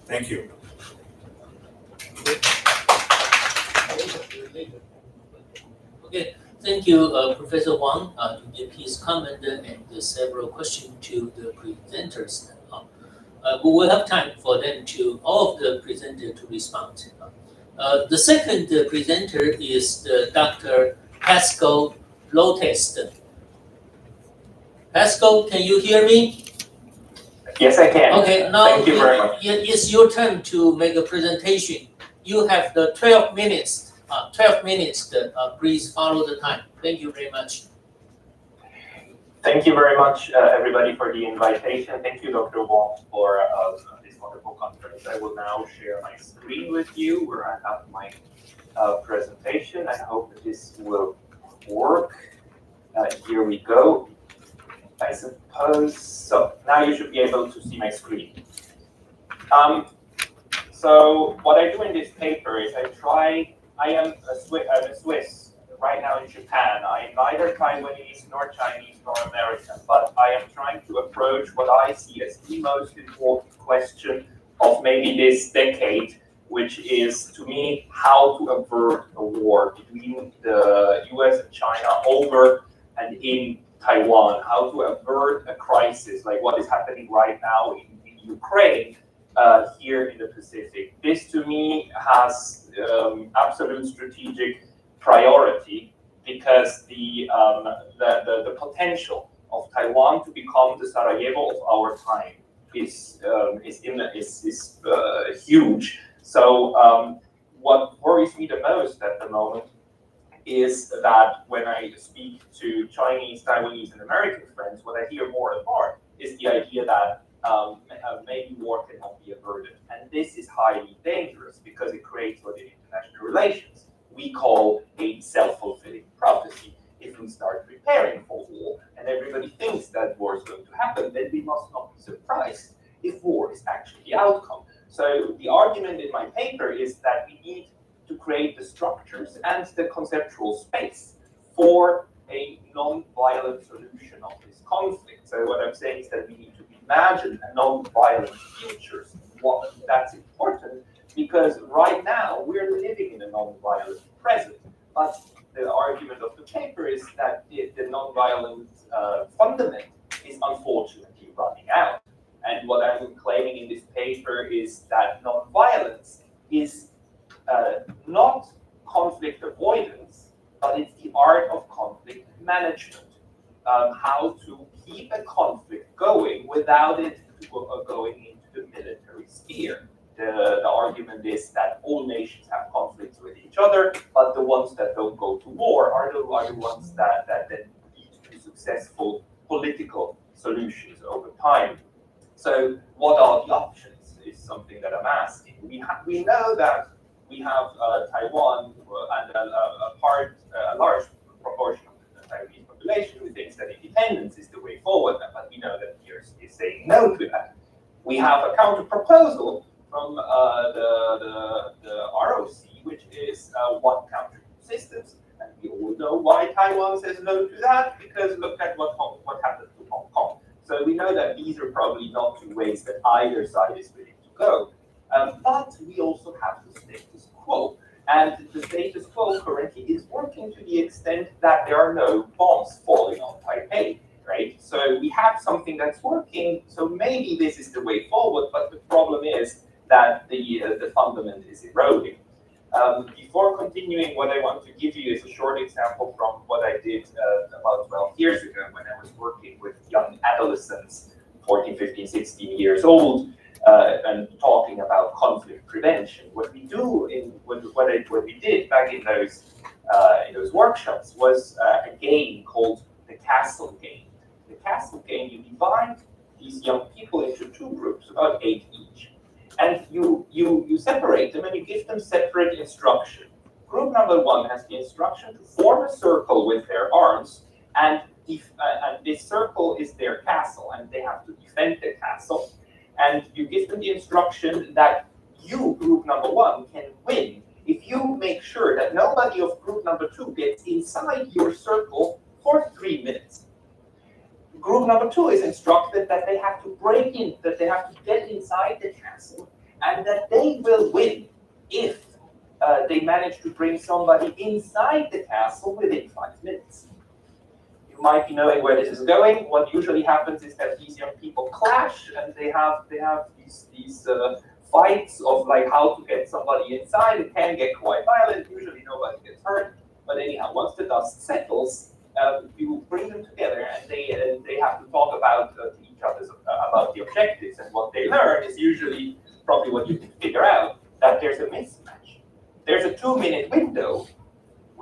Thank you. Okay, thank you, Professor Wang, to give his comment and several questions to the presenters. We will have time for them all of the presenters to respond. The second presenter is Dr. Pascal Lotest. Pascal, can you hear me? Yes, I can. Okay, now Thank you very much. It's your turn to make a presentation. You have the 12 minutes. Please follow the time. Thank you very much. Thank you very much, everybody, for the invitation. Thank you, Dr. Wang, for this wonderful conference. I will now share my screen with you where I have my presentation. I hope that this will work. Here we go. I suppose so. Now you should be able to see my screen. So what I do in this paper is I'm a Swiss right now in Japan. I am neither Taiwanese nor Chinese nor American, but I am trying to approach what I see as the most important question of maybe this decade, which is, to me, how to avert a war between the US and China over and in Taiwan, how to avert a crisis like what is happening right now in Ukraine, here in the Pacific. This, to me, has absolute strategic priority because the potential of Taiwan to become the Sarajevo of our time is huge. So what worries me the most at the moment is that when I speak to Chinese, Taiwanese, and American friends, what I hear more and more is the idea that maybe war cannot be averted. And this is highly dangerous because it creates what in international relations we call a self-fulfilling prophecy. If we start preparing for war and everybody thinks that war is going to happen, then we must not be surprised if war is actually the outcome. So the argument in my paper is that we need to create the structures and the conceptual space for a non-violent solution of this conflict. So what I'm saying is that we need to imagine a non-violent future. That's important because right now we're living in a non-violent present. But the argument of the paper is that the non-violent fundament is unfortunately running out. And what I'm claiming in this paper is that non-violence is not conflict avoidance, but it's the art of conflict management. How to keep a conflict going without it going into the military sphere. The argument is that all nations have conflicts with each other, but the ones that don't go to war are the ones that then lead to successful political solutions over time. So what are the options is something that I'm asking. We know that we have Taiwan and a large proportion of the Taiwanese population who thinks that independence is the way forward, but we know that PRC is saying no to that. We have a counter proposal from the ROC, which is one country, two systems, and we all know why Taiwan says no to that, because look at what happened to Hong Kong. So we know that these are probably not two ways that either side is willing to go. But we also have the status quo, and the status quo currently is working to the extent that there are no bombs falling on Taipei. Right? So we have something that's working, so maybe this is the way forward, but the problem is that the fundament is eroding. Before continuing, what I want to give you is a short example from what I did about 12 years ago when I was working with young adolescents, 14, 15, 16 years old, and talking about conflict prevention. What we do what we did back in those workshops was a game called the castle game. The castle game, you divide these young people into two groups, about 8 each, and you separate them and you give them separate instruction. Group number 1 has the instruction to form a circle with their arms, and this circle is their castle, and they have to defend the castle. And you give them the instruction that you, group number 1, can win if you make sure that nobody of group number 2 gets inside your circle for 3 minutes. Group number 2 is instructed that they have to break in, that they have to get inside the castle, and that they will win if they manage to bring somebody inside the castle within 5 minutes. You might be knowing where this is going. What usually happens is that these young people clash, and they have these fights of like how to get somebody inside. It can get quite violent. Usually nobody gets hurt, but anyhow, once the dust settles, you bring them together, and they have to talk about each other's about the objectives, and what they learn is usually probably what you can figure out, that there's a mismatch. There's a 2-minute window.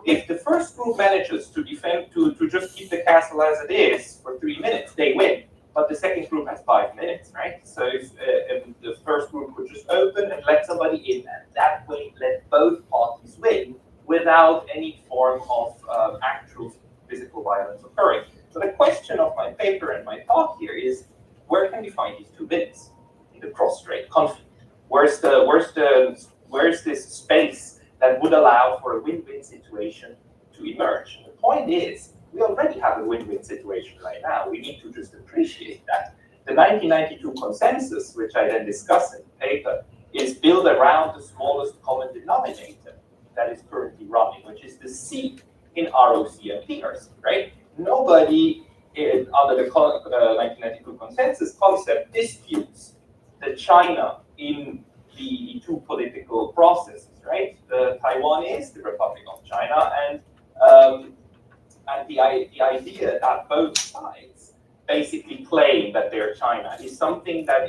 If the first group manages to defend to just keep the castle as it is for 3 minutes, they win. But the second group has 5 minutes, right? So if the first group could just open and let somebody in, and that way let both parties win without any form of actual physical violence occurring. So the question of my paper and my talk here is, where can we find these 2 minutes in the cross-strait conflict? Where's this space that would allow for a win-win situation to emerge? The point is, we already have a win-win situation right now. We need to just appreciate that. The 1992 consensus, which I then discuss in the paper, is built around the smallest common denominator that is currently running, which is the C in ROC and PRC, right? Nobody under the 1992 consensus concept disputes the China in the 2 political processes, right? The Taiwan is the Republic of China, and the idea that both sides basically claim that they're China is something that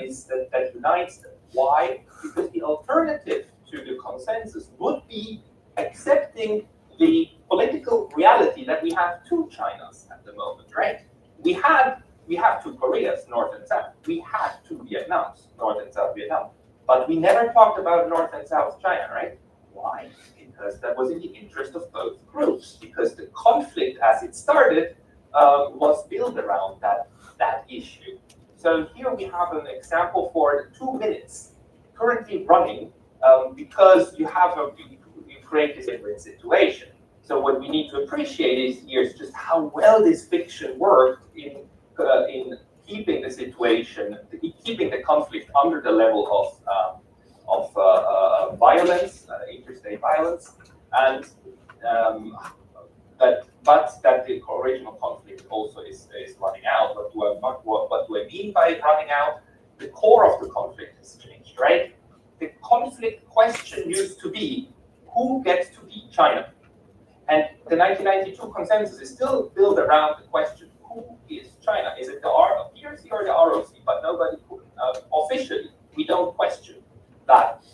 unites them. Why? Because the alternative to the consensus would be accepting the political reality that we have 2 Chinas at the moment, right? We had we have two Koreas, North and South. We had two Vietnams, North and South Vietnam. But we never talked about North and South China, right? Why? Because that was in the interest of both groups. Because the conflict, as it started, was built around that issue. So here we have an example for 2 minutes currently running because you create this different situation. So what we need to appreciate is just how well this fiction worked in keeping the situation, keeping the conflict under the level of violence, interstate violence, and but that the original conflict also is running out. What do I mean by running out? The core of the conflict has changed, right? The conflict question used to be who gets to beat China, and the 1992 consensus is still built around the question: who is China? Is it the PRC or the ROC? But nobody officially, we don't question that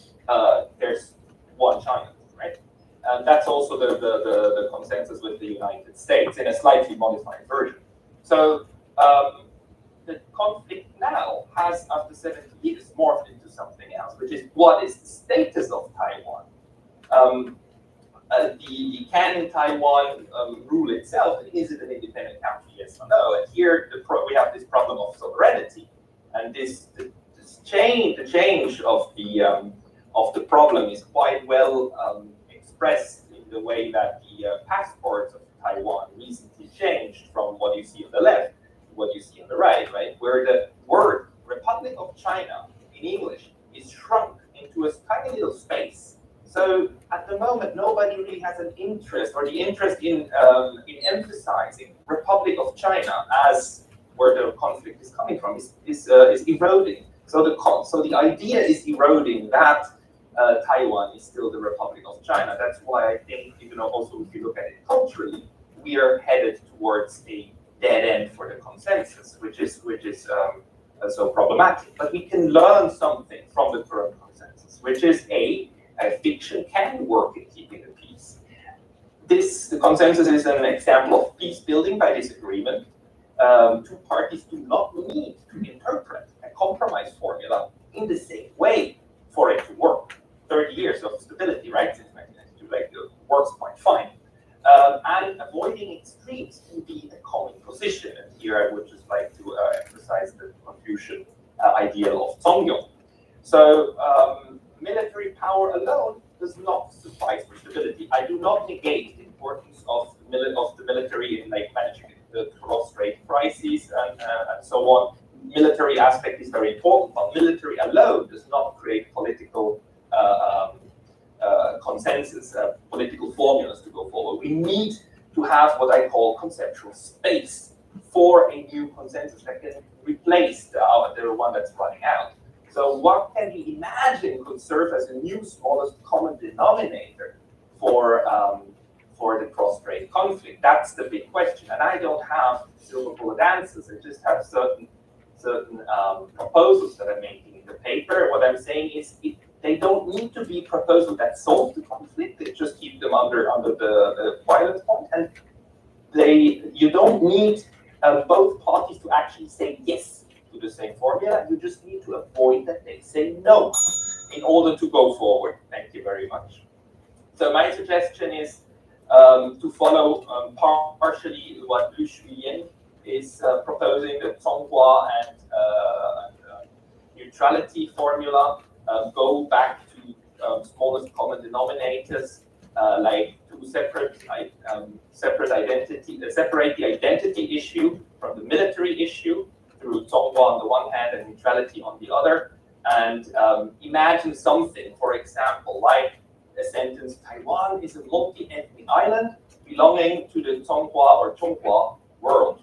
there's one China, right? And that's also the consensus with the United States in a slightly modified version. So the conflict now has, after 70 years, morphed into something else, which is what is the status of Taiwan? The can Taiwan rule itself, is it an independent country, yes or no? And here we have this problem of sovereignty, and the change of the problem is quite well expressed in the way that the passports of Taiwan recently changed from what you see on the left to what you see on the right, where the word Republic of China in English is shrunk into a tiny little space. So at the moment, nobody really has an interest, or the interest in emphasizing Republic of China as where the conflict is coming from is eroding. So the idea is eroding that Taiwan is still the Republic of China. That's why I think, also if you look at it culturally, we are headed towards a dead end for the consensus, which is so problematic. But we can learn something from the current consensus, which is a fiction can work in keeping the peace. The consensus is an example of peace building by disagreement. Two parties do not need to interpret a compromise formula in the same way for it to work. 30 years of stability, right, since 1992, it works quite fine. And avoiding extremes can be a common position. And here I would just like to emphasize the Confucian ideal of Tseng. So military power alone does not suffice for stability. I do not negate the importance of the military in managing the cross-strait crises and so on. Military aspect is very important, but military alone does not create political consensus, political formulas to go forward. We need to have what I call conceptual space for a new consensus that can replace the one that's running out. So what can we imagine could serve as a new smallest common denominator for the cross-strait conflict? That's the big question. And I don't have silver bullet answers. I just have certain proposals that I'm making in the paper. What I'm saying is they don't need to be proposals that solve the conflict. They just keep them under the violence point. And you don't need both parties to actually say yes to the same formula. You just need to avoid that they say no in order to go forward. Thank you very much. So my suggestion is to follow partially what Lu Shuyan is proposing, the Zonghua and neutrality formula. Go back to smallest common denominators, like to separate the identity issue from the military issue through Zonghua on the one hand and neutrality on the other, and imagine something, for example, like a sentence: Taiwan is a multi-ethnic island belonging to the Zonghua or Zhonghua world.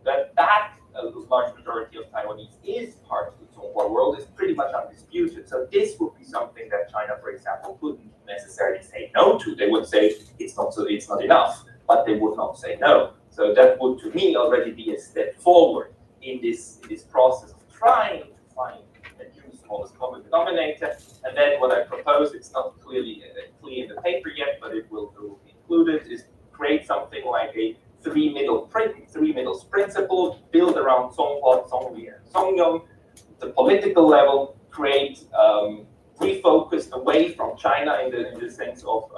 That a large majority of Taiwanese is part of the Zonghua world is pretty much undisputed. So this would be something that China, for example, couldn't necessarily say no to. They would say it's not enough, but they would not say no. So that would, to me, already be a step forward in this process of trying to find a new smallest common denominator. And then what I propose, it's not clearly clear in the paper yet, but it will be included, is create something like a three middles principle built around Zonghua, Zongli, and Zongyong. The political level create refocus away from China in the sense of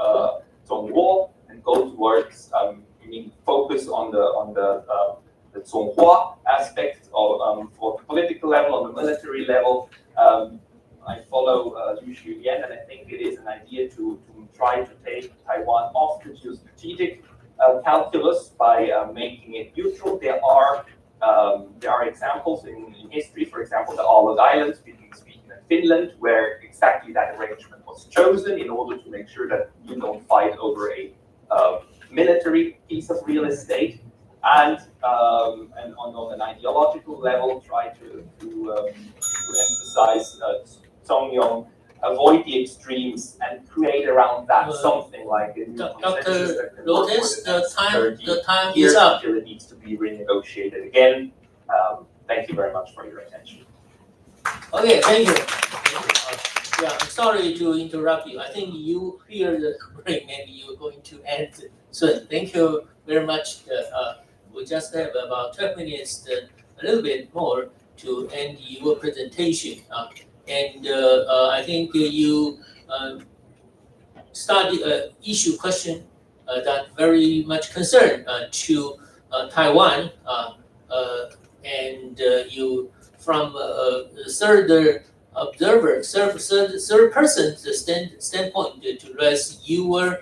Zhongguo and go towards focus on the Zonghua aspect of for the political level, on the military level. I follow Liu Xuyan, and I think it is an idea to try to take Taiwan off the geostrategic calculus by making it neutral. There are examples in history, for example, the Åland Islands between Sweden and Finland, where exactly that arrangement was chosen in order to make sure that you don't fight over a military piece of real estate, and on an ideological level, try to emphasize Zongyong, avoid the extremes, and create around that something like a new Dr. Lotus, the time is up. Until it needs to be renegotiated again. Thank you very much for your attention. Okay, thank you. Yeah, I'm sorry to interrupt you. I think you hear the break. Maybe you're going to end soon. Thank you very much. We just have about 12 minutes, a little bit more, to end your presentation. I think you started issue question that very much concerned to Taiwan, and you from third observer, third person standpoint to raise your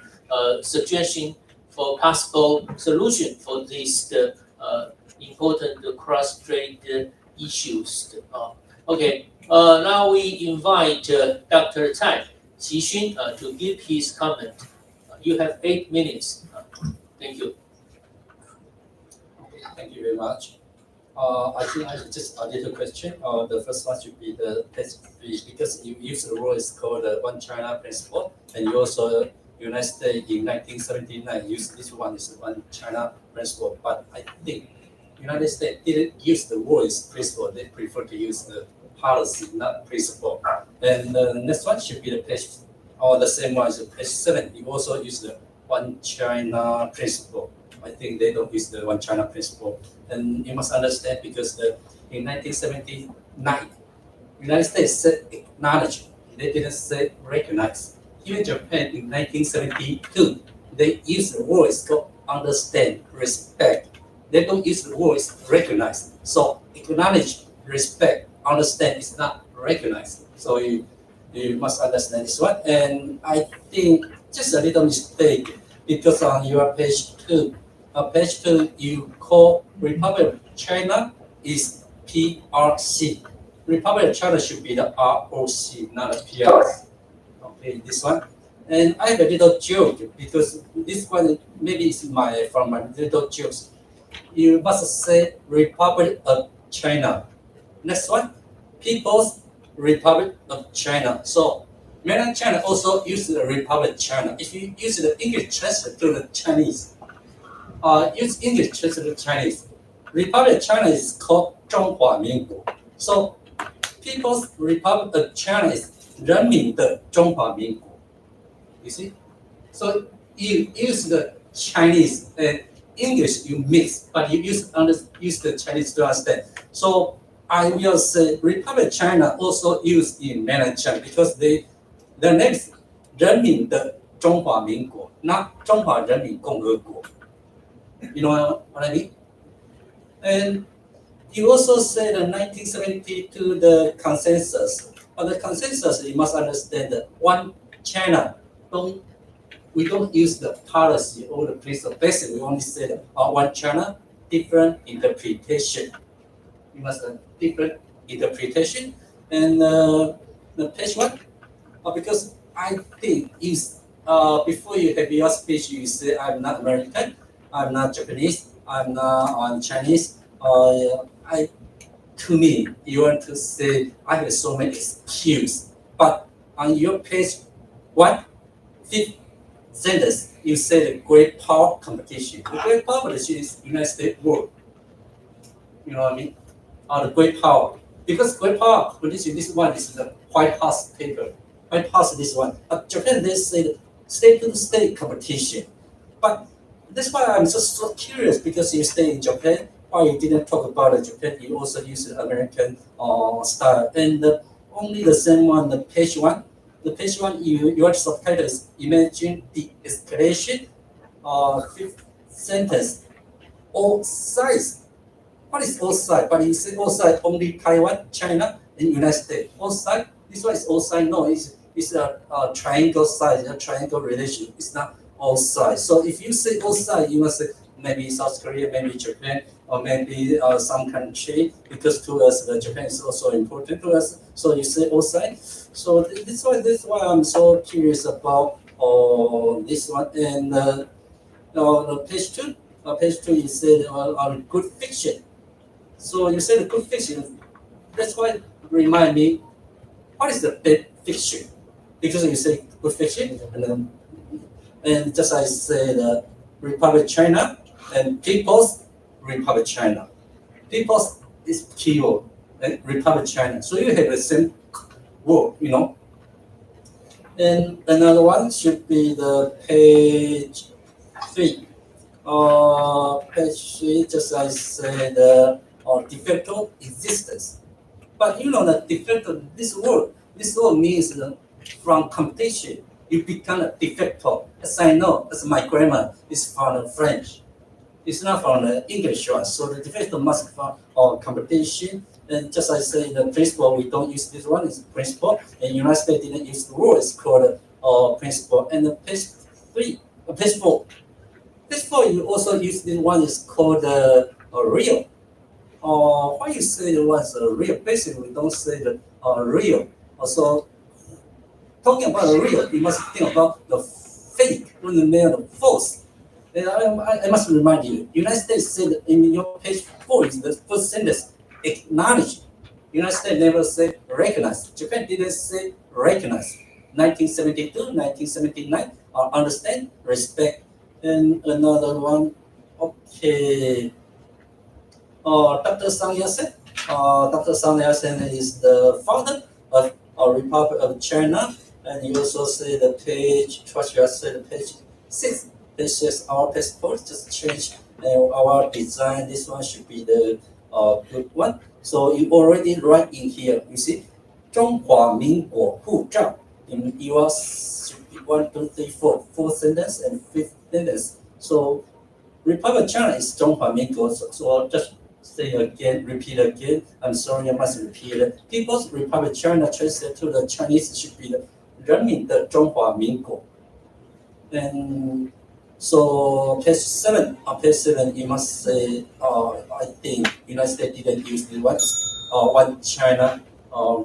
suggestion for possible solution for these important cross-strait issues. Okay, now we invite Dr. Tseng to give his comment. You have 8 minutes. Thank you. Thank you very much. I think I have just a little question. The first one should be the because you use the word is called the One China principle, and you also United States in 1979 used this one is One China principle. But I think United States didn't use the word principle; they prefer to use the policy, not principle. And the next one should be the page, or the same one is page 7. You also use the One China principle. I think they don't use the One China principle. And you must understand because in 1979, United States said acknowledge. They didn't say recognize. Even Japan in 1972, they use the words called understand, respect. They don't use the words recognize. So acknowledge, respect, understand is not recognized. So you must understand this one. And I think just a little mistake because on your page 2, you call Republic of China is PRC. Republic of China should be the ROC, not a PRC. Okay, this one. And I have a little joke because this one maybe is from my little jokes. You must say Republic of China. Next one, People's Republic of China. So mainland China also uses the Republic of China. If you use the English translate to the Chinese, use English translate to Chinese. Republic of China is called 中华民国. So People's Republic of China is 人民的中华民国. You see? So you use the Chinese and English you mix, but you use the Chinese to understand. So I will say Republic of China also used in mainland China because the name is 人民的中华民国, not 中华人民共和国. You know what I mean? And you also say the 1972 the consensus. But the consensus you must understand that One China we don't use the policy or the principle. Basically, we only say that One China, different interpretation. You must have different interpretation. And the page 1, because I think is before you have your speech, you say I'm not American, I'm not Japanese, I'm not Chinese. To me, you want to say I have so many excuses. But on your page 1, 5th sentence, you say the great power competition. The great power competition is United States world. You know what I mean? The great power. Because great power competition, this one is the White House paper. White House, this one. But Japan, they say the state-to-state competition. But that's why I'm just so curious because you stay in Japan. why you didn't talk about Japan? You also use the American style. And only the same one, the page one. The page one, your subtitle is Imagine the Escalation. Fifth sentence, all sides. What is all sides? But you say all sides only Taiwan, China, and United States. All sides. This one is all sides. No, it's a triangle size, a triangle relation. It's not all sides. So if you say all sides, you must say maybe South Korea, maybe Japan, or maybe some country, because to us, Japan is also important to us. So you say all sides. So this is why I'm so curious about this one. And page two. Page two, you said good fiction. So you said good fiction. That's why remind me, what is the bad fiction? Because you say good fiction, and just I said Republic China and People's Republic China. People's is keyword, and Republic China. So you have the same word, you know. And another one should be the page 3. Page 3, just I said de facto existence. But you know that de facto, this word means from competition, you become a de facto. As I know, as my grammar is from the French. It's not from the English one. So the de facto must be from competition. And just as I say, the principle, we don't use this one, it's principle. And United States didn't use the word, it's called principle. And the page 3, page 4. Page 4, you also use this one, is called real. Why you say the one's real? Basically, we don't say the real. So, talking about the real, you must think about the fake, the false. And I must remind you, United States said in your page 4 is the first sentence, acknowledge. United States never said recognize. Japan didn't say recognize. 1972, 1979, understand, respect. And another one, okay. Dr. Tseng Yat-sen. Dr. Tseng Yat-sen is the founder of Republic of China. And you also say the page, what you said, page 6. This is our passport, just change our design. This one should be the good one. So you already write in here, you see, 中华民国护照. In yours should be 1, 2, 3, 4, 4th sentence and 5th sentence. So Republic of China is 中华民国. So just say again, repeat again. I'm sorry, I must repeat it. People's Republic of China translated to the Chinese should be the 人民的中华民国. And so page 7, you must say, I think United States didn't use the one China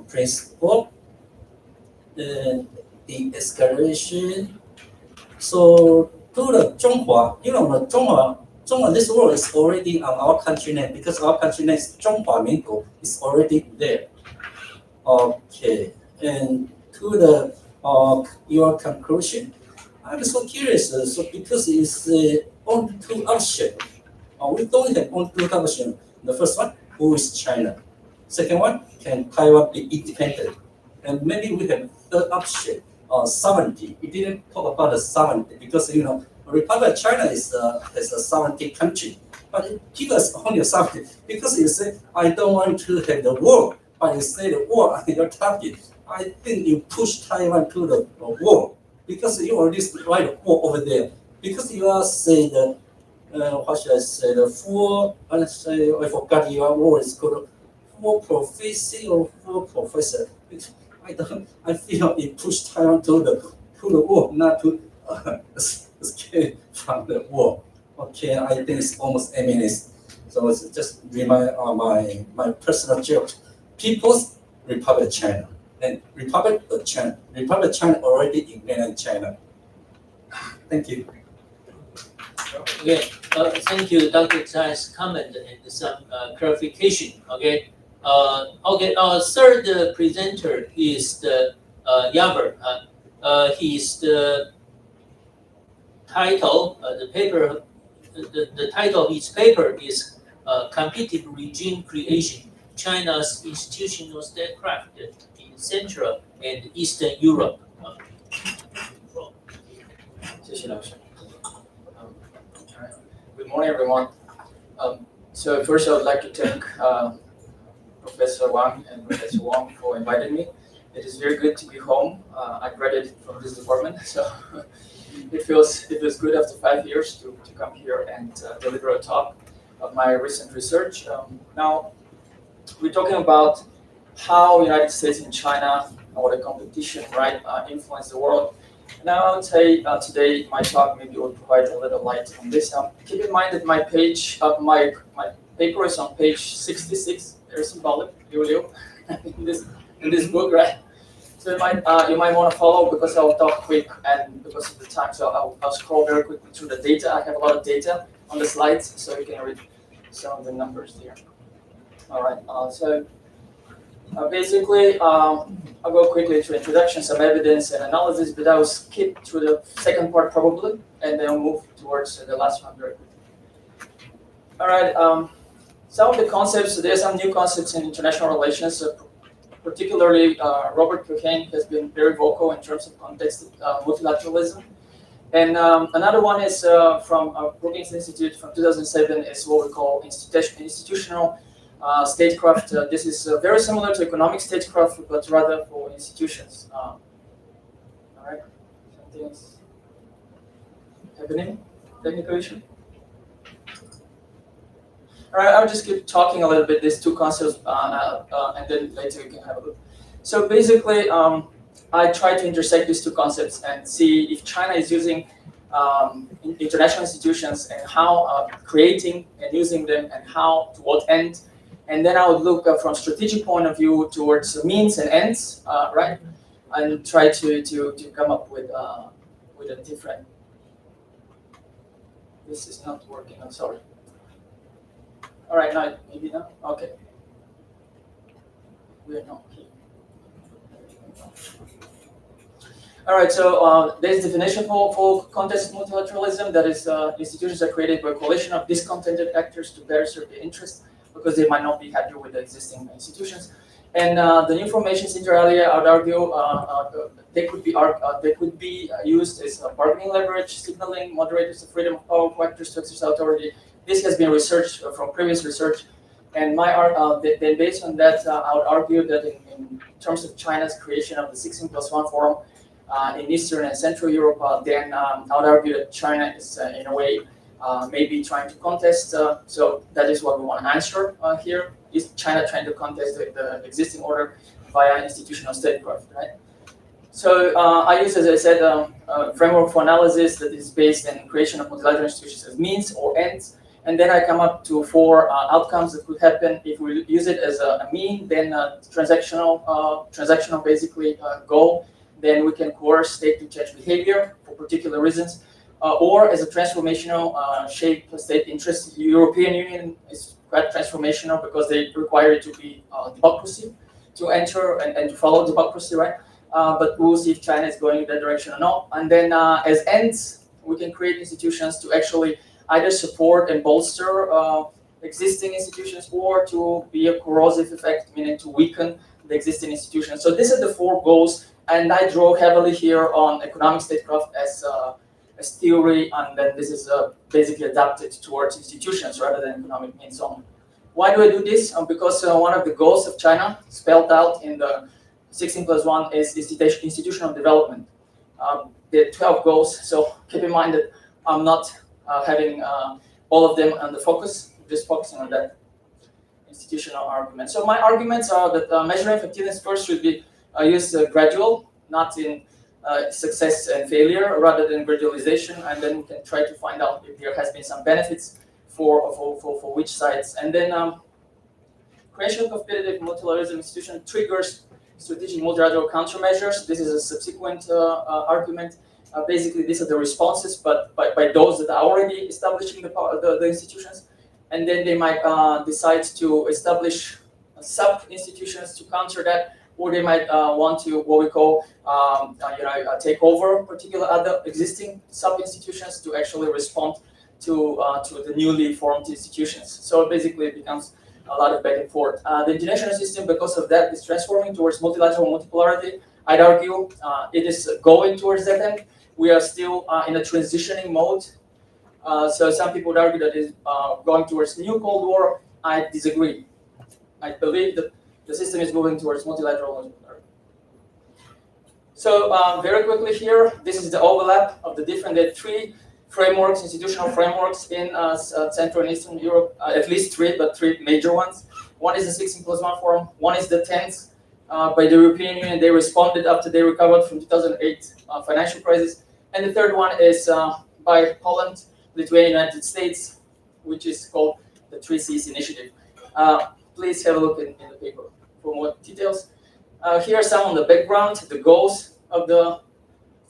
principle. The escalation. So to the Zhonghua, you know, the Zhonghua, this word is already on our country name because our country name is 中华民国, is already there. Okay, and to the your conclusion, I'm so curious. So because it's only 2 options, we don't have only 2 options. The first one, who is China? Second one, can Taiwan be independent? And maybe we have third option, sovereignty. We didn't talk about the sovereignty because you know, Republic of China is a sovereignty country, but it gives us only a sovereignty because you say I don't want to have the war, but you say the war on your target. I think you push Taiwan to the war because you already write a war over there. Because you are saying the what should I say, the full, I forgot your word is called full prophecy or full professor. I feel it pushed Taiwan to the war, not to escape from the war. Okay, I think it's almost 8 minutes. So it's just remind my personal joke. People's Republic of China. And Republic of China. Republic of China already in mainland China. Thank you. Okay, thank you, Dr. Tsai's comment and some clarification. Okay, third presenter is the Yaver. His the title, the paper, the title of his paper is "Competitive Regime Creation: China's Institutional Statecraft in Central and Eastern Europe." 谢谢老师。Good morning, everyone. So first I would like to thank Professor Wang and Professor Wang for inviting me. It is very good to be home. I graduated from this department, so it feels good after 5 years to come here and deliver a talk of my recent research. Now, we're talking about how United States and China or the competition, right, influence the world. Now, I would say today my talk maybe will provide a little light on this. Keep in mind that my paper is on page 66. There's symbolic, in this book, right? So you might want to follow because I'll talk quick and because of the time. So I'll scroll very quickly through the data. I have a lot of data on the slides, so you can read some of the numbers here. All right. Basically, I'll go quickly to introduction, some evidence and analysis, but I will skip through the second part probably, and then I'll move towards the last one very quickly. All right. Some of the concepts, there are some new concepts in international relations, particularly Robert Cohen has been very vocal in terms of context multilateralism. And another one is from Brookings Institute from 2007 is what we call institutional statecraft. This is very similar to economic statecraft, but rather for institutions. All right, something is happening, technical issue. All right, I'll just keep talking a little bit these two concepts, and then later you can have a look. So basically, I try to intersect these two concepts and see if China is using international institutions and how creating and using them and how to what end. And then I would look from strategic point of view towards means and ends, right? And try to come up with a different. This is not working. I'm sorry. All right, now maybe now. Okay. We're not here. All right, so there's definition for context multilateralism. That is, institutions are created by a coalition of discontented actors to better serve their interests because they might not be happy with the existing institutions. And the new formations inter alia, I would argue, they could be used as bargaining leverage, signaling, moderators of freedom of powerful actors to exercise authority. This has been researched from previous research, and then based on that, I would argue that in terms of China's creation of the 16+1 forum in Eastern and Central Europe, then I would argue that China is in a way maybe trying to contest. So that is what we want to answer here. Is China trying to contest the existing order via institutional statecraft, right? So I use, as I said, a framework for analysis that is based on creation of multilateral institutions as means or ends. And then I come up to 4 outcomes that could happen if we use it as a mean, then transactional basically goal. Then we can coerce state to change behavior for particular reasons, or as a transformational shape state interest. The European Union is quite transformational because they require it to be democracy to enter and to follow democracy, right? But we'll see if China is going in that direction or not. And then as ends, we can create institutions to actually either support and bolster existing institutions or to be a corrosive effect, meaning to weaken the existing institutions. So these are the 4 goals, and I draw heavily here on economic statecraft as theory, and then this is basically adapted towards institutions rather than economic means only. Why do I do this? Because one of the goals of China, spelled out in the 16+1, is institutional development. There are 12 goals, so keep in mind that I'm not having all of them on the focus, just focusing on that institutional argument. So my arguments are that measuring effectiveness first should be used gradual, not in success and failure, rather than gradualization, and then we can try to find out if there has been some benefits for which sides. And then creation of competitive multilateralism institution triggers strategic multilateral countermeasures. This is a subsequent argument. Basically, these are the responses, but by those that are already establishing the institutions, and then they might decide to establish sub-institutions to counter that, or they might want to what we call take over particular other existing sub-institutions to actually respond to the newly formed institutions. So basically, it becomes a lot of back and forth. The international system, because of that, is transforming towards multilateral multipolarity. I'd argue it is going towards that end. We are still in a transitioning mode. So some people would argue that it's going towards new Cold War. I disagree. I believe that the system is moving towards multilateralism. So very quickly here, this is the overlap of the different, there are three frameworks, institutional frameworks in Central and Eastern Europe, at least three, but three major ones. One is the 16+1 forum, one is the 10th by the European Union. They responded after they recovered from 2008 financial crisis. And the third one is by Poland, Lithuania, United States, which is called the 3Cs Initiative. Please have a look in the paper for more details. Here are some on the background, the goals of the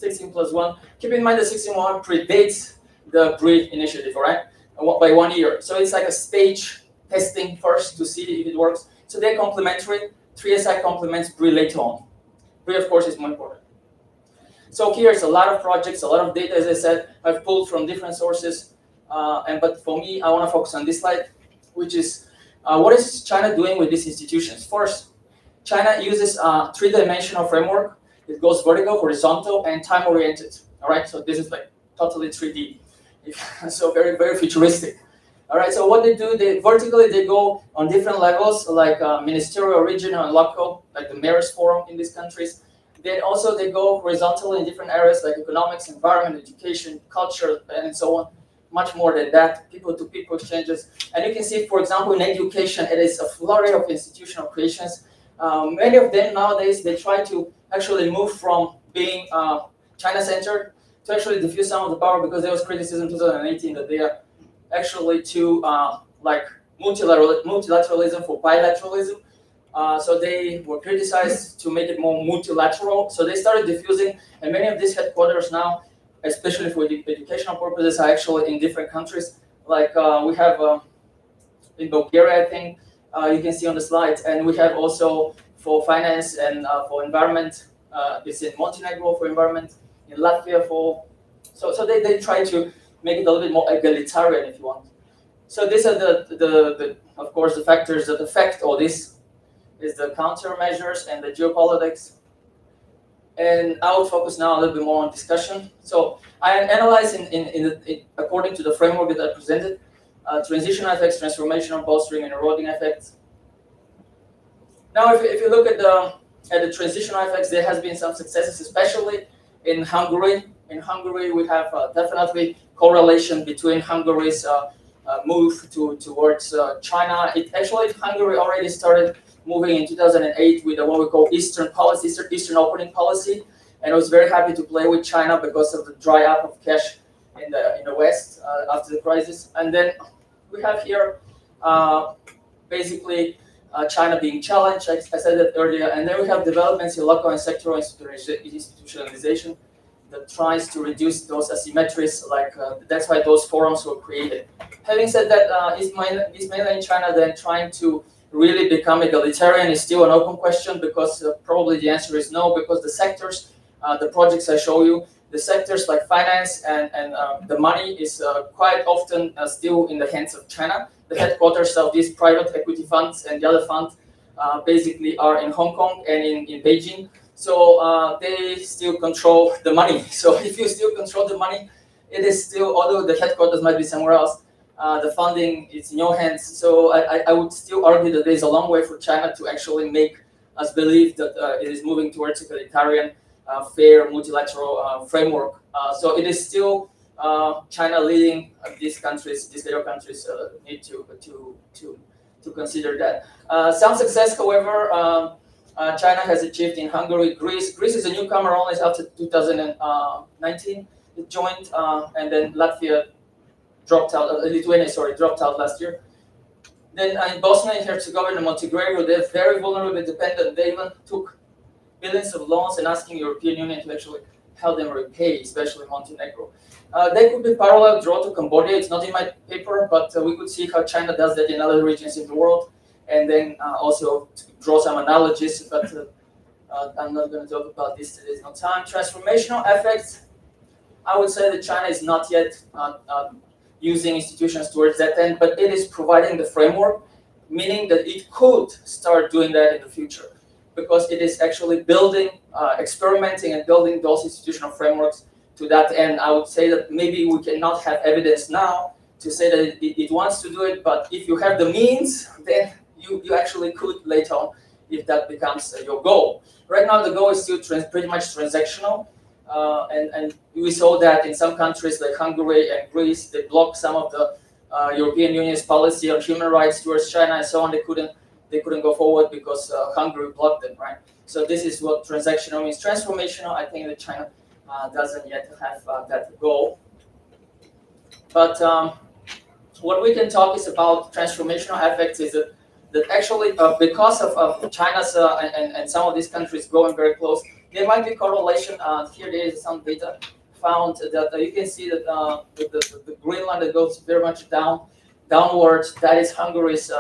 16+1. Keep in mind the 16+1 predates the BRI initiative, all right, by 1 year. So it's like a stage testing first to see if it works. So they're complementary. 3SI complements BRI later on. BRI, of course, is more important. So here's a lot of projects, a lot of data, as I said, I've pulled from different sources. But for me, I want to focus on this slide, which is what is China doing with these institutions? First, China uses a three-dimensional framework. It goes vertical, horizontal, and time-oriented. All right, so this is like totally 3D. So very, very futuristic. All right, so what they do, vertically they go on different levels, like ministerial, regional, and local, like the mayors forum in these countries. Then also they go horizontally in different areas like economics, environment, education, culture, and so on. Much more than that, people-to-people exchanges. And you can see, for example, in education, it is a flurry of institutional creations. Many of them nowadays, they try to actually move from being China-centered to actually diffuse some of the power, because there was criticism in 2018 that they are actually too like multilateralism for bilateralism. So they were criticized to make it more multilateral. So they started diffusing, and many of these headquarters now, especially for educational purposes, are actually in different countries. Like we have in Bulgaria, I think, you can see on the slides, and we have also for finance and for environment, it's in Montenegro for environment, in Latvia for, so they try to make it a little bit more egalitarian, if you want. So these are the of course, the factors that affect all this is the countermeasures and the geopolitics. And I will focus now a little bit more on discussion. So I analyze according to the framework that I presented, transitional effects, transformational, bolstering, and eroding effects. Now, if you look at the transitional effects, there has been some successes, especially in Hungary. In Hungary, we have definitely correlation between Hungary's move towards China. Hungary already started moving in 2008 with what we call Eastern policy, Eastern opening policy, and I was very happy to play with China because of the dry up of cash in the West after the crisis. And then we have here basically China being challenged, I said that earlier, and then we have developments in local and sectoral institutionalization that tries to reduce those asymmetries, like that's why those forums were created. Having said that, is mainland China then trying to really become egalitarian is still an open question, because probably the answer is no, because the sectors, the projects I show you, the sectors like finance and the money is quite often still in the hands of China. The headquarters of these private equity funds and the other funds basically are in Hong Kong and in Beijing. So they still control the money. So if you still control the money, it is still, although the headquarters might be somewhere else, the funding is in your hands. So I would still argue that there's a long way for China to actually make us believe that it is moving towards egalitarian, fair, multilateral framework. So it is still China leading these countries, these little countries need to consider that. Some success, however, China has achieved in Hungary, Greece. Greece is a newcomer only after 2019. It joined, and then Latvia dropped out, Lithuania, dropped out last year. Then in Bosnia and Herzegovina and Montenegro, they're very vulnerable, dependent. They even took billions of loans and asking European Union to actually help them repay, especially Montenegro. They could be parallel draw to Cambodia. It's not in my paper, but we could see how China does that in other regions in the world, and then also draw some analogies, but I'm not going to talk about this, there's no time. Transformational effects, I would say that China is not yet using institutions towards that end, but it is providing the framework, meaning that it could start doing that in the future, because it is actually building, experimenting and building those institutional frameworks to that end, I would say that maybe we cannot have evidence now to say that it wants to do it, but if you have the means, then you actually could later on if that becomes your goal. Right now, the goal is still pretty much transactional, and we saw that in some countries like Hungary and Greece, they blocked some of the European Union's policy on human rights towards China and so on. They couldn't go forward because Hungary blocked them, right? So this is what transactional means. Transformational, I think that China doesn't yet have that goal. But what we can talk is about transformational effects is that actually because of China's and some of these countries going very close, there might be correlation. Here there is some data found that you can see that the green line that goes very much downwards, that is Hungary's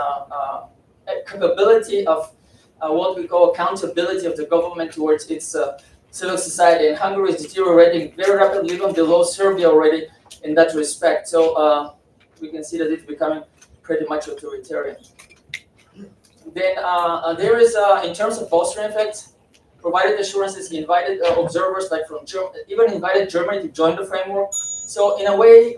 capability of what we call accountability of the government towards its civil society. And Hungary is deteriorating very rapidly, even below Serbia already in that respect. So we can see that it's becoming pretty much authoritarian. Then there is, in terms of bolstering effects, provided assurances, he invited observers like from Germany, even invited Germany to join the framework. So in a way,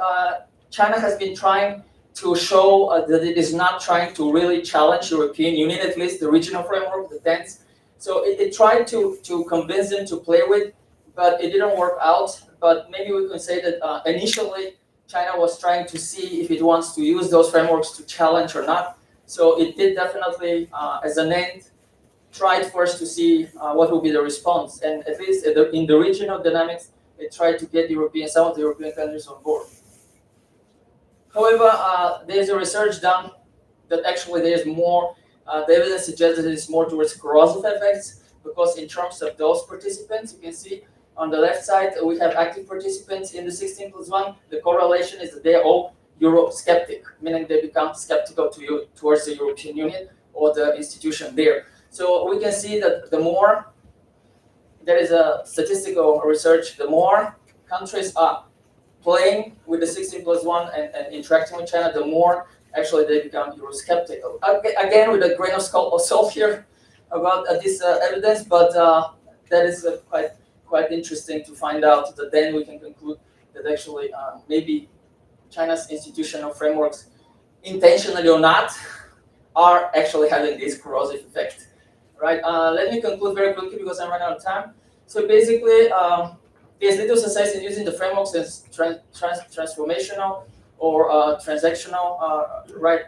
China has been trying to show that it is not trying to really challenge European Union, at least the regional framework, the 10th. So it tried to convince them to play with, but it didn't work out. But maybe we can say that initially, China was trying to see if it wants to use those frameworks to challenge or not. So it did definitely, as an end, tried first to see what will be the response. And at least in the regional dynamics, it tried to get some of the European countries on board. However, there's a research done that actually there's more, the evidence suggests that it's more towards corrosive effects, because in terms of those participants, you can see on the left side, we have active participants in the 16+1. The correlation is that they're all Euro-skeptic, meaning they become skeptical towards the European Union or the institution there. So we can see that the more there is a statistical research, the more countries are playing with the 16+1 and interacting with China, the more actually they become Euro-skeptical. Again, with a grain of salt here about this evidence, but that is quite interesting to find out that then we can conclude that actually maybe China's institutional frameworks, intentionally or not, are actually having this corrosive effect. Right? Let me conclude very quickly because I'm running out of time. So basically, there's little success in using the frameworks as transformational or transactional, right?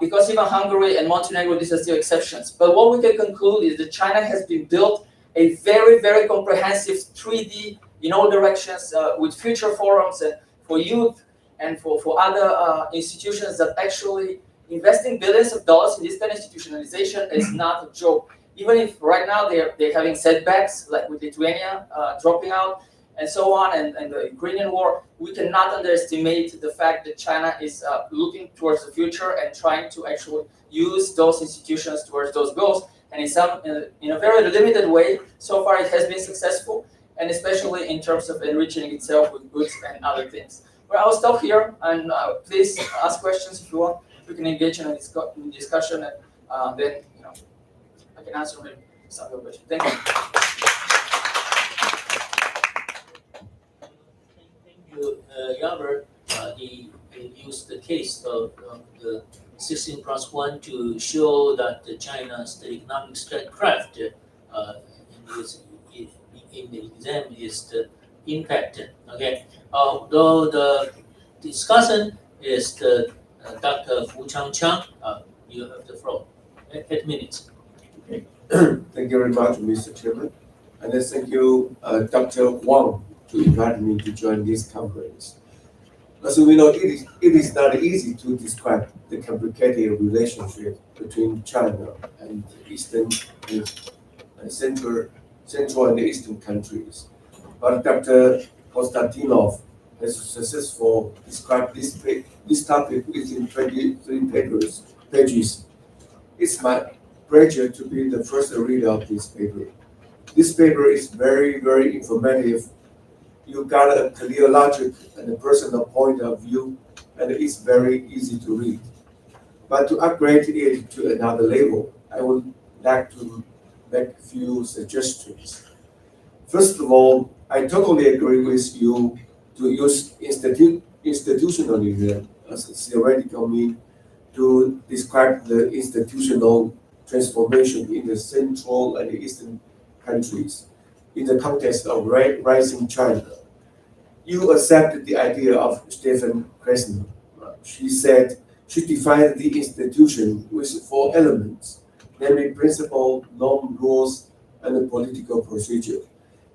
Because even Hungary and Montenegro, these are still exceptions. But what we can conclude is that China has been built a very, very comprehensive 3D in all directions with future forums and for youth and for other institutions that actually investing billions of dollars in this kind of institutionalization is not a joke. Even if right now they're having setbacks, like with Lithuania dropping out and so on, and the Ukrainian war, we cannot underestimate the fact that China is looking towards the future and trying to actually use those institutions towards those goals. And in a very limited way, so far it has been successful, and especially in terms of enriching itself with goods and other things. Well, I'll stop here, and please ask questions if you want. We can engage in a discussion, and then I can answer maybe some of your questions. Thank you. Thank you, Yammer. He used the case of the 16+1 to show that China's economic statecraft in the exam is the impact. Okay, though the discussion is the Dr. Chang, you have the floor. 8 minutes. Okay. Thank you very much, Mr. Chairman. And then thank you, Dr. Wang, to invite me to join this conference. As we know, it is not easy to describe the complicated relationship between China and Eastern and Central and Eastern countries. But Dr. Konstantinov has successfully described this topic within 23 pages. It's my pleasure to be the first reader of this paper. This paper is very, very informative. You got a clear logic and a personal point of view, and it's very easy to read. But to upgrade it to another level, I would like to make a few suggestions. First of all, I totally agree with you to use institutionalism as a theoretical mean to describe the institutional transformation in the Central and Eastern countries in the context of rising China. You accepted the idea of Stephen Krasner. She said she defined the institution with 4 elements, namely principle, norm, rules, and the political procedure.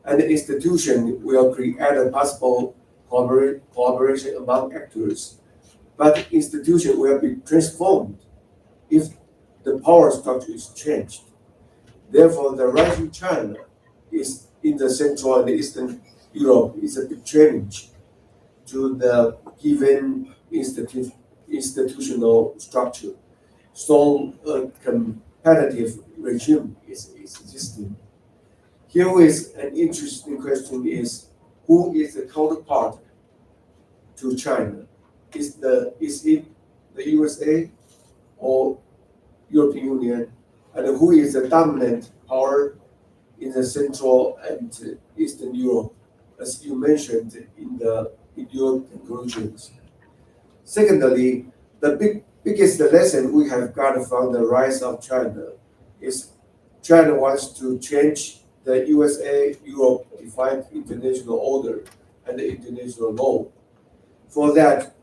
And the institution will create a possible cooperation among actors, but the institution will be transformed if the power structure is changed. Therefore, the rising China is in the Central and Eastern Europe is a big challenge to the given institutional structure. So a competitive regime is existing. Here is an interesting question is, who is the counterpart to China? Is it the USA or European Union? And who is the dominant power in the Central and Eastern Europe, as you mentioned in your conclusions? Secondly, the biggest lesson we have got from the rise of China is China wants to change the USA, Europe defined international order and the international law. For that,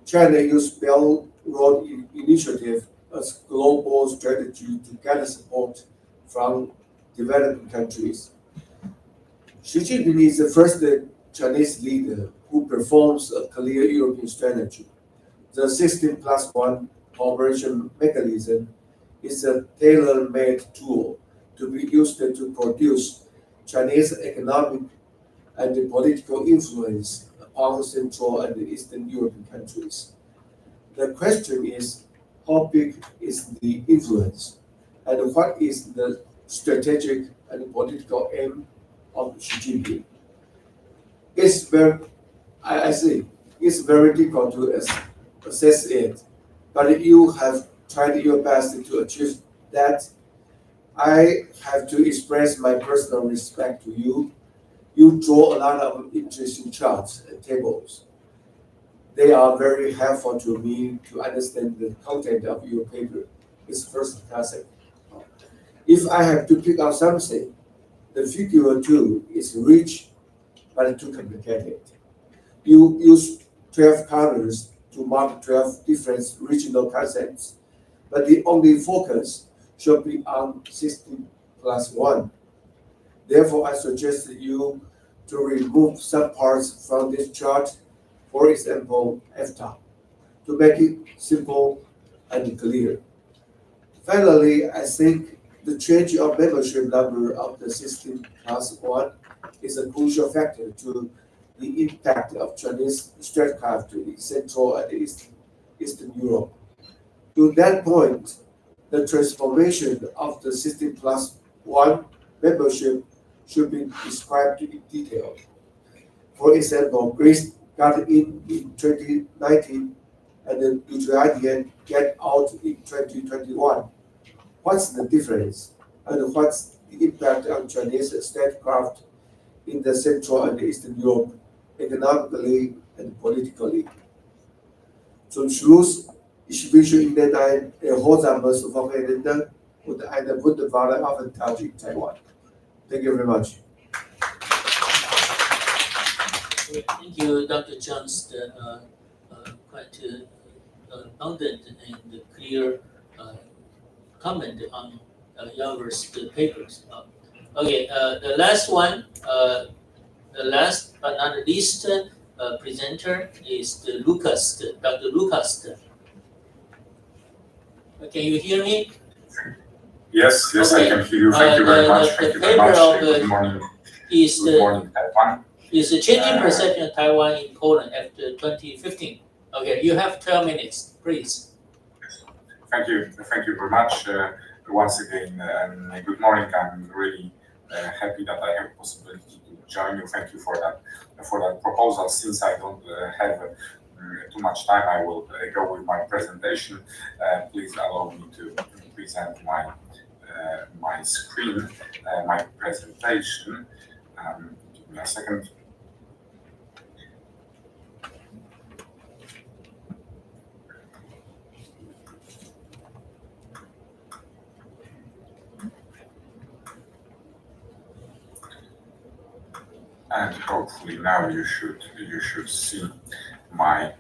China used Belt Road Initiative as global strategy to gather support from developing countries. Xi Jinping is the first Chinese leader who performs a clear European strategy. The 16+1 cooperation mechanism is a tailor-made tool to be used to produce Chinese economic and political influence upon Central and Eastern European countries. The question is, how big is the influence, and what is the strategic and political aim of Xi Jinping? It's very difficult to assess it, but you have tried your best to achieve that. I have to express my personal respect to you. You draw a lot of interesting charts and tables. They are very helpful to me to understand the content of your paper. It's first class. If I have to pick out something, the figure 2 is rich but too complicated. You use 12 colors to mark 12 different regional concepts, but the only focus should be on 16+1. Therefore, I suggest you to remove some parts from this chart, for example, FTA, to make it simple and clear. Finally, I think the change of membership number of the 16+1 is a crucial factor to the impact of Chinese statecraft in Central and Eastern Europe. To that point, the transformation of the 16+1 membership should be described in detail. For example, Greece got in 2019 and the Lithuania get out in 2021. What's the difference? And what's the impact on Chinese statecraft in the Central and Eastern Europe, economically and politically? Zum Schluss, ich wünsche Ihnen ein erholsames Wochenende und eine wunderbare Aufenthalt in Taiwan. Thank you very much. Thank you, Dr. Cheng's quite abundant and clear comment on Yaver's papers. Okay, the last one, the last but not least presenter is Dr. Lucas. Can you hear me? Yes, okay. I can hear you. Thank you very much. Thank you very much. Good morning. Good morning, Taiwan. Is the changing perception of Taiwan in Poland after 2015. Okay, you have 12 minutes, please. Thank you very much. Once again, good morning. I'm really happy that I have possibility to join you. Thank you for that proposal. Since I don't have too much time, I will go with my presentation. Please allow me to present my screen, my presentation. a second. And hopefully now you should see my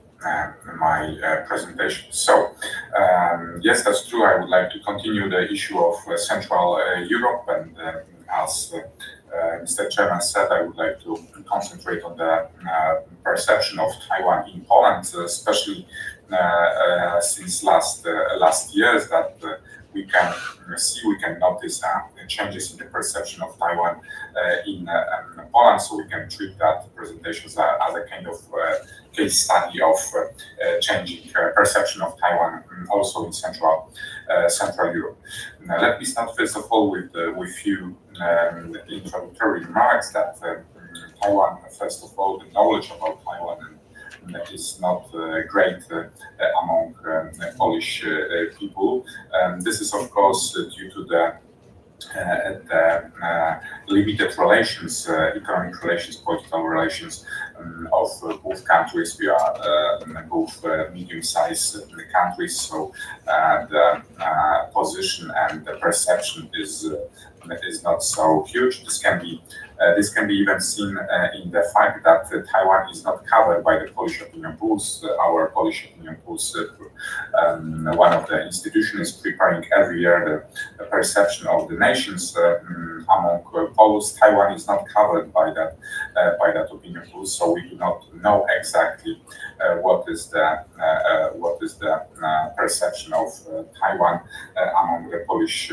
presentation. So yes, that's true. I would like to continue the issue of Central Europe, and as Mr. Chairman said, I would like to concentrate on the perception of Taiwan in Poland, especially since last years that we can notice changes in the perception of Taiwan in Poland, so we can treat that presentation as a kind of case study of changing perception of Taiwan also in Central Europe. Now, let me start first of all with few introductory remarks that Taiwan, first of all, the knowledge about Taiwan is not great among Polish people. This is, of course, due to the limited relations, economic relations, political relations of both countries. We are both medium-sized countries, so the position and the perception is not so huge. This can be even seen in the fact that Taiwan is not covered by the Polish opinion polls. Our Polish opinion polls, one of the institutions is preparing every year the perception of the nations among Poles. Taiwan is not covered by that opinion poll, so we do not know exactly what is the perception of Taiwan among the Polish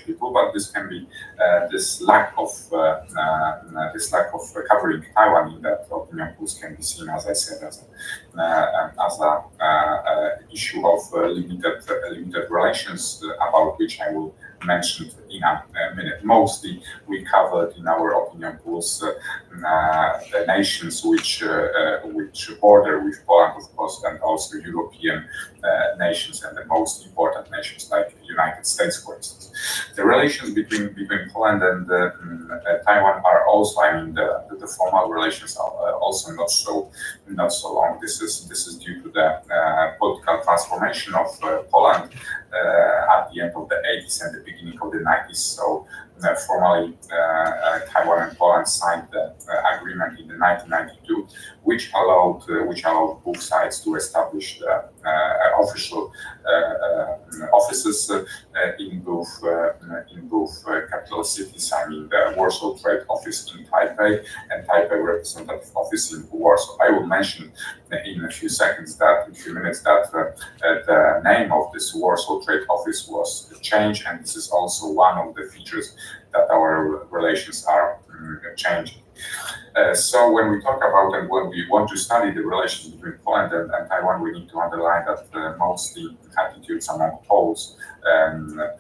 people. But this can be this lack of covering Taiwan in that opinion polls can be seen, as I said, as a issue of limited relations, about which I will mention in a minute. Mostly, we covered in our opinion polls the nations which border with Poland, of course, and also European nations and the most important nations like the United States, for instance. The relations between Poland and Taiwan are also, I mean, the formal relations are also not so long. This is due to the political transformation of Poland at the end of the 80s and the beginning of the 90s. So formally, Taiwan and Poland signed the agreement in 1992, which allowed both sides to establish the official offices in both capital cities. I mean, the Warsaw Trade Office in Taipei and Taipei Representative Office in Warsaw. I will mention in a few minutes that the name of this Warsaw Trade Office was changed, and this is also one of the features that our relations are changing. So when we talk about and when we want to study the relations between Poland and Taiwan, we need to underline that mostly attitudes among Poles,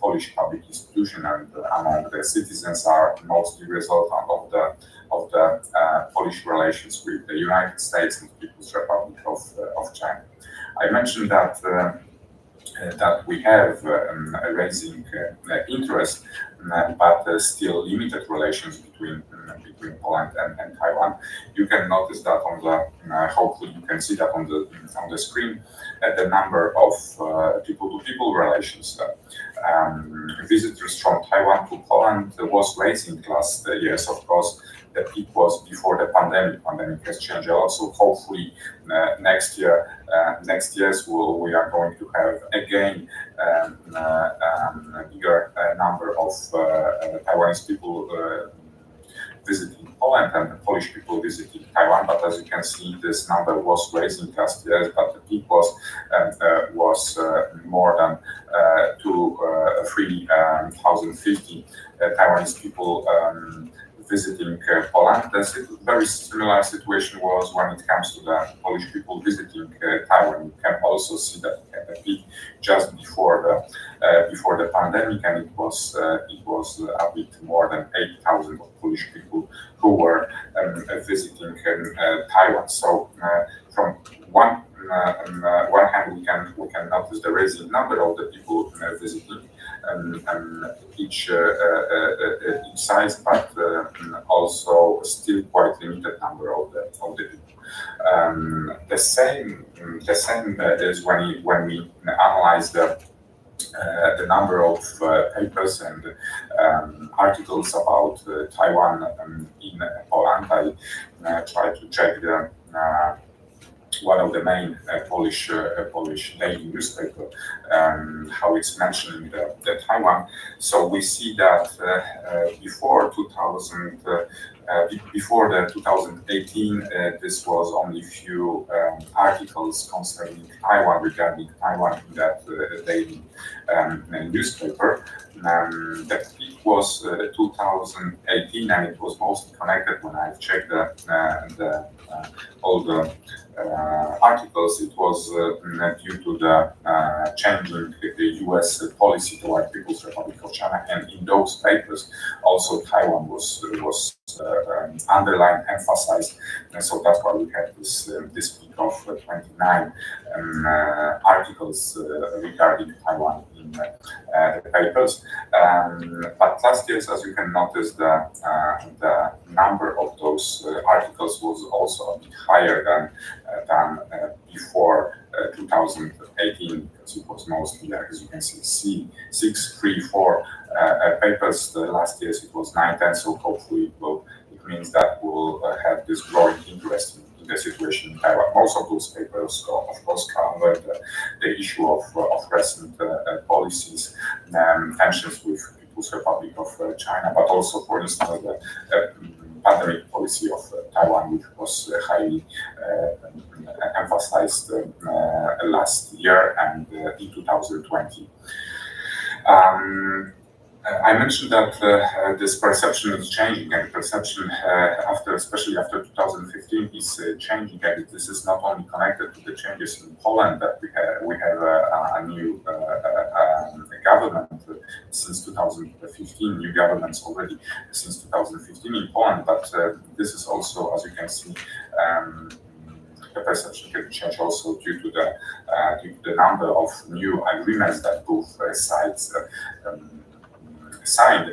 Polish public institutions, and among the citizens are mostly resultant of the Polish relations with the United States and the People's Republic of China. I mentioned that we have raising interest, but still limited relations between Poland and Taiwan. You can notice that on the hopefully you can see that on the screen the number of people-to-people relations. Visitors from Taiwan to Poland was rising last years. Of course, the peak was before the pandemic. Pandemic has changed a lot, so hopefully next year we are going to have again a bigger number of Taiwanese people visiting Poland and the Polish people visiting Taiwan. But as you can see, this number was rising last year, but the peak was more than 3,050 Taiwanese people visiting Poland. The very similar situation was when it comes to the Polish people visiting Taiwan. You can also see that the peak just before the pandemic, and it was a bit more than 8,000 Polish people who were visiting Taiwan. So from one one hand, we can notice the rising number of the people visiting each size, but also still quite limited number of the people. The same is when we analyze the number of papers and articles about Taiwan in Poland. I try to check one of the main Polish daily newspaper, how it's mentioning the Taiwan. So we see that before the 2018, this was only few articles concerning Taiwan, regarding Taiwan in that daily newspaper. That it was 2018, and it was mostly connected when I checked all the articles. It was due to the changing the U.S. policy toward People's Republic of China, and in those papers also Taiwan was underlined, emphasized, and so that's why we had this peak of 29 articles regarding Taiwan in the papers. But last year, as you can notice, the number of those articles was also a bit higher than before 2018, because it was mostly, as you can see, 6, 3, 4 papers. The last year it was 9, 10. So hopefully it means that we'll have this growing interest in the situation in Taiwan. Most of those papers, of course, cover the issue of recent policies, tensions with People's Republic of China, but also, for instance, the pandemic policy of Taiwan, which was highly emphasized last year and in 2020. I mentioned that this perception is changing, and perception especially after 2015 is changing, and this is not only connected to the changes in Poland, that we have a new government since 2015, new governments already since 2015 in Poland, but this is also, as you can see, the perception can change also due to the number of new agreements that both sides signed.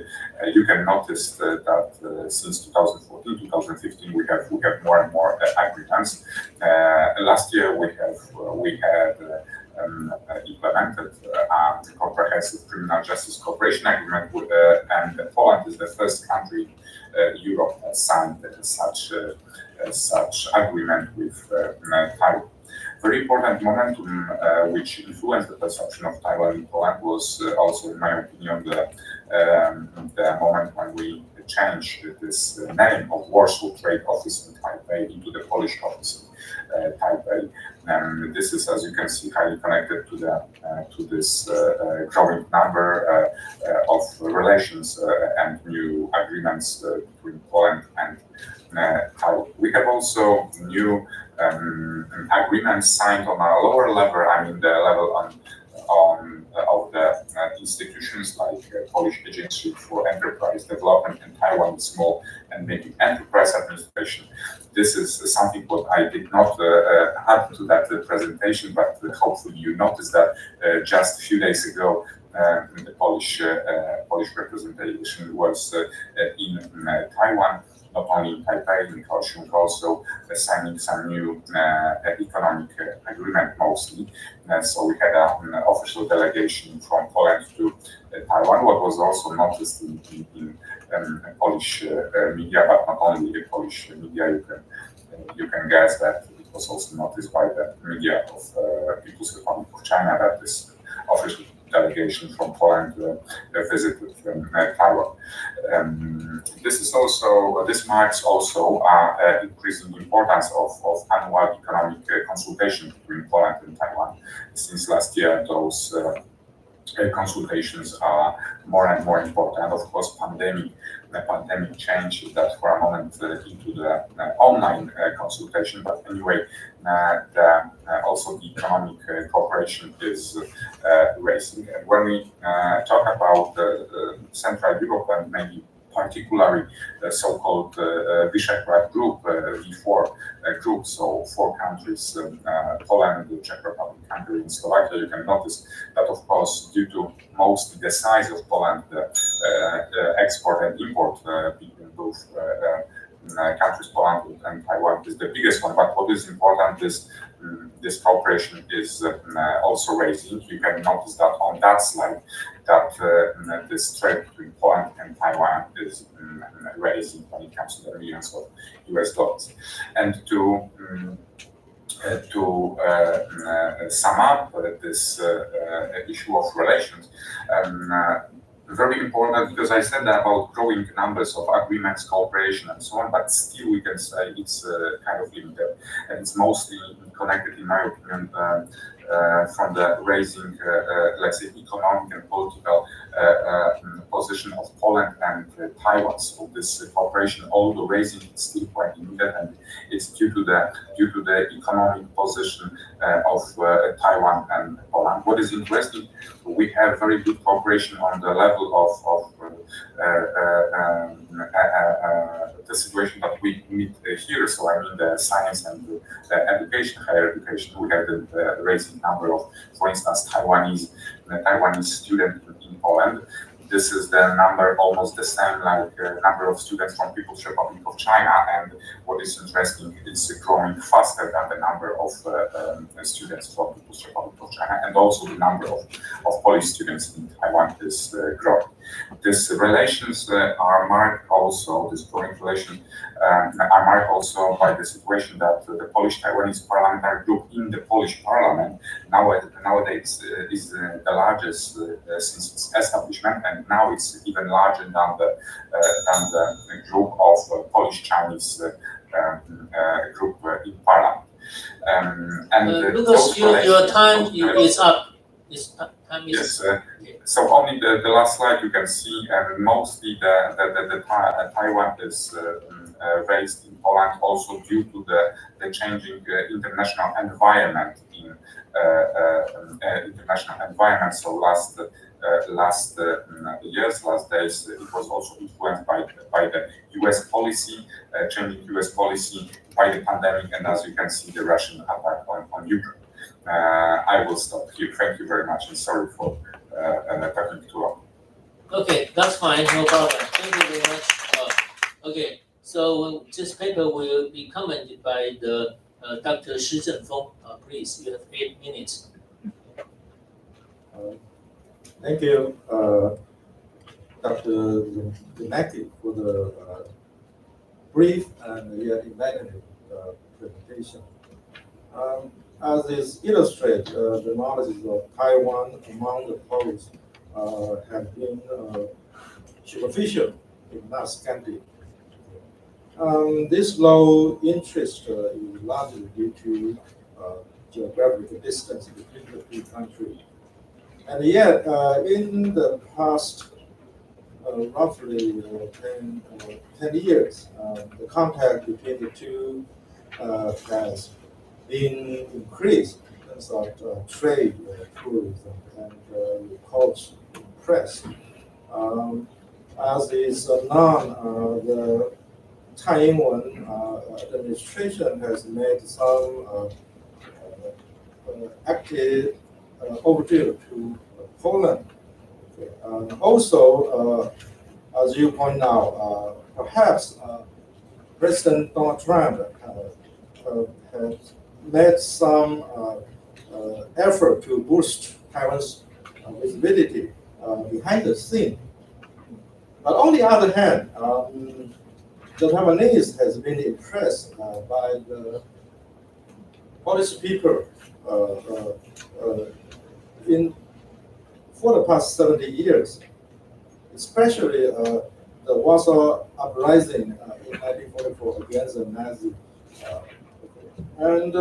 You can notice that since 2014, 2015, we have more and more agreements. Last year we had implemented a comprehensive criminal justice cooperation agreement, and Poland is the first country in Europe that signed such agreement with Taiwan. Very important momentum which influenced the perception of Taiwan in Poland was also, in my opinion, the moment when we changed this name of Warsaw Trade Office in Taipei into the Polish office in Taipei. This is, as you can see, highly connected to this growing number of relations and new agreements between Poland and Taiwan. We have also new agreements signed on a lower level. I mean, the level of the institutions like Polish Agency for Enterprise Development and Taiwan Small and Medium Enterprise Administration. This is something what I did not add to that presentation, but hopefully you noticed that just a few days ago the Polish representation was in Taiwan. Not only in Taipei, in Kao-Cheng, also signing some new economic agreement mostly. So we had an official delegation from Poland to Taiwan, what was also noticed in Polish media, but not only the Polish media. You can guess that it was also noticed by the media of People's Republic of China that this official delegation from Poland visited Taiwan. This marks also increasing importance of annual economic consultation between Poland and Taiwan. Since last year, those consultations are more and more important. Of course, the pandemic changed that for a moment into the online consultation. But anyway, also the economic cooperation is rising. And when we talk about Central Europe and maybe particularly the so-called Visegrad group, V4 group, so 4 countries, Poland, the Czech Republic, Hungary, and Slovakia. You can notice that, of course, due to mostly the size of Poland, the export and import between both countries, Poland and Taiwan, is the biggest one. But what is important is this cooperation is also raising. You can notice that on that slide that this trade between Poland and Taiwan is raising when it comes to the millions of US dollars. And to sum up this issue of relations, very important, because I said about growing numbers of agreements, cooperation, and so on, but still we can say it's kind of limited, and it's mostly connected, in my opinion, from the raising, let's say, economic and political position of Poland and Taiwan. So this cooperation, although raising, is still quite limited, and it's due to the economic position of Taiwan and Poland. What is interesting, we have very good cooperation on the level of the situation that we meet here. So I mean the science and the education, higher education. We have the raising number of, for instance, Taiwanese students in Poland. This is the number almost the same like number of students from People's Republic of China, and what is interesting, it's growing faster than the number of students from People's Republic of China, and also the number of Polish students in Taiwan is growing. These relations are marked also, this growing relation are marked also by the situation that the Polish-Taiwanese parliamentary group in the Polish parliament nowadays is the largest since its establishment, and now it's even larger than the group of Polish-Chinese group in parliament. Lucas, your time is up. Yes. So only the last slide you can see, and mostly the Taiwan is raised in Poland also due to the changing international environment in international environment. So last days, it was also influenced by the U.S. policy, changing U.S. policy, by the pandemic, and as you can see, the Russian attack on Ukraine. I will stop here. Thank you very much, and sorry for talking too long. Okay, that's fine, no problem. Thank you very much. Okay, so this paper will be commented by the Dr. Tseng. Please, you have 8 minutes. Thank you, Dr. Remaking, for the brief and yet imaginative presentation. As is illustrated, the knowledge of Taiwan among the Polish have been superficial, if not scanty. This low interest is largely due to geographical distance between the two countries. And yet, in the past roughly 10 years, the contact between the two has been increased in terms of trade, tourism, and culture, press. As is known, the Taiwan administration has made some active overture to Poland. Also, as you point out, perhaps President Donald Trump has made some effort to boost Taiwan's visibility behind the scene. But on the other hand, the Taiwanese has been impressed by the Polish people for the past 70 years, especially the Warsaw Uprising in 1944 against the Nazi. And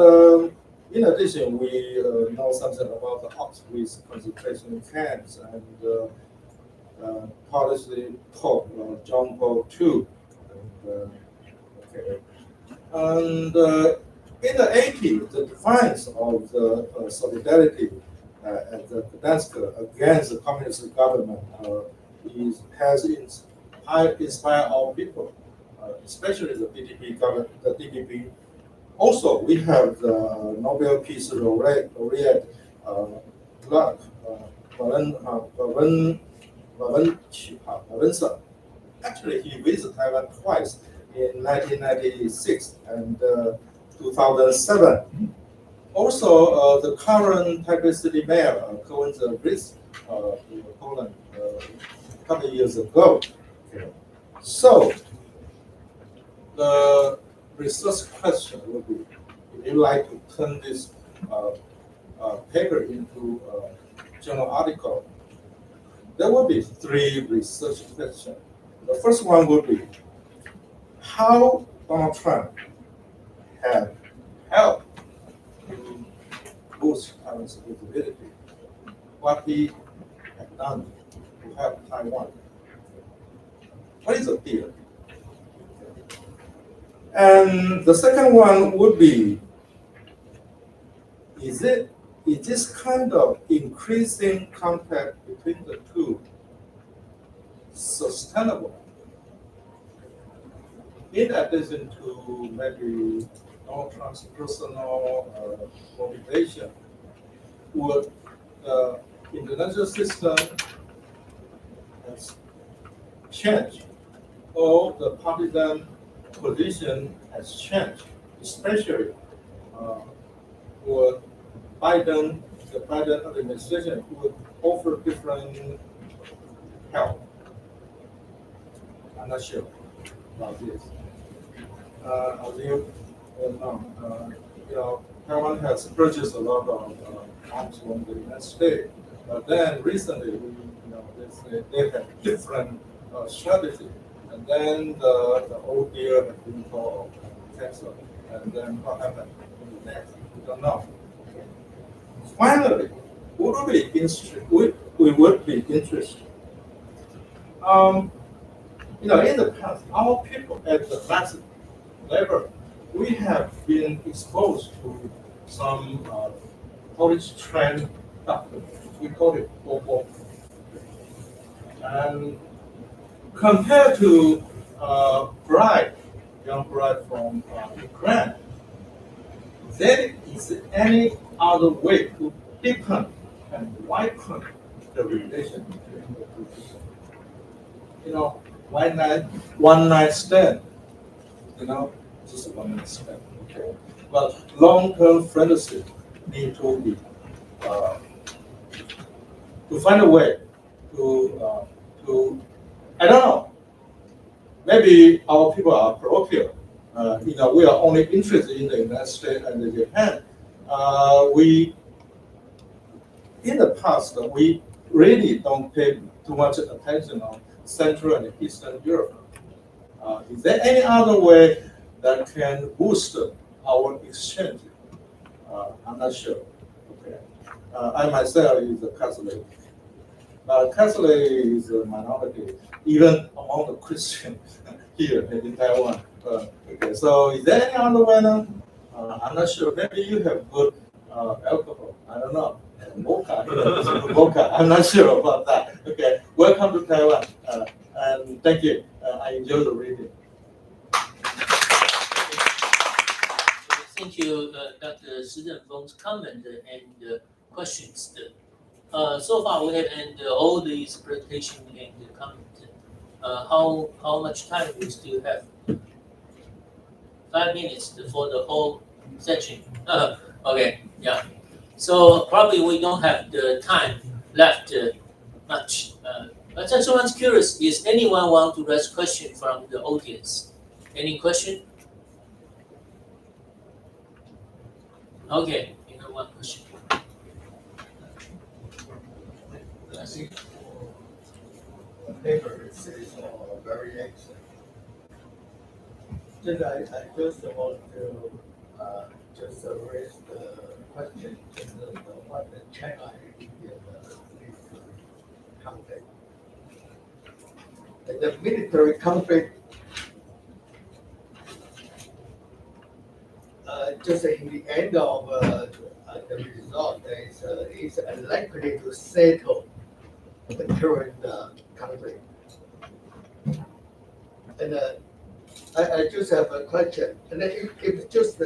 in addition, we know something about the Auschwitz concentration camps and policy Pope John Paul II. And in the 80s, the defiance of the solidarity at the Gdansk against the communist government has inspire our people, especially the DPP government, the DPP. Also, we have the Nobel Peace Laureate, Wang. Actually, he visited Taiwan twice in 1996 and 2007. Also, the current Taipei City Mayor, Kao-Cheng, Poland, a couple of years ago. So, the research question would be, if you like to turn this paper into a journal article, there will be 3 research questions. The first one would be, how Donald Trump had helped to boost Taiwan's visibility, what he had done to help Taiwan. What is the deal? And the second one would be, is this kind of increasing contact between the two sustainable? In addition to maybe Donald Trump's personal motivation, would the international system has changed, or the partisan position has changed, especially would the Biden administration would offer different help. I'm not sure about this. As you know, Taiwan has purchased a lot of arms from the United States, but then recently, they have different strategy. And then the old deal has been called canceled. And then what happened next? We don't know. Finally, we would be interested. In the past, our people at the last level, we have been exposed to some college trained doctors. We call it OPO. And compared to young bride from Ukraine, there is any other way to deepen and widen the relation between the two people. One night stand, just one night stand. Okay. But long-term friendship need to be to find a way to I don't know. Maybe our people are parochial. We are only interested in the United States and Japan. In the past, we really don't pay too much attention on Central and Eastern Europe. Is there any other way that can boost our exchange? I'm not sure. Okay. I myself is a Catholic. Catholic is a minority, even among the Christians here in Taiwan. Okay, so is there any other way now? I'm not sure. Maybe you have good alcohol. I don't know. Mocha. I'm not sure about that. Okay, welcome to Taiwan, and thank you. I enjoyed the reading. Thank you, Dr. Sien-Chong's comment and questions. So far, we have ended all these presentation and comment. How much time we still have? 5 minutes for the whole section. Okay, yeah. So probably we don't have the time left much. But someone's curious, is anyone want to raise question from the audience? Any question? Okay, you have one question. I think the paper is very excellent. Just I just want to just raise the question in what the China conflict. The military conflict, just in the end of the result, is unlikely to settle the current conflict. And I just have a question. And if it's just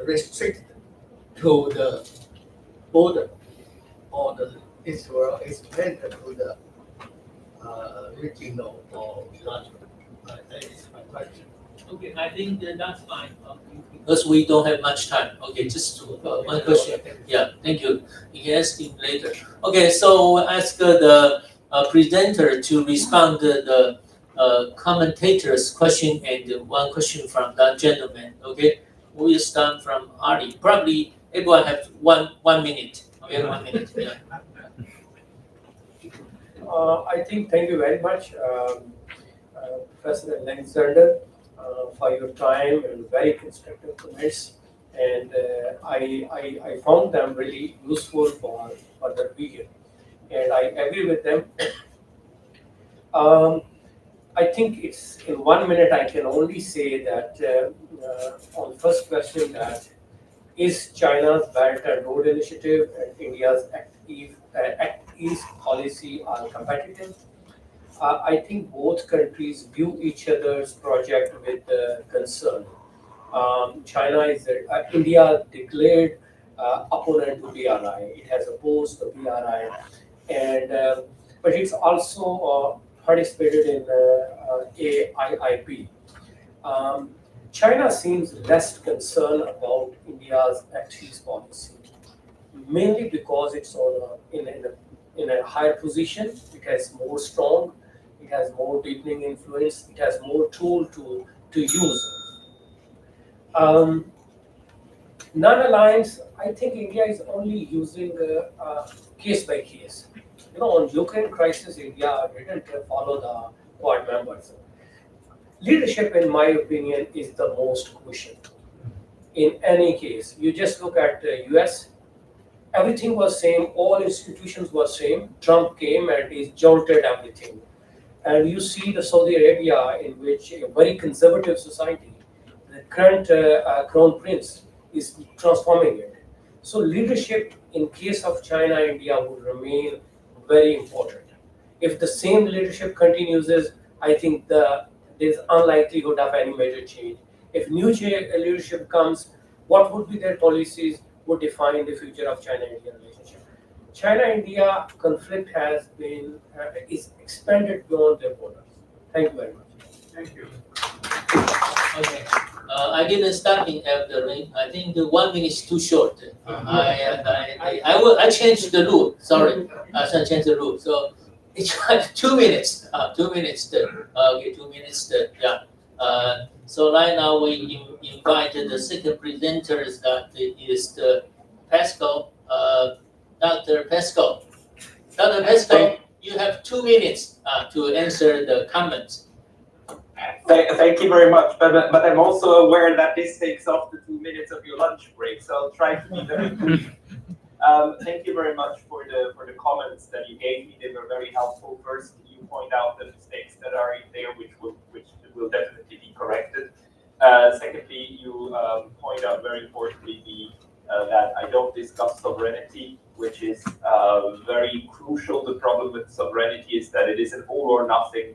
restrict to the border, or it will expand to the regional or national. That is my question. Okay, I think that's fine. Because we don't have much time. Okay, just one question. Yeah, thank you. You can ask him later. Okay, so we'll ask the presenter to respond to the commentator's question and one question from that gentleman. Okay, we'll start from Ali. Probably everyone have one minute. Okay, 1 minute. Yeah. I think thank you very much, President Alexander, for your time and very constructive comments. And I found them really useful for the region. And I agree with them. I think it's in 1 minute I can only say that on the first question, that is China's Belt and Road Initiative and India's Act East policy are competitive? I think both countries view each other's project with concern. India declared opponent to BRI. It has opposed the BRI, and but it's also participated in AIIP. China seems less concerned about India's Act East policy, mainly because it's in a higher position. It has more strong, it has more deepening influence, it has more tool to use. Non-alliance, I think India is only using case by case. On Ukraine crisis, India didn't follow the Quad members. Leadership, in my opinion, is the most crucial. In any case, you just look at the US, everything was same, all institutions were same. Trump came and he jolted everything. And you see the Saudi Arabia, in which a very conservative society, the current crown prince is transforming it. So leadership in case of China, India would remain very important. If the same leadership continues, I think there's unlikelihood of any major change. If new leadership comes, what would be their policies would define the future of China-India relationship. China-India conflict has been is expanded beyond their borders. Thank you very much. Thank you. Okay. I didn't start in after. I think the 1 minute is too short. I changed the rule. Sorry, I changed the rule. So it's 2 minutes. 2 minutes. Okay, 2 minutes. Yeah. So right now we invited the second presenters. That is the Pascal, Dr. Pascal. Dr. Pascal, you have 2 minutes to answer the comments. Thank you very much, but I'm also aware that this takes off the 2 minutes of your lunch break, so I'll try to be very brief. Thank you very much for the comments that you gave me. They were very helpful. First, you point out the mistakes that are in there, which will definitely be corrected. Secondly, you point out very importantly that I don't discuss sovereignty, which is very crucial. The problem with sovereignty is that it is an all or nothing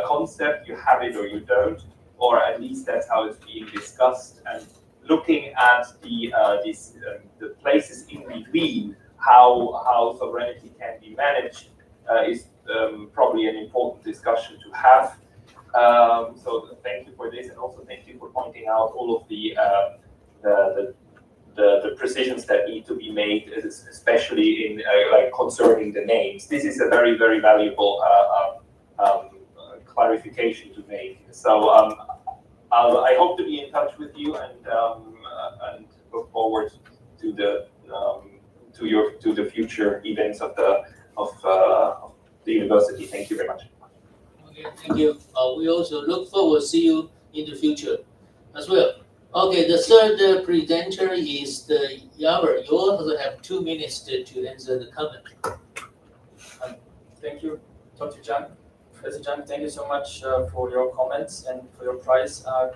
concept. You have it or you don't, or at least that's how it's being discussed. And looking at the places in between, how sovereignty can be managed, is probably an important discussion to have. So thank you for this, and also thank you for pointing out all of the precisions that need to be made, especially in like concerning the names. This is a very, very valuable clarification to make. So I hope to be in touch with you, and look forward to the future events of the university. Thank you very much. Okay, thank you. We also look forward to see you in the future as well. Okay, the third presenter is the Yaver. You also have 2 minutes to answer the comment. Thank you, Dr. Zhang. Professor Zhang, thank you so much for your comments and for your prize. I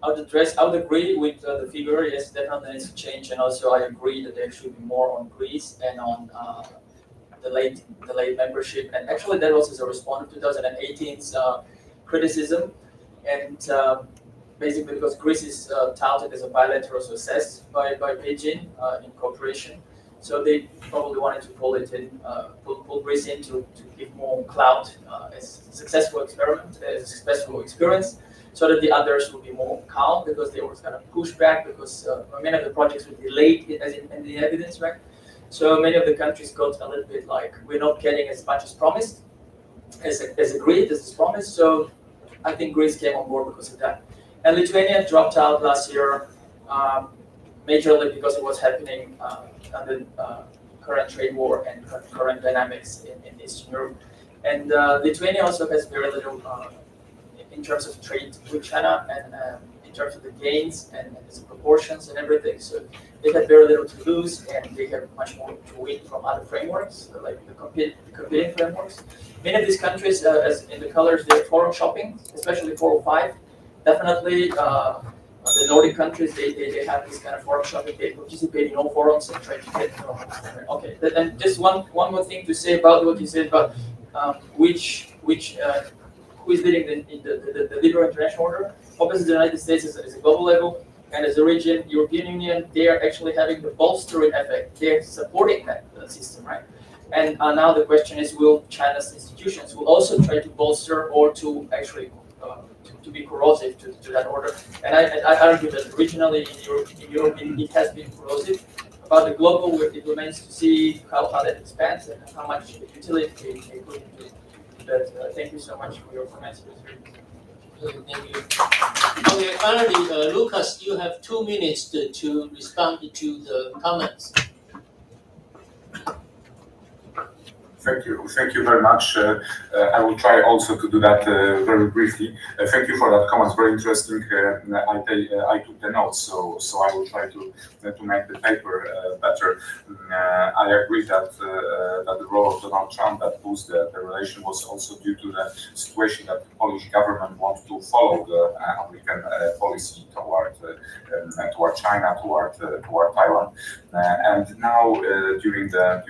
would agree with the figure. Yes, definitely needs to change, and also I agree that there should be more on Greece and on the late membership. And actually, that also is a response to 2018's criticism, and basically because Greece is touted as a bilateral success by Beijing in cooperation. So they probably wanted to pull it in, pull Greece in to give more clout as a successful experiment, as a successful experience, so that the others will be more calm because they were kind of pushed back because many of the projects were delayed as in the evidence, right? So many of the countries got a little bit like, we're not getting as much as promised, as agreed, as promised. So I think Greece came on board because of that. And Lithuania dropped out last year, majorly because it was happening under current trade war and current dynamics in Eastern Europe. And Lithuania also has very little in terms of trade with China and in terms of the gains and the proportions and everything. So they have very little to lose and they have much more to win from other frameworks, like the competing frameworks. Many of these countries, as in the colors, they're forum shopping, especially 405. Definitely, the Nordic countries, they have this kind of forum shopping. They participate in all forums and try to get. Okay, and just one more thing to say about what you said about who is leading the liberal international order. Obviously, the United States is a global level, and as a region, European Union, they are actually having the bolstering effect. They're supporting that system, right? And now the question is, will China's institutions will also try to bolster or to actually to be corrosive to that order? And I argue that regionally in Europe it has been corrosive. About the global, it remains to see how that expands and how much utility they put into it. But thank you so much for your comments. Okay, thank you. Okay, finally, Lucas, you have 2 minutes to respond to the comments. Thank you very much. I will try also to do that very briefly. Thank you for that comment, very interesting. I took the notes, so I will try to make the paper better. I agree that the role of Donald Trump that boosted the relation was also due to the situation that the Polish government wants to follow the American policy toward China, toward Taiwan, and now during the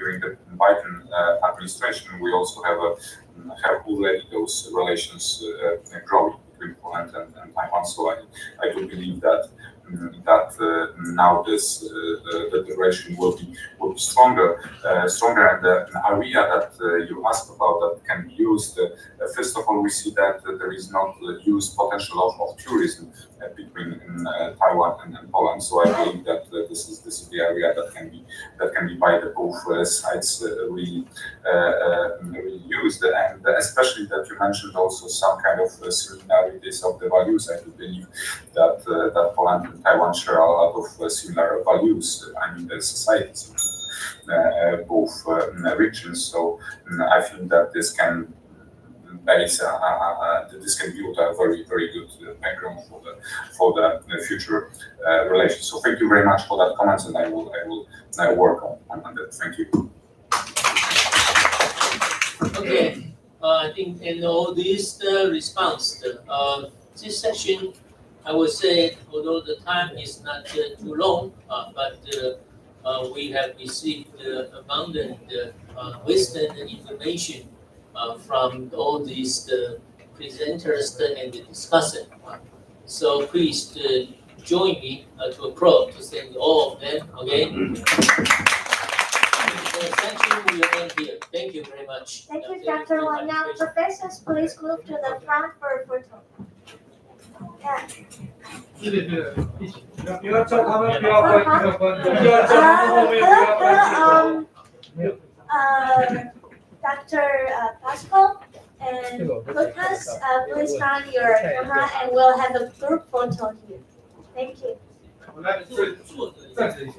Biden administration, we also have already those relations growing between Poland and Taiwan. So I do believe that now the relation will be stronger. And the area that you asked about that can be used. First of all, we see that there is not used potential of tourism between Taiwan and Poland. So I believe that this is the area that can be by the both sides really used, and especially that you mentioned also some kind of similarities of the values. I do believe that Poland and Taiwan share a lot of similar values. I mean, the societies of both regions. So I think that this can build a very, very good background for the future relations. So thank you very much for that comment, and I will work on that. Thank you. Okay, I think in all these response, this session, I would say, although the time is not too long, but we have received abundant wisdom and information from all these presenters and the discussants. So please join me to applaud to thank all of them. Okay. We are done here. Thank you very much. Thank you, Dr. Wang. Now, professors, please move to the front for a photo. Yeah. 不要叫他们不要关，不要叫他们后面不要关。Dr. Pascal and Lucas, please turn your camera and we'll have a group photo here. Thank you. 我来站着一下。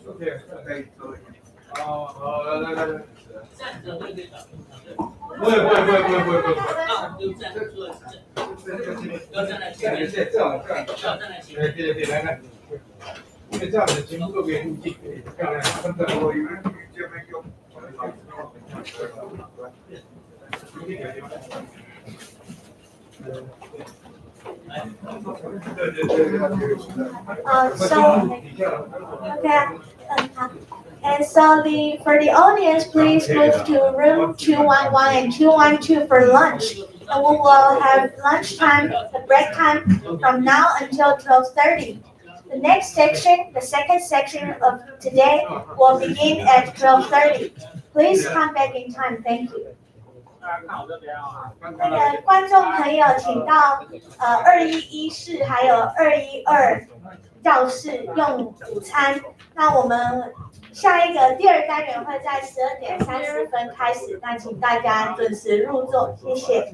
OK， 好，来。站着会被打。不会。那就站着坐着。要站在前面。这样。要站在前面。对，来。因为这样子节目都可以录进，漂亮。我以为这边用。So, okay. And so for the audience, please move to room 211 and 212 for lunch. And we will have lunchtime, the break time from now until 12:30. The next section, the second section of today, will begin at 12:30. Please come back in time. Thank you. 那个观众朋友，请到211室还有212教室用午餐。那我们下一个第二单元会在12:30开始，那请大家准时入座，谢谢。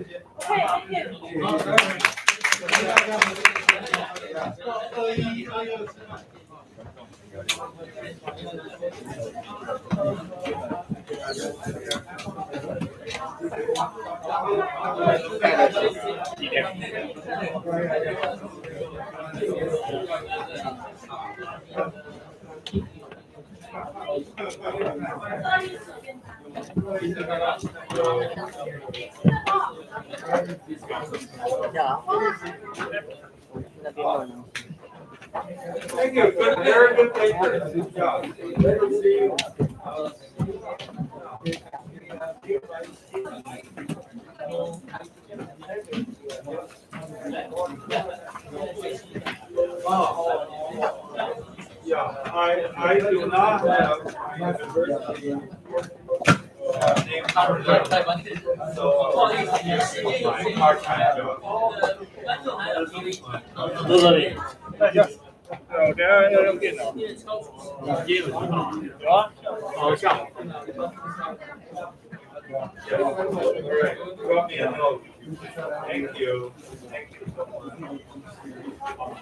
Thank you. Good, very good paper. Good job. Let me see you. Yeah, I do not have university name so my part-time job. 我等下要用电脑接有啊，好像。Drop me a note. Thank you. Thank you so much. 好。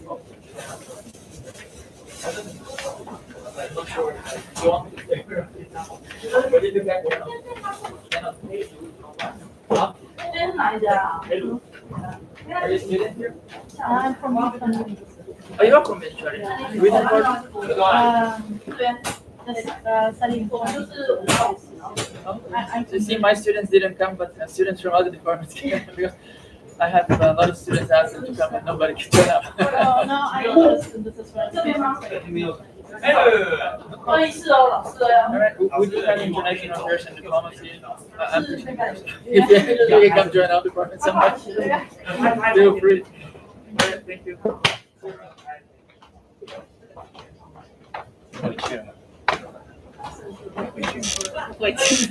今天是哪一家啊？ Are you a student here? I'm from Japan. Oh, you are from Australia. Reason for Studying for You see, my students didn't come, but students from other departments came because I have a lot of students asked them to come and nobody could turn up. No, I understand this as well. 这边吗？欢迎是哦，老师呀。 Alright, we do have international affairs and diplomacy. I'm pretty interested. If you can come join our department sometime, feel free. Alright, thank you. 回去。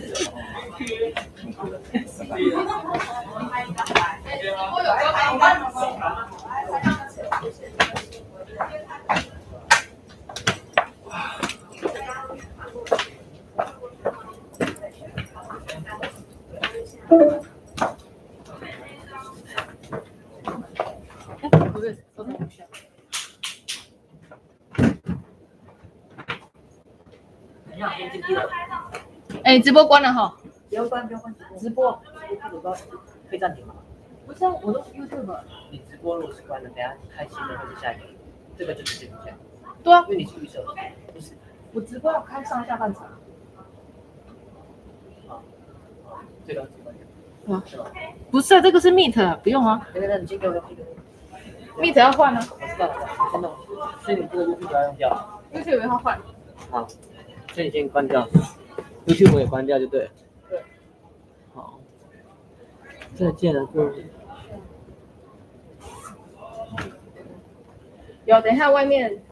哎，直播关了哈。不要关，直播可以暂停吗？不是啊，我都是 YouTube。你直播如果是关了，等下开新的或者下一个，这个就直接不见。对啊，因为你是预设，不是。我直播要开上下半场。这个啊，不是啊，这个是 Meet， 不用啊。那你先给我用这个。Meet 要换啊。我知道，真的。所以你这个 YouTube 要用掉。YouTube 要换。好，所以你先关掉 ，YouTube 也关掉就对了。对。好，再见了各位。有，等一下外面。